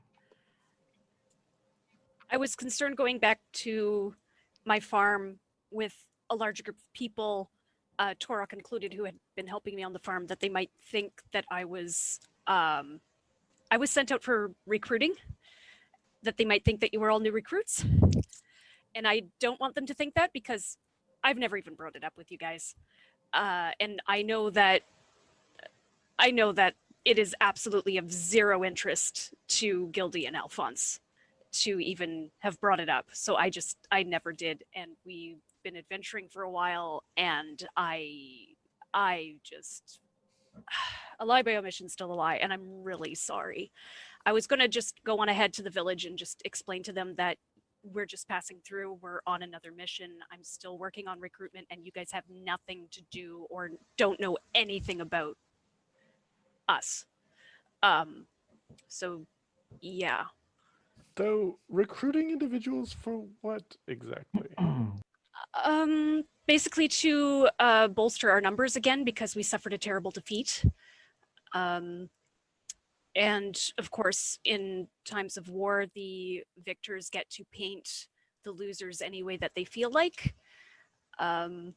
I was concerned going back to my farm with a large group of people, Torok included, who had been helping me on the farm, that they might think that I was sent out for recruiting, that they might think that you were all new recruits. And I don't want them to think that, because I've never even brought it up with you guys. And I know that it is absolutely of zero interest to Gildy and Alphonse to even have brought it up. So I never did. And we've been adventuring for a while, and I just, a lie by omission, still a lie. And I'm really sorry. I was going to just go on ahead to the village and just explain to them that we're just passing through. We're on another mission. I'm still working on recruitment, and you guys have nothing to do or don't know anything about us. So yeah. So recruiting individuals for what exactly? Basically to bolster our numbers again, because we suffered a terrible defeat. And of course, in times of war, the victors get to paint the losers any way that they feel like. And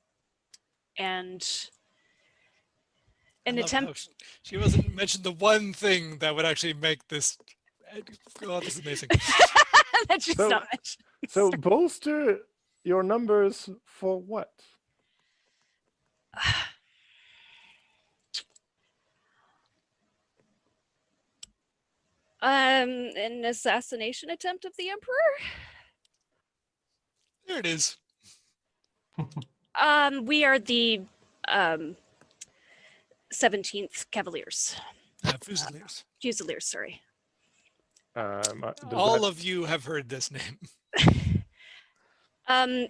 I an love how attempt. she wasn't mentioned the one thing that would actually make this. Oh, this is amazing. That she's So- not mentioned. So bolster your numbers for what? An assassination attempt of the emperor. There it is. We are the 17th Cavaliers. Fusiliers. Fusiliers, sorry. Does All that- of you have heard this name.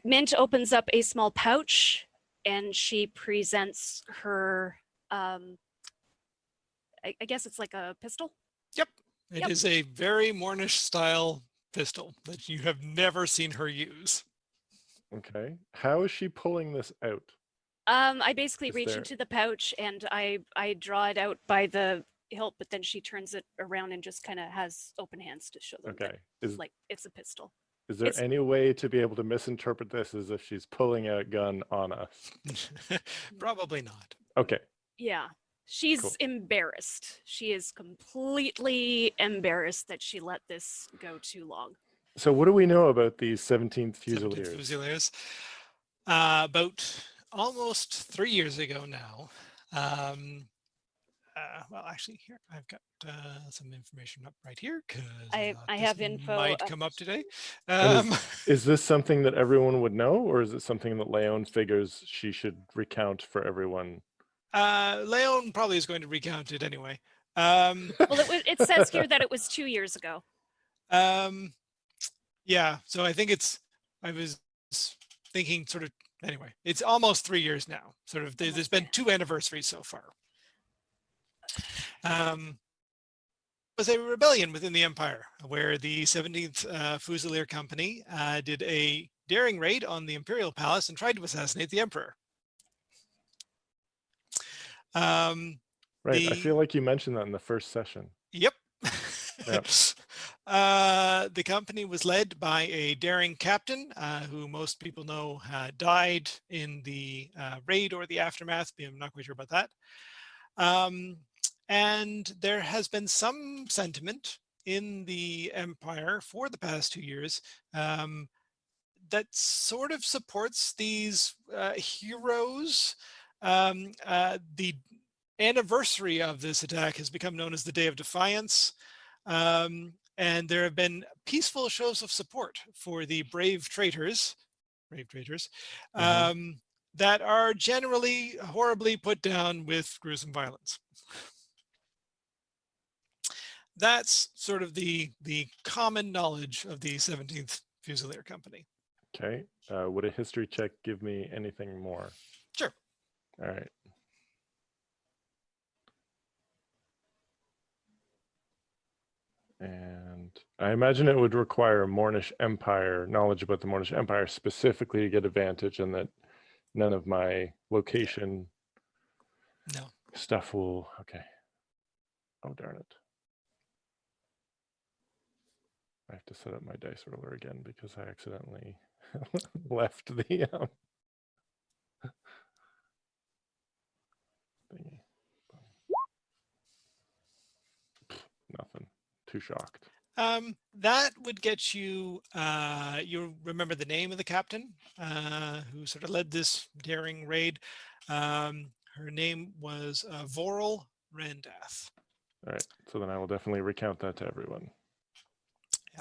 Mint opens up a small pouch, and she presents her, I guess it's like a pistol. Yep. It is Yep. a very Mornish style pistol that you have never seen her use. Okay. How is she pulling this out? I basically Is reach there- into the pouch, and I draw it out by the hilt, but then she turns it around and just kind of has open hands to show them Okay. that, Is like, it's a pistol. there it's- any way to be able to misinterpret this as if she's pulling a gun on us? Probably not. Okay. Yeah. She's Cool. embarrassed. She is completely embarrassed that she let this go too long. So what do we know about these 17th 17th Fusiliers? Fusiliers. About almost 3 years ago now. Well, actually, here I've got some information up right here because I have info, might come up today. And is this something that everyone would know, or is it something that Leon figures she should recount for everyone? Leon probably is going to recount it anyway. Well, it says here that it was 2 years ago. Yeah, so I think I was thinking sort of, anyway, it's almost 3 years now. Sort of, there's been 2 anniversaries so far. Was a rebellion within the empire where the 17th Fusilier Company did a daring raid on the imperial palace and tried to assassinate the emperor. Right. I feel like you mentioned that in the first session. Yep. Yep. The company was led by a daring captain who most people know died in the raid or the aftermath. I'm not quite sure about that. And there has been some sentiment in the empire for the past 2 years that sort of supports these heroes. The anniversary of this attack has become known as the Day of Defiance. And there have been peaceful shows of support for the brave traitors, that are generally horribly put down with gruesome violence. That's sort of the common knowledge of the 17th Fusilier Company. Okay. Would a history check give me anything more? Sure. All right. And I imagine it would require Mornish Empire, knowledge about the Mornish Empire specifically to get advantage, and that none of my location No. stuff will, okay. Oh, darn it. I have to set up my dice roller again because I accidentally left the thingy. Nothing. Too shocked. That would get you, you remember the name of the captain who sort of led this daring raid. Her name was Voral Randath. All right. So then I will definitely recount that to everyone. Yeah.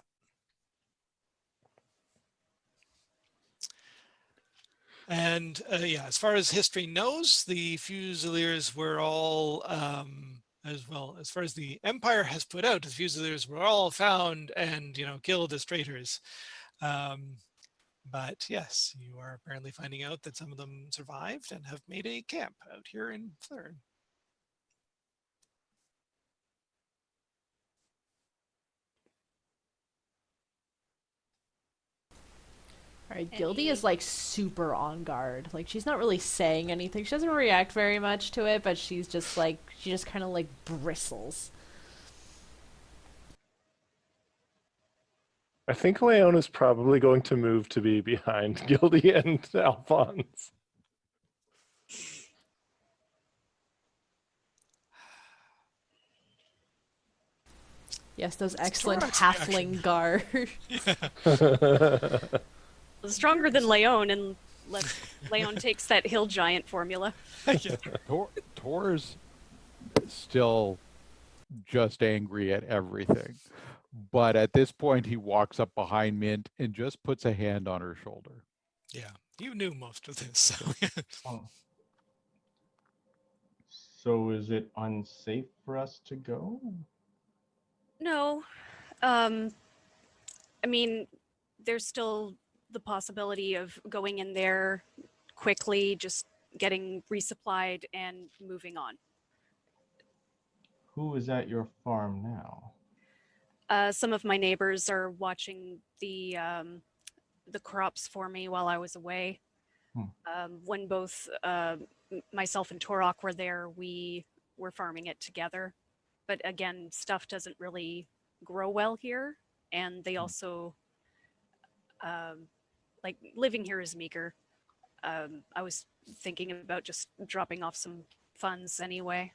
And yeah, as far as history knows, the Fusiliers were all, as well as far as the Empire has put out, the Fusiliers were all found and killed as traitors. But yes, you are apparently finding out that some of them survived and have made a camp out here in Flern. All right, Gildy is like super on guard. Like she's not really saying anything. She doesn't react very much to it, but she's just like she just kind of like bristles. I think Leon is probably going to move to be behind Gildy and Alphonse. Yes, those excellent Torak's halfling guard. Stronger than Leon, and Leon takes that hill giant formula. Tor's still just angry at everything. But at this point, he walks up behind Mint and just puts a hand on her shoulder. Yeah, you knew most of this. So. Oh. So is it unsafe for us to go? No. I mean, there's still the possibility of going in there quickly, just getting resupplied and moving on. Who is at your farm now? Some of my neighbors are watching the crops for me while I was away. When both myself and Torok were there, we were farming it together. But again, stuff doesn't really grow well here, and they also like living here is meager. I was thinking about just dropping off some funds anyway,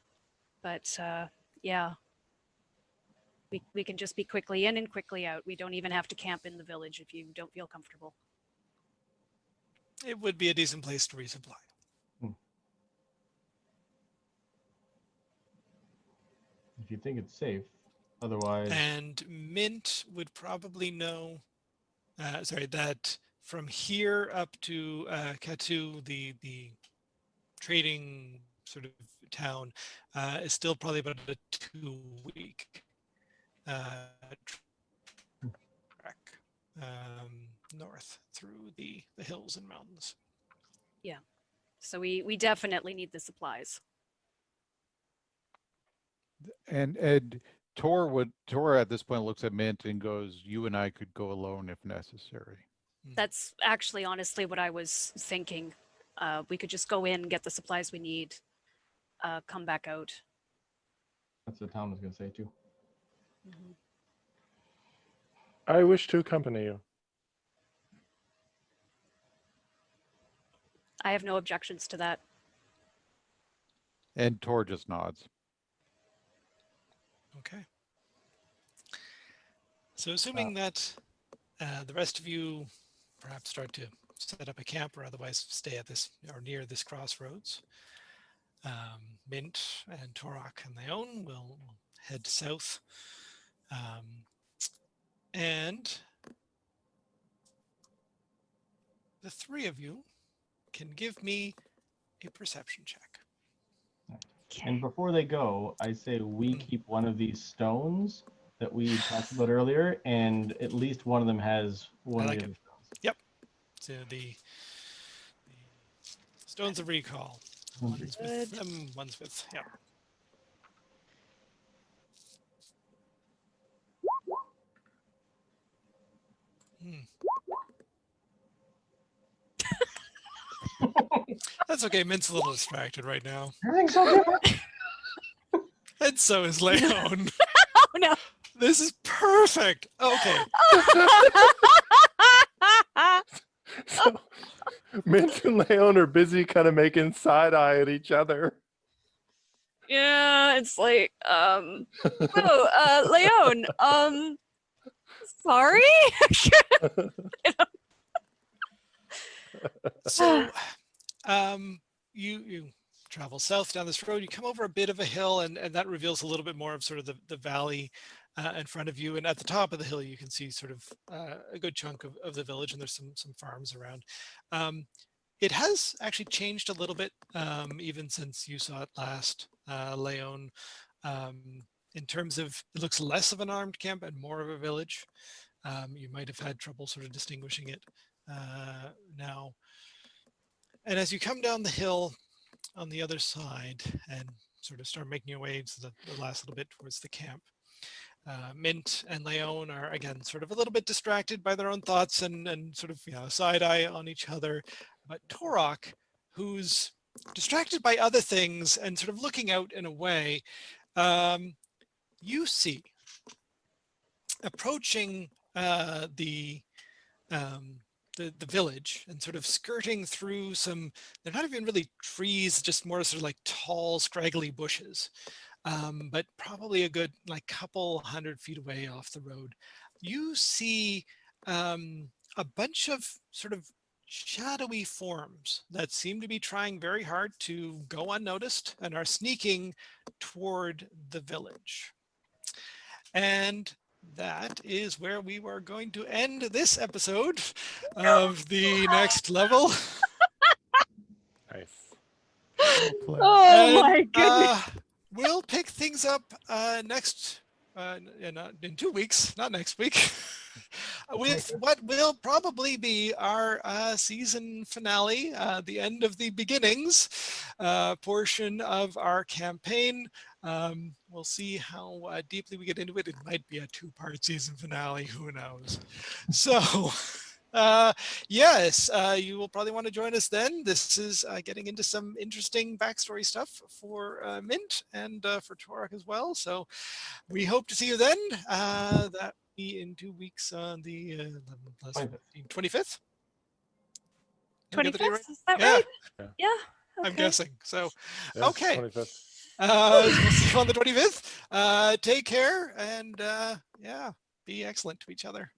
but yeah. We can just be quickly in and quickly out. We don't even have to camp in the village if you don't feel comfortable. It would be a decent place to resupply. If you think it's safe, otherwise. And Mint would probably know, that from here up to Katu, the trading sort of town, is still probably about a 2-week trek north through the hills and mountains. Yeah. So we definitely need the supplies. And Tor at this point looks at Mint and goes, "You and I could go alone if necessary." That's actually honestly what I was thinking. We could just go in, get the supplies we need, come back out. That's what Tom was going to say too. Mm-hmm. I wish to accompany you. I have no objections to that. And Tor just nods. Okay. So assuming that the rest of you perhaps start to set up a camp or otherwise stay at this or near this crossroads, Mint and Torok and Leon will head south. And the three of you can give me a perception check. And before they go, I say we keep one of these stones that we talked about earlier, and at least one of them has one like of the it. stones. Yep. So the stones of recall. One's with them, one's with, yeah. That's okay. Mint's a little distracted right now. Everything's so different. And so is Leon. Oh no. This is perfect. Okay. So Mint and Leon are busy kind of making side eye at each other. Yeah, it's like, Leon, sorry? So you travel south down this road, you come over a bit of a hill, and that reveals a little bit more of sort of the valley in front of you. And at the top of the hill, you can see sort of a good chunk of the village, and there's some farms around. It has actually changed a little bit, even since you saw it last, Leon. In terms of, it looks less of an armed camp and more of a village. You might have had trouble sort of distinguishing it now. And as you come down the hill on the other side and sort of start making your way to the last little bit towards the camp, Mint and Leon are again sort of a little bit distracted by their own thoughts and sort of, you know, side eye on each other. But Torok, who's distracted by other things and sort of looking out in a way, you see approaching the village and sort of skirting through some, they're not even really trees, just more sort of like tall, scraggly bushes. But probably a good like couple 100 feet away off the road, you see a bunch of sort of shadowy forms that seem to be trying very hard to go unnoticed and are sneaking toward the village. And that is where we were going to end this episode of the next level. Nice. Oh my goodness. We'll pick things up next, in 2 weeks, not next week, with what will probably be our season finale, the end of the beginnings portion of our campaign. We'll see how deeply we get into it. It might be a 2-part season finale, who knows? So yes, you will probably want to join us then. This is getting into some interesting backstory stuff for Mint and for Torok as well. So we hope to see you then. That will be in 2 weeks on the 25th. 25th, right? is that Yeah. right? Yeah. Yeah. Okay. I'm guessing. So, Yeah, okay. 25th. We'll see you on the 25th. Take care and yeah, be excellent to each other.